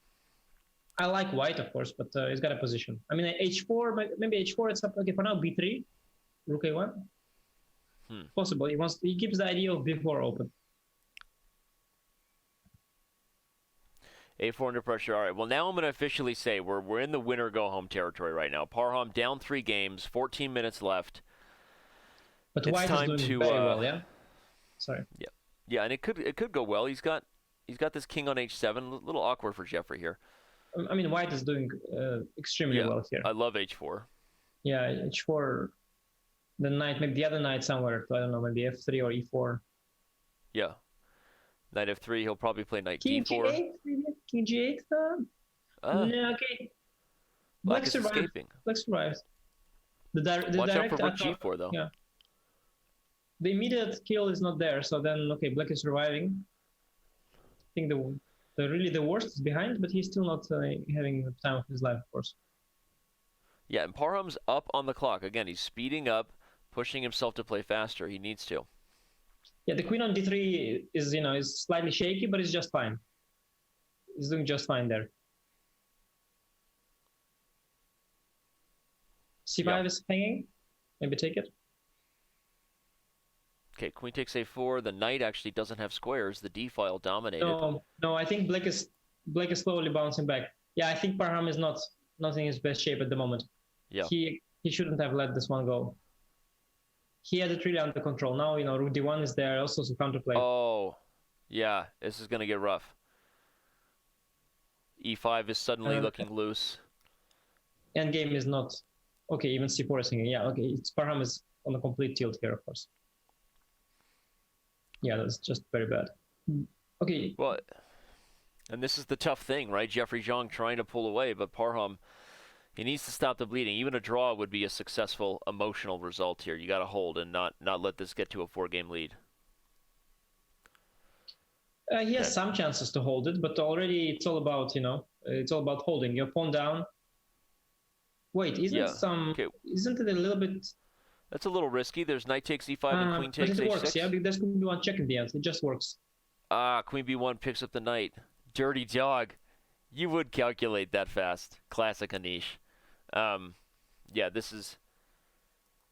I like white, of course, but he's got a position. I mean, h4, maybe h4, it's up. Okay, for now, b3, rook a1. Possible. He keeps the idea of b4 open. A4 under pressure. All right. Well, now I'm going to officially say we're in the winner-go-home territory right now. Parham down 3 games, 14 minutes left. But white is doing very well, yeah? Sorry. Yeah. Yeah, and it could go well. He's got this king on h7. A little awkward for Jeffery here. I mean, white is doing extremely well here. I love h4. Yeah, h4. The knight, maybe the other knight somewhere. I don't know, maybe f3 or e4. Yeah. Knight f3, he'll probably play knight king d4. G8, maybe? King G8? No, okay. Black survives. Escaping. Black survives. Watch out for rook g4, though. Yeah. The immediate kill is not there, so then, okay, black is surviving. I think the worst is behind, but he's still not having the time of his life, of course. Yeah, and Parham's up on the clock. Again, he's speeding up, pushing himself to play faster. He needs to. Yeah, the queen on d3 is slightly shaky, but it's just fine. He's doing just fine there. c5 is hanging. Maybe take it. Okay, queen takes a4. The knight actually doesn't have squares. The d file dominated. No, I think Black is slowly bouncing back. Yeah, I think Parham is not in his best shape at the moment. Yeah. He shouldn't have let this one go. He had it really under control. Now, rook d1 is there, also some counterplay. Oh, yeah, this is going to get rough. e5 is suddenly looking loose. Endgame is not... Okay, even c4 is hanging. Yeah, okay, Parham is on a complete tilt here, of course. Yeah, that's just very bad. Okay. Well, and this is the tough thing, right? Jeffery Xiong trying to pull away, but Parham, he needs to stop the bleeding. Even a draw would be a successful emotional result here. You got to hold and not let this get to a 4-game lead. He has some chances to hold it, but already it's all about, it's all about holding. Your pawn down. Wait, isn't it a little bit... That's a little risky. There's knight takes e5 and queen takes but it h6. Works, yeah, there's queen b1 check in the end. It just works. Queen b1 picks up the knight. Dirty dog. You would calculate that fast. Classic Anish. Yeah, this is...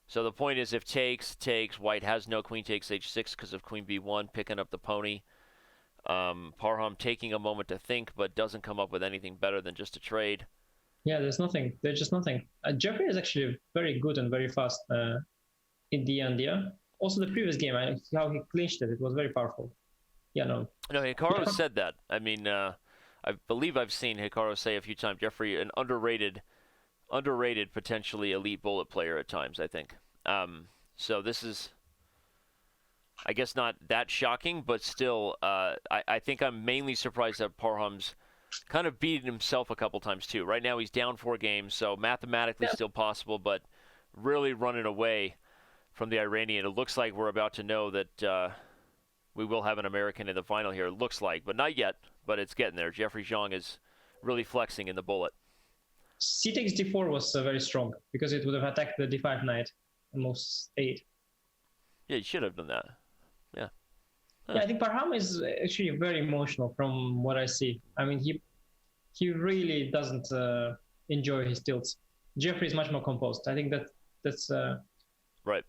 So the point is, if takes, white has no queen takes h6 because of queen b1 picking up the pony. Parham taking a moment to think, but doesn't come up with anything better than just a trade. Yeah, there's nothing. There's just nothing. Jeffery is actually very good and very fast in the end, yeah? Also, the previous game, how he clinched it, it was very powerful. Yeah, no. No, Hikaru said that. I mean, I believe I've seen Hikaru say a few times, Jeffery, an underrated, potentially elite bullet player at times, I think. So this is, I guess, not that shocking, but still, I think I'm mainly surprised that Parham's kind of beaten himself a couple times too. Right now he's down 4 games, so mathematically still possible, but really running away from the Iranian. It looks like we're about to know that we will have an American in the final here. It looks like, but not yet, but it's getting there. Jeffery Xiong is really flexing in the bullet. C takes d4 was very strong because it would have attacked the d5 knight, almost 8. Yeah, you should have done that. Yeah. Yeah, I think Parham is actually very emotional from what I see. I mean, he really doesn't enjoy his tilts. Jeffery is much more composed. I think that's right.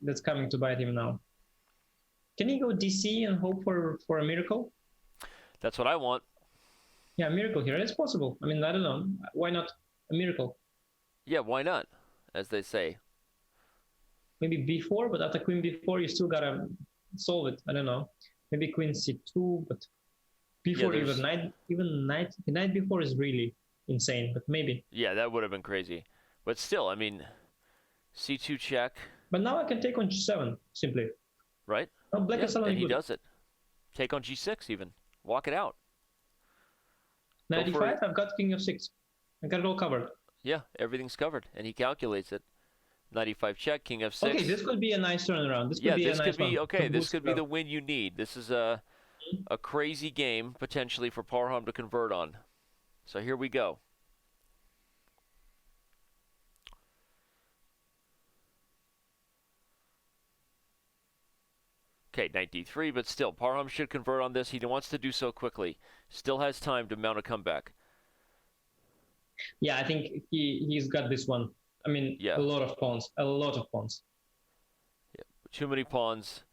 That's coming to bite him now. Can he go DC and hope for a miracle? That's what I want. Yeah, a miracle here. It's possible. I mean, I don't know. Why not a miracle? Yeah, why not? As they say. Maybe b4, but after queen b4, you still gotta solve it. I don't know. Maybe queen c2, but b4 even knight b4 is really insane. But maybe. Yeah, that would have been crazy. But still, I mean, c2 check. But now I can take on g7 simply. Right. Oh, black is suddenly and he good. does it. Take on g6 even. Walk it out. 95. I've got king of 6. I got it all covered. Yeah, everything's covered, and he calculates it. 95 check, king of 6. Okay, this could be a nice turnaround. This could be a nice one. Okay, this could be the win you need. This is a crazy game, potentially, for Parham to convert on. So here we go. Okay, knight d3, but still, Parham should convert on this. He wants to do so quickly. Still has time to mount a comeback. Yeah, I think he's got this one. I mean, yeah. A lot of pawns. Yeah, too many pawns.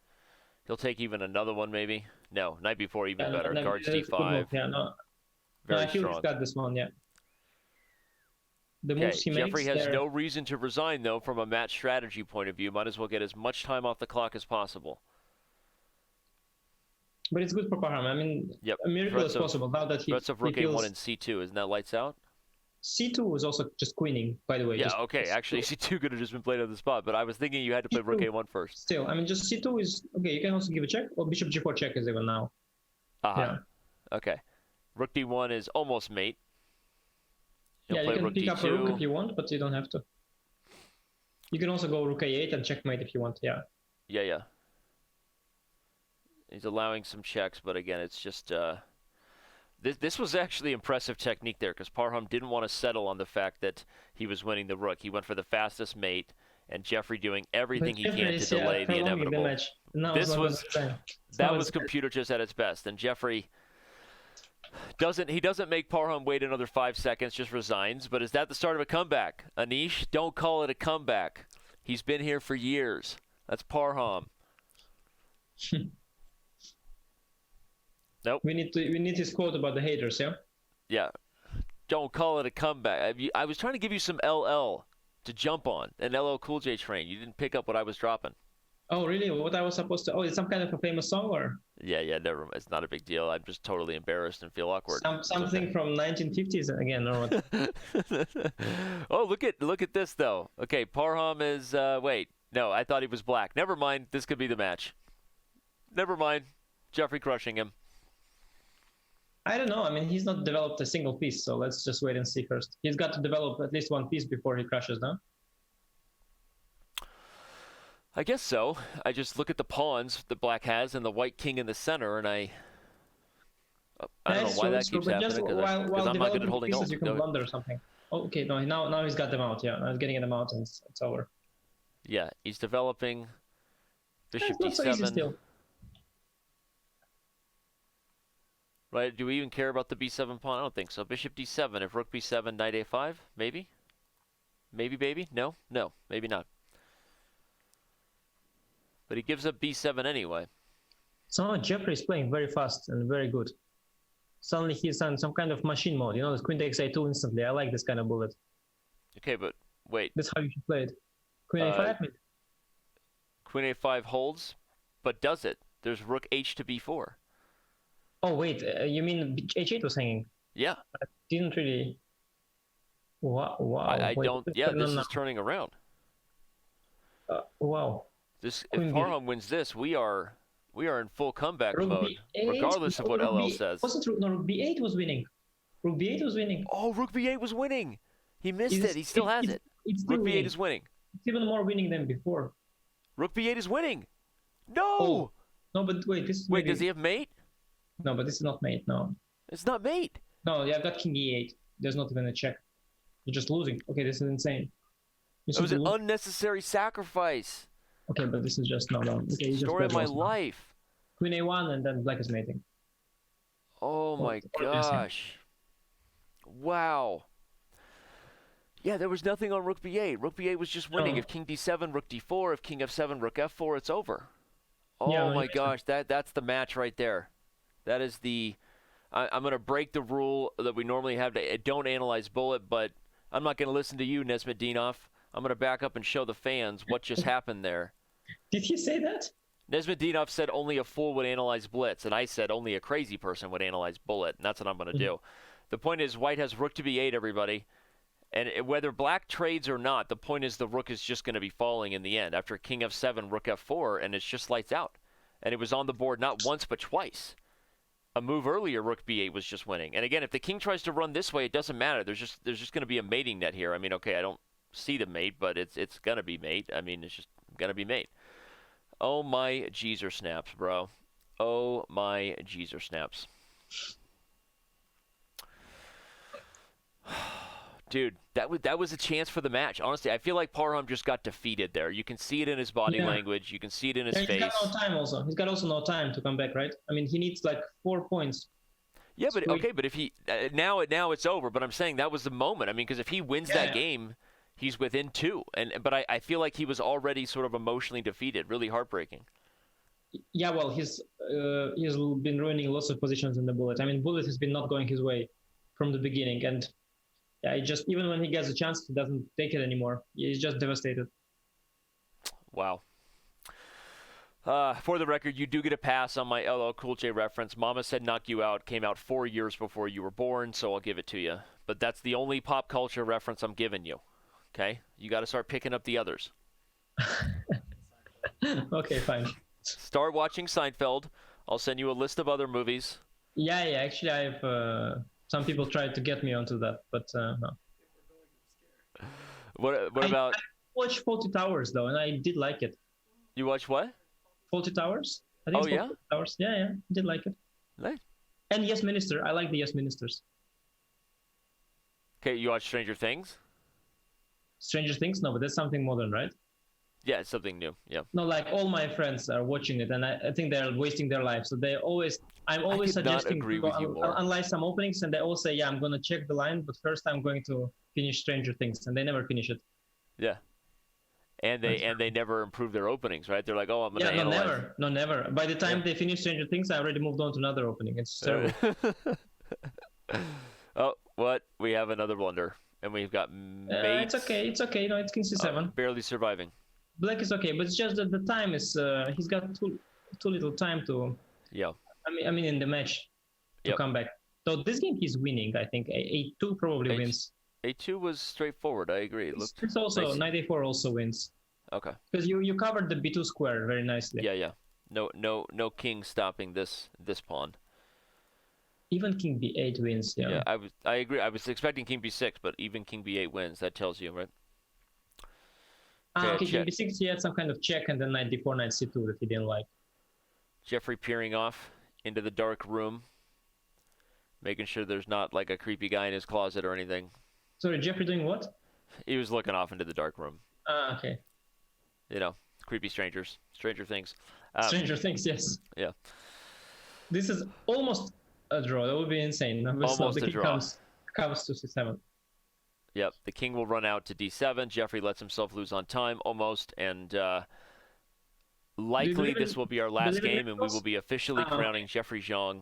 He'll take even another one, maybe. No, knight b4 even better. Guards d5. Yeah, no. Very I feel strong. He's got this one, yeah. Jeffery has no reason to resign, though, from a match strategy point of view. Might as well get as much time off the clock as possible. But it's good for Parham. I mean, a miracle is possible now that he threats of rook a1 and c2. Isn't that lights out? c2 is also just queening, by the way. Yeah, okay. Actually, c2 could have just been played on the spot, but I was thinking you had to play rook a1 first. Still, I mean, just c2 is... Okay, you can also give a check, or bishop g4 check is even now. Yeah. Okay. Rook d1 is almost mate. You can pick up a rook if you want, but you don't have to. You can also go rook a8 and checkmate if you want, yeah. Yeah. He's allowing some checks, but again, it's just... This was actually impressive technique there, because Parham didn't want to settle on the fact that he was winning the rook. He went for the fastest mate, and Jeffery doing everything he can to delay the inevitable. That was computer chess at its best, and Jeffery doesn't make Parham wait another 5 seconds, just resigns. But is that the start of a comeback? Anish, don't call it a comeback. He's been here for years. That's Parham. Nope. We need his quote about the haters, yeah? Yeah. Don't call it a comeback. I was trying to give you some LL to jump on, an LL Cool J train. You didn't pick up what I was dropping. Oh, really? What I was supposed to... Oh, it's some kind of a famous song, or... Yeah, never. It's not a big deal. I'm just totally embarrassed and feel awkward. Something from 1950s again, or what? Oh, look at this though. Okay, Parham is. Wait, no, I thought he was black. Never mind. This could be the match. Never mind. Jeffery crushing him. I don't know. I mean, he's not developed a single piece, so let's just wait and see first. He's got to develop at least one piece before he crushes, no? I guess so. I just look at the pawns the black has and the white king in the center, and I don't know why that keeps happening, because I'm not good at holding on. You can blunder or something. Oh, okay, no, now he's got them out. Yeah, now he's getting them out, and it's over. Yeah, he's developing. Bishop That's not so easy d7. still. Right? Do we even care about the b7 pawn? I don't think so. Bishop d7. If rook b7, knight a5, maybe. Maybe, baby. No, maybe not. But he gives up b7 anyway. So Jeffrey is playing very fast and very good. Suddenly he's on some kind of machine mode. You know, this queen takes a2 instantly. I like this kind of bullet. Okay, but wait. That's how you should play it. Queen a5? Queen a5 holds, but does it? There's rook h to b4. Oh, wait. You mean h8 was hanging? Yeah. I didn't really... Wow. I don't... Yeah, this is turning around. Wow. If Parham wins this, we are in full comeback mode, regardless of what LL says. Wasn't true. No, rook b8 was winning. Rook b8 was winning. Oh, rook b8 was winning. He missed it. He still has it. Rook b8 is winning. It's even more winning than before. Rook b8 is winning. No. Oh. No, but wait. Wait, does he have mate? No, but this is not mate. No. It's not mate. No, I've got king e8. There's not even a check. You're just losing. Okay, this is insane. It was an unnecessary sacrifice. Okay, but this is just no. Okay, story of my life. Queen a1 and then black is mating. Oh my gosh. Wow. Yeah, there was nothing on rook b8. Rook b8 was just winning. If king d7, rook d4. If king f7, rook f4, it's over. Oh my gosh, that's the match right there. That is the... I'm going to break the rule that we normally have to don't analyze bullet, but I'm not going to listen to you, Nesmedinov. I'm going to back up and show the fans what just happened there. Did he say that? Nesmedinov said only a fool would analyze blitz, and I said only a crazy person would analyze bullet, and that's what I'm going to do. The point is white has rook to b8, everybody. And whether black trades or not, the point is the rook is just going to be falling in the end. After king f7, rook f4, and it's just lights out. And it was on the board not once but twice. A move earlier, rook b8 was just winning. And again, if the king tries to run this way, it doesn't matter. There's just going to be a mating net here. I mean, okay, I don't see the mate, but it's going to be mate. I mean, it's just going to be mate. Oh my Jeezer snaps, bro. Oh my Jeezer snaps. Dude, that was a chance for the match. Honestly, I feel like Parham just got defeated there. You can see it in his body language. You can see it in his face. He's got no time also. He's got also no time to come back, right? I mean, he needs like 4 points. Yeah, but okay, but if he now it's over. But I'm saying that was the moment. I mean, because if he wins that game, he's within 2. But I feel like he was already sort of emotionally defeated. Really heartbreaking. Yeah, well, he's been ruining lots of positions in the bullet. I mean, bullet has been not going his way from the beginning, and yeah, even when he gets a chance, he doesn't take it anymore. He's just devastated. Wow. For the record, you do get a pass on my LL Cool J reference. Mama Said Knock You Out came out 4 years before you were born, so I'll give it to you. But that's the only pop culture reference I'm giving you. Okay? You got to start picking up the others. Okay, fine. Start watching Seinfeld. I'll send you a list of other movies. Yeah. Actually, I've... some people tried to get me onto that, but no. What about... I watched Fawlty Towers, though, and I did like it. You watched what? Fawlty Towers. I think yeah? Fawlty Towers. Yeah, I did like it. Nice. And Yes Minister. I like the Yes Ministers. Okay, you watch Stranger Things? Stranger Things? No, but that's something modern, right? Yeah, it's something new. Yeah. No, like all my friends are watching it, and I think they're wasting their life. So I'm always suggesting to analyze some openings, and they all say, yeah, I'm going to check the line, but first I'm going to finish Stranger Things, and they never finish it. Yeah. and they never improve their openings, right? They're like, oh, I'm going to analyze. Never. By the time they finish Stranger Things, I already moved on to another opening. It's terrible. Oh, what? We have another blunder, and we've got mates. It's okay. No, it's King C7. Barely surviving. Black is okay, but it's just that the time is he's got too little time to. Yeah. I mean, in the match to come back. So this game he's winning. I think A2 probably wins. A2 was straightforward. I agree. It's also nice. Knight A4 also wins. Okay. Because you covered the B2 square very nicely. Yeah. No king stopping this pawn. Even King B8 wins. Yeah. I agree. I was expecting King B6, but even King B8 wins. That tells you, right? Okay, King B6 he had some kind of check, and then Knight D4, Knight C2 that he didn't like. Jeffrey peering off into the dark room, making sure there's not like a creepy guy in his closet or anything. Sorry, Jeffrey doing what? He was looking off into the dark room. Okay. You know, creepy strangers, Stranger Things. Stranger Things, yes. Yeah. This is almost a draw. That would be insane. Almost a draw. Comes to C7. Yep, the king will run out to D7. Jeffrey lets himself lose on time, almost, and likely this will be our last game, and we will be officially crowning Jeffery Xiong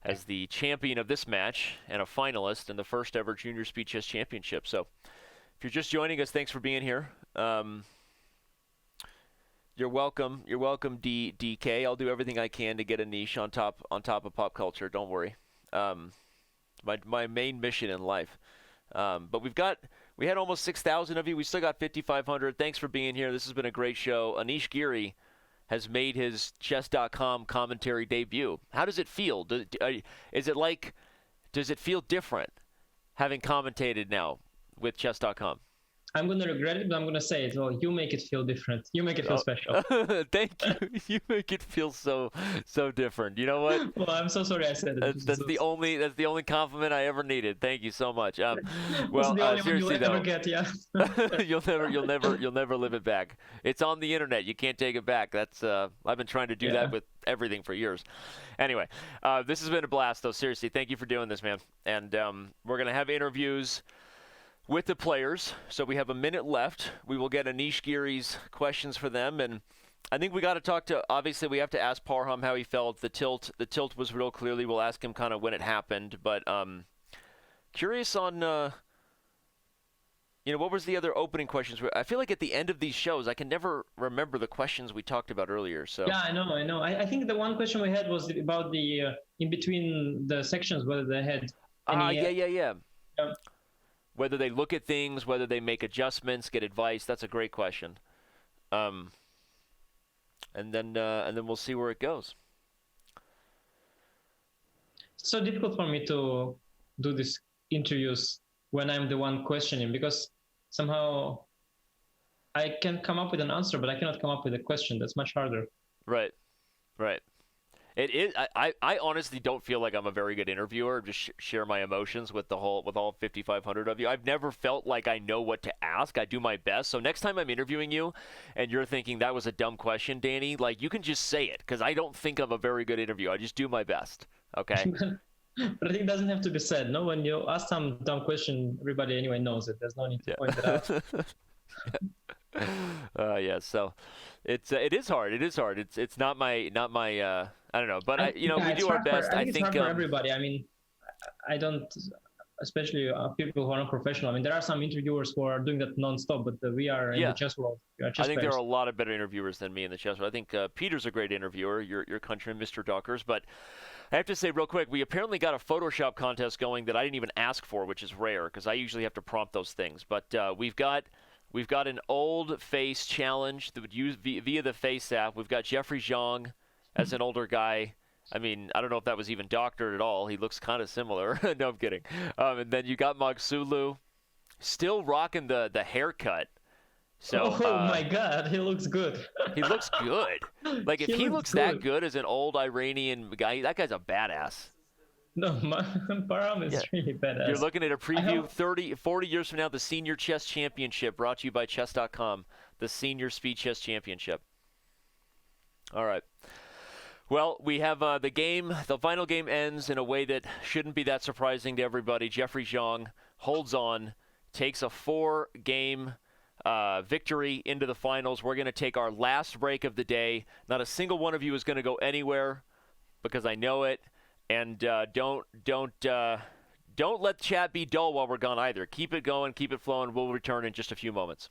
as the champion of this match and a finalist in the first ever Junior Speed Chess Championship. So, if you're just joining us, thanks for being here. You're welcome. You're welcome, DK. I'll do everything I can to get Anish on top of pop culture. Don't worry. My main mission in life. But we had almost 6,000 of you. We still got 5,500. Thanks for being here. This has been a great show. Anish Giri has made his Chess.com commentary debut. How does it feel? Does it feel different having commentated now with Chess.com? I'm going to regret it, but I'm going to say it. Well, you make it feel different. You make it feel special. Thank you. You make it feel so different. You know what? Well, I'm so sorry I said it. That's the only compliment I ever needed. Thank you so much. Well, seriously though, you'll never live it back. It's on the internet. You can't take it back. That's I've been trying to do that with everything for years. Anyway, this has been a blast though. Seriously, thank you for doing this, man. And we're gonna have interviews with the players. So we have a minute left. We will get Anish Giri's questions for them. And I think we got to talk to, obviously we have to ask Parham how he felt. The tilt was real clearly. We'll ask him kind of when it happened. But curious on, what was the other opening questions? I feel like at the end of these shows, I can never remember the questions we talked about earlier. So yeah, I know. I think the one question we had was about the in between the sections, whether they had any, yeah. Whether they look at things, whether they make adjustments, get advice. That's a great question. And then we'll see where it goes. It's so difficult for me to do these interviews when I'm the one questioning, because somehow I can come up with an answer, but I cannot come up with a question. That's much harder. Right. It is. I honestly don't feel like I'm a very good interviewer. Just share my emotions with all 5,500 of you. I've never felt like I know what to ask. I do my best. So next time I'm interviewing you, and you're thinking that was a dumb question, Danny, like you can just say it, because I don't think I'm a very good interviewer. I just do my best. Okay. But I think it doesn't have to be said. No, when you ask some dumb question, everybody anyway knows it. There's no need to point it out. So it is hard. It's not my I don't know, but we do our best. I think it's hard for everybody. I mean, I don't, especially people who are not professional. I mean, there are some interviewers who are doing that non-stop, but we are in the chess world. I think there are a lot of better interviewers than me in the chess world. I think Peter's a great interviewer, your countryman, Mr. Dockers. But I have to say real quick, we apparently got a Photoshop contest going that I didn't even ask for, which is rare because I usually have to prompt those things. But we've got an old face challenge that would use via the Face app. We've got Jeffery Xiong as an older guy. I mean, I don't know if that was even doctored at all. He looks kind of similar. No, I'm kidding. And then you got Maghsoodloo, still rocking the haircut. So, my God, he looks good. He looks good. Like, if he looks that good as an old Iranian guy, that guy's a badass. No, Parham is really badass. You're looking at a preview 40 years from now, the Senior Chess Championship, brought to you by Chess.com, the Senior Speed Chess Championship. All right. Well, we have the final game ends in a way that shouldn't be that surprising to everybody. Jeffery Xiong holds on, takes a 4-game victory into the finals. We're going to take our last break of the day. Not a single one of you is going to go anywhere because I know it. And don't let chat be dull while we're gone either. Keep it going, keep it flowing. We'll return in just a few moments.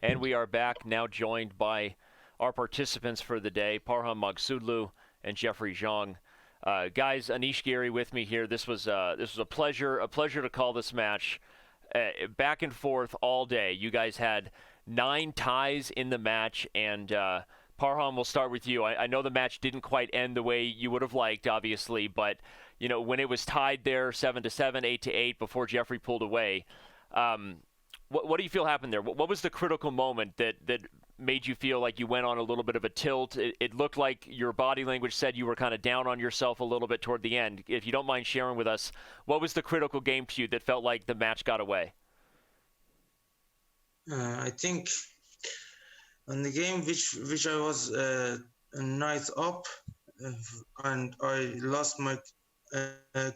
And we are back, now joined by our participants for the day, Parham Maghsoodloo and Jeffery Xiong. Guys, Anish Giri with me here. This was a pleasure to call this match. Back and forth all day. You guys had 9 ties in the match, and Parham, we'll start with you. I know the match didn't quite end the way you would have liked, obviously, but you know when it was tied there, 7-7, 8-8, before Jeffery pulled away. What do you feel happened there? What was the critical moment that made you feel like you went on a little bit of a tilt? It looked like your body language said you were kind of down on yourself a little bit toward the end. If you don't mind sharing with us, what was the critical game to you that felt like the match got away? I think on the game which I was a night up, and I lost my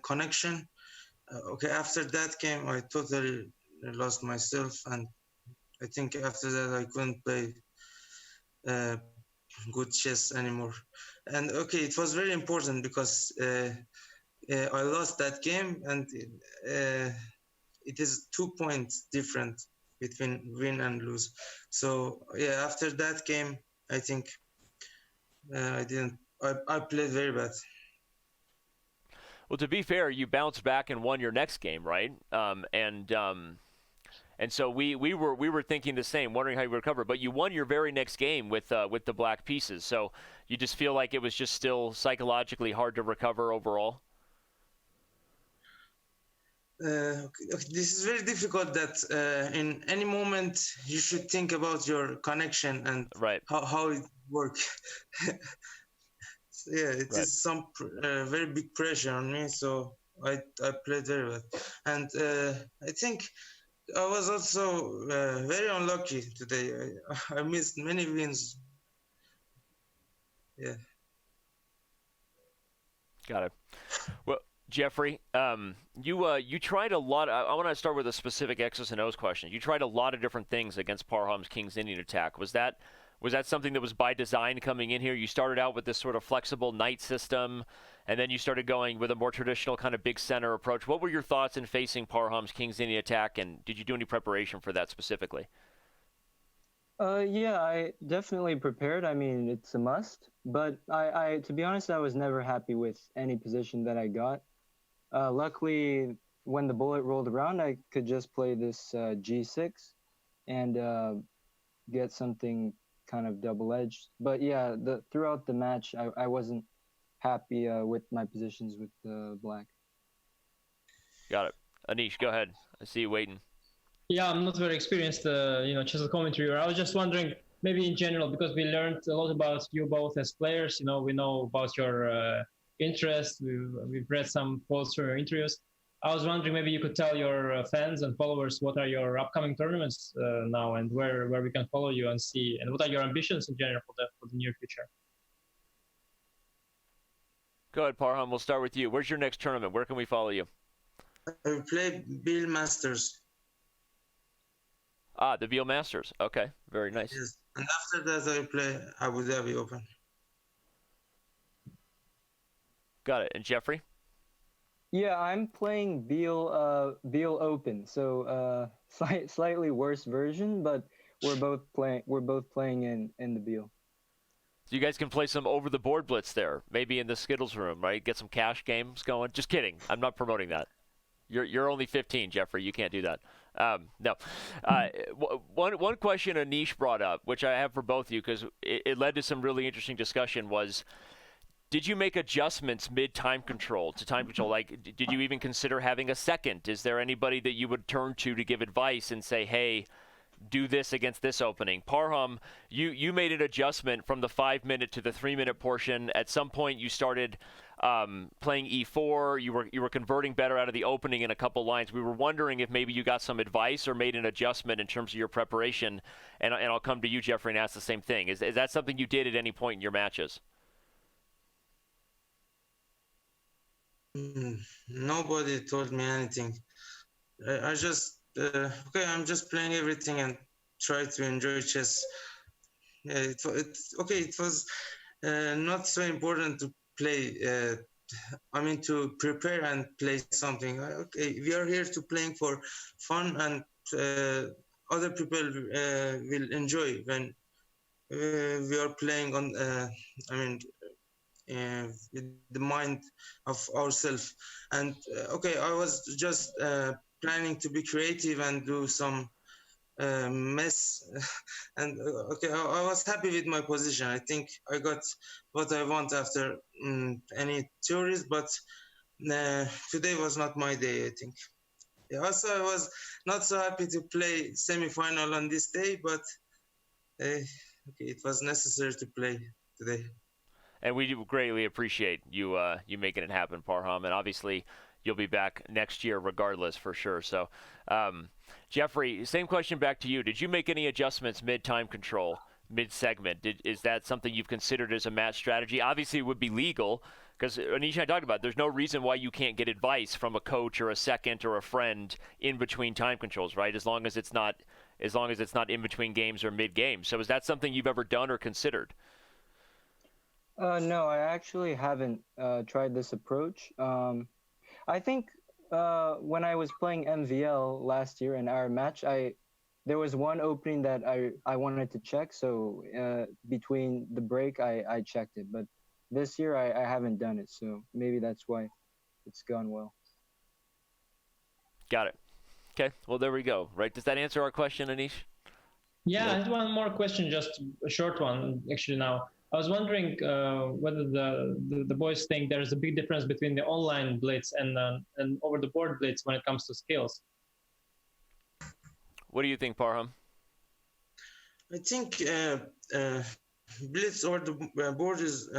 connection. Okay, after that game, I totally lost myself, and I think after that I couldn't play good chess anymore. And okay, it was very important because I lost that game, and it is 2 points different between win and lose. So yeah, after that game, I think I played very bad. Well, to be fair, you bounced back and won your next game, right? And so we were thinking the same, wondering how you would recover. But you won your very next game with the black pieces. So you just feel like it was just still psychologically hard to recover overall. This is very difficult. That in any moment you should think about your connection and right. how it works. Yeah, it right. is some very big pressure on me. So I played very well, and I think I was also very unlucky today. I missed many wins. Yeah. Got it. Well, Jeffery, you tried a lot. I want to start with a specific X's and O's question. You tried a lot of different things against Parham's King's Indian attack. Was that something that was by design coming in here? You started out with this sort of flexible knight system, and then you started going with a more traditional kind of big center approach. What were your thoughts in facing Parham's King's Indian attack, and did you do any preparation for that specifically? Yeah, I definitely prepared. I mean, it's a must. But I to be honest, I was never happy with any position that I got. Luckily, when the bullet rolled around, I could just play this G6 and get something kind of double-edged. But yeah, throughout the match, I wasn't happy with my positions with black. Got it. Anish, go ahead. I see you waiting. Yeah, I'm not very experienced, chess commentary. I was just wondering, maybe in general, because we learned a lot about you both as players. We know about your interests. We've read some quotes from your interviews. I was wondering, maybe you could tell your fans and followers what are your upcoming tournaments now, and where we can follow you and see, and what are your ambitions in general for the near future. Go ahead, Parham. We'll start with you. Where's your next tournament? Where can we follow you? I will play Bill Masters. Ah, the Beal Masters. Okay, very nice. Yes, and after that I will play Abu Dhabi Open. Got it. And Jeffrey? Yeah, I'm playing Beal Open, so slightly worse version, but we're both playing in the Beal. So you guys can play some over the board blitz there, maybe in the Skittles room, right? Get some cash games going. Just kidding. I'm not promoting that. You're only 15, Jeffrey. You can't do that. No. One question Anish brought up, which I have for both of you, because it led to some really interesting discussion, was did you make adjustments mid-time control to time control? Like, did you even consider having a second? Is there anybody that you would turn to give advice and say, hey, do this against this opening? Parham, you made an adjustment from the 5-minute to the 3-minute portion. At some point, you started playing E4. You were converting better out of the opening in a couple lines. We were wondering if maybe you got some advice or made an adjustment in terms of your preparation. And I'll come to you, Jeffrey, and ask the same thing. Is that something you did at any point in your matches? Nobody told me anything. I just I'm just playing everything and try to enjoy chess. Yeah, it was not so important to play. To prepare and play something. Okay, we are here to playing for fun, and other people will enjoy when we are playing on. With the mind of ourselves. And I was just planning to be creative and do some mess. And I was happy with my position. I think I got what I want after any theories, but today was not my day, I think. Yeah, also, I was not so happy to play semi-final on this day, but it was necessary to play today. And we do greatly appreciate you making it happen, Parham. And obviously, you'll be back next year regardless, for sure. So, Jeffrey, same question back to you. Did you make any adjustments mid-time control, mid-segment? Is that something you've considered as a match strategy? Obviously, it would be legal, because Anish and I talked about it. There's no reason why you can't get advice from a coach or a second or a friend in between time controls, right? As long as it's not in between games or mid-game. So, is that something you've ever done or considered? No, I actually haven't tried this approach. I think when I was playing MVL last year in our match, there was one opening that I wanted to check. So between the break, I checked it. But this year, I haven't done it. So maybe that's why it's gone well. Got it. Okay. Well, there we go. Right. Does that answer our question, Anish? Yeah, I had one more question, just a short one, actually, now. I was wondering whether the boys think there's a big difference between the online blitz and over-the-board blitz when it comes to skills. What do you think, Parham? I think blitz over the board is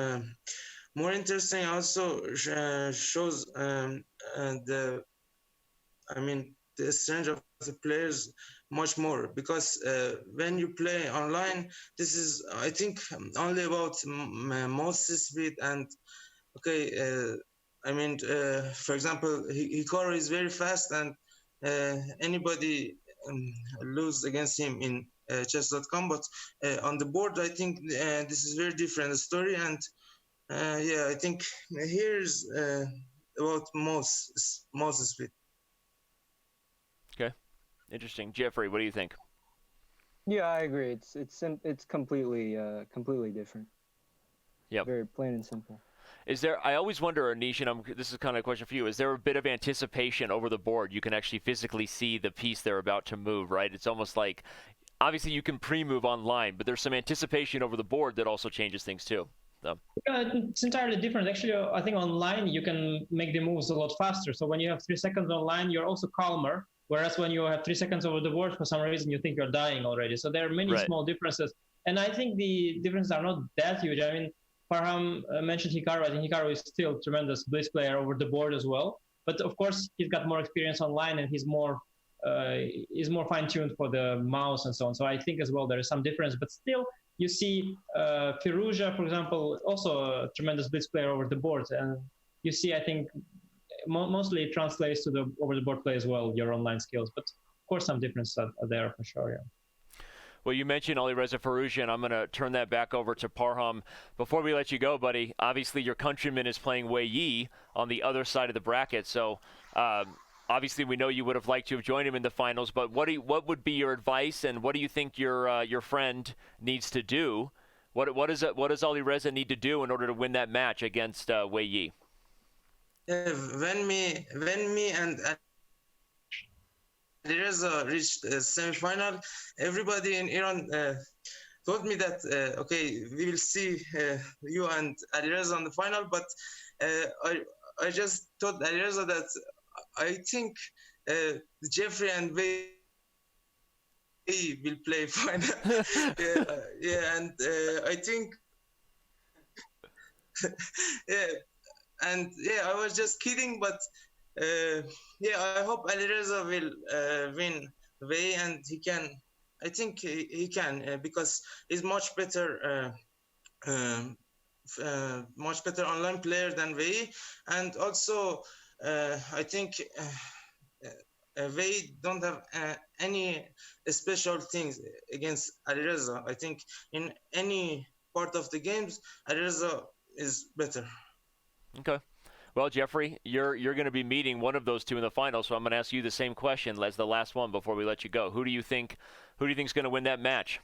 more interesting. Also shows the strength of the players much more, because when you play online, this is, I think, only about mouse speed. And for example, Hikaru is very fast, and anybody lose against him in Chess.com. But on the board, I think this is very different story. And I think here's about mouse speed. Okay, interesting. Jeffrey, what do you think? Yeah, I agree. It's completely different. Yeah. Very plain and simple. Is there? I always wonder, Anish, and this is kind of a question for you. Is there a bit of anticipation over the board? You can actually physically see the piece they're about to move, right? It's almost like, obviously, you can pre-move online, but there's some anticipation over the board that also changes things too. So. It's entirely different. Actually, I think online you can make the moves a lot faster. So when you have 3 seconds online, you're also calmer. Whereas when you have 3 seconds over the board, for some reason you think you're dying already. So there are many small differences. And I think the differences are not that huge. I mean, Parham mentioned Hikaru. I think Hikaru is still a tremendous blitz player over the board as well. But of course, he's got more experience online and he's more fine-tuned for the mouse and so on. So I think as well there is some difference. But still, you see Firouzja, for example, also a tremendous blitz player over the board. And you see, I think, mostly it translates to the over-the-board play as well, your online skills. But of course, some differences are there for sure, yeah. Well, you mentioned Alireza Firouzja, and I'm going to turn that back over to Parham. Before we let you go, buddy, obviously your countryman is playing Wei Yi on the other side of the bracket. So obviously we know you would have liked to have joined him in the finals, but what would be your advice, and what do you think your friend needs to do? What does Alireza need to do in order to win that match against Wei Yi? When me and Alireza reached semi-final, everybody in Iran told me that okay, we will see you and Alireza on the final. But I just told Alireza that I think Jeffery and Wei will play final. And I think I was just kidding, but I hope Alireza will win Wei, and he can. I think he can because he's much better online player than Wei, and also I think Wei don't have any special things against Alireza. I think in any part of the games, Alireza is better. Okay. Well, Jeffery, you're going to be meeting one of those two in the final, so I'm going to ask you the same question as the last one before we let you go. Who do you think is going to win that match?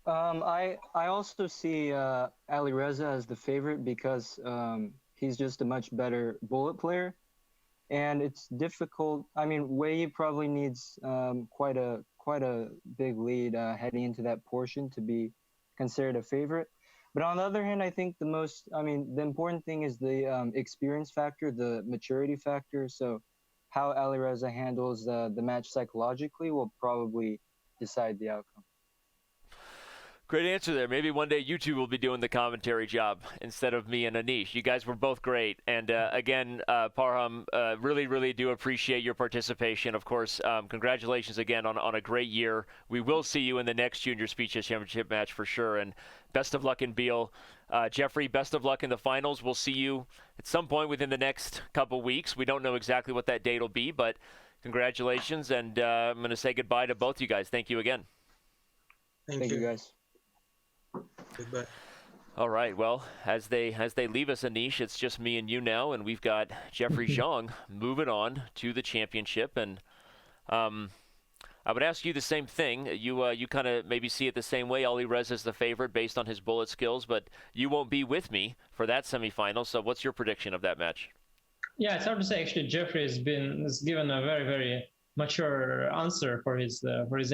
I also see Alireza as the favorite because he's just a much better bullet player, and it's difficult. I mean, Wei probably needs quite a big lead heading into that portion to be considered a favorite. But on the other hand, I think the important thing is the experience factor, the maturity factor. So how Alireza handles the match psychologically will probably decide the outcome. Great answer there. Maybe one day you two will be doing the commentary job instead of me and Anish. You guys were both great. And again, Parham, really, really do appreciate your participation. Of course, congratulations again on a great year. We will see you in the next Junior Speed Chess Championship match for sure. And best of luck in Biel. Jeffery, best of luck in the finals. We'll see you at some point within the next couple weeks. We don't know exactly what that date will be, but congratulations. And I'm going to say goodbye to both you guys. Thank you again. Thank you guys. Goodbye. All right. Well, as they leave us, Anish, it's just me and you now, and we've got Jeffery Xiong moving on to the championship. And I would ask you the same thing. You kind of maybe see it the same way. Alireza is the favorite based on his bullet skills, but you won't be with me for that semifinal. So, what's your prediction of that match? Yeah, it's hard to say. Actually, Jeffery has given a very, very mature answer for his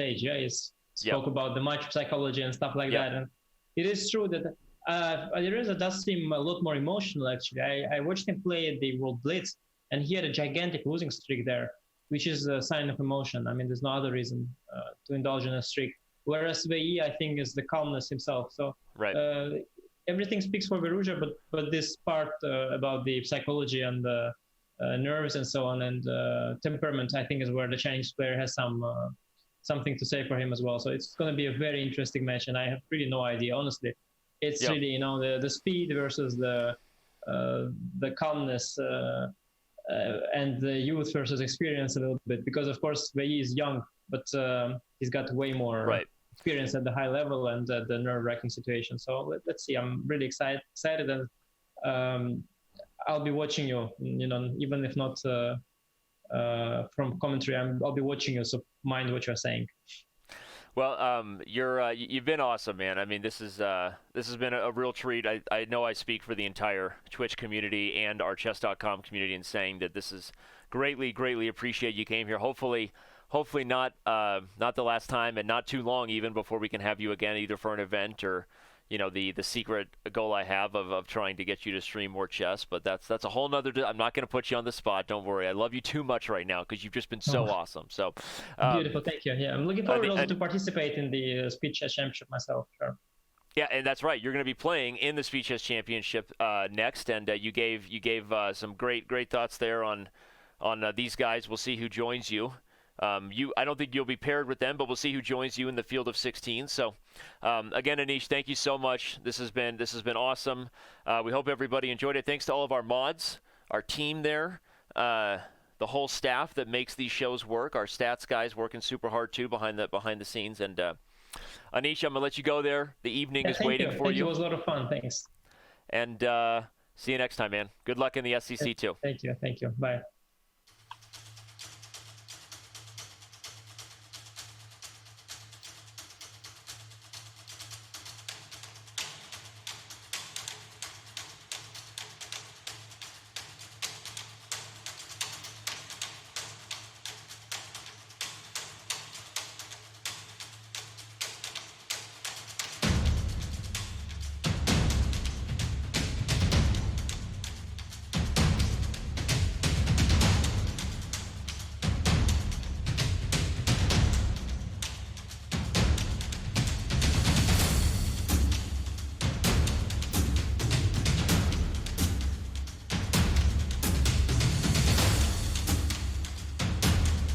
age. Yeah, he's spoke about the match psychology and stuff like that. And it is true that Alireza does seem a lot more emotional, actually. I watched him play at the World Blitz, and he had a gigantic losing streak there, which is a sign of emotion. I mean, there's no other reason to indulge in a streak. Whereas Wei, I think, is the calmness himself. So everything speaks for Firouzja, but this part about the psychology and the nerves and so on and temperament, I think, is where the Chinese player has something to say for him as well. So it's going to be a very interesting match, and I have really no idea, honestly. It's really, the speed versus the calmness and the youth versus experience a little bit, because of course Wei is young, but he's got way more experience at the high level and the nerve-wracking situation. So let's see. I'm really excited, and I'll be watching you. Even if not from commentary, I'll be watching you. So mind what you're saying. Well, you've been awesome, man. I mean, this has been a real treat. I know I speak for the entire Twitch community and our Chess.com community in saying that this is greatly appreciate you came here. Hopefully not the last time, and not too long even before we can have you again, either for an event or the secret goal I have of trying to get you to stream more chess. But that's a whole nother. I'm not going to put you on the spot. Don't worry. I love you too much right now because you've just been so awesome. So beautiful. Thank you. Yeah, I'm looking forward also to participate in the Speed Chess Championship myself. Sure. Yeah, and that's right. You're going to be playing in the Speed Chess Championship next, and you gave some great thoughts there on these guys. We'll see who joins you. I don't think you'll be paired with them, but we'll see who joins you in the field of 16. So, again, Anish, thank you so much. This has been awesome. We hope everybody enjoyed it. Thanks to all of our mods, our team there, the whole staff that makes these shows work. Our stats guys working super hard too behind the scenes. And Anish, I'm gonna let you go there. The evening is waiting for you. It was a lot of fun. Thanks. And see you next time, man. Good luck in the SEC too. Thank you. Bye.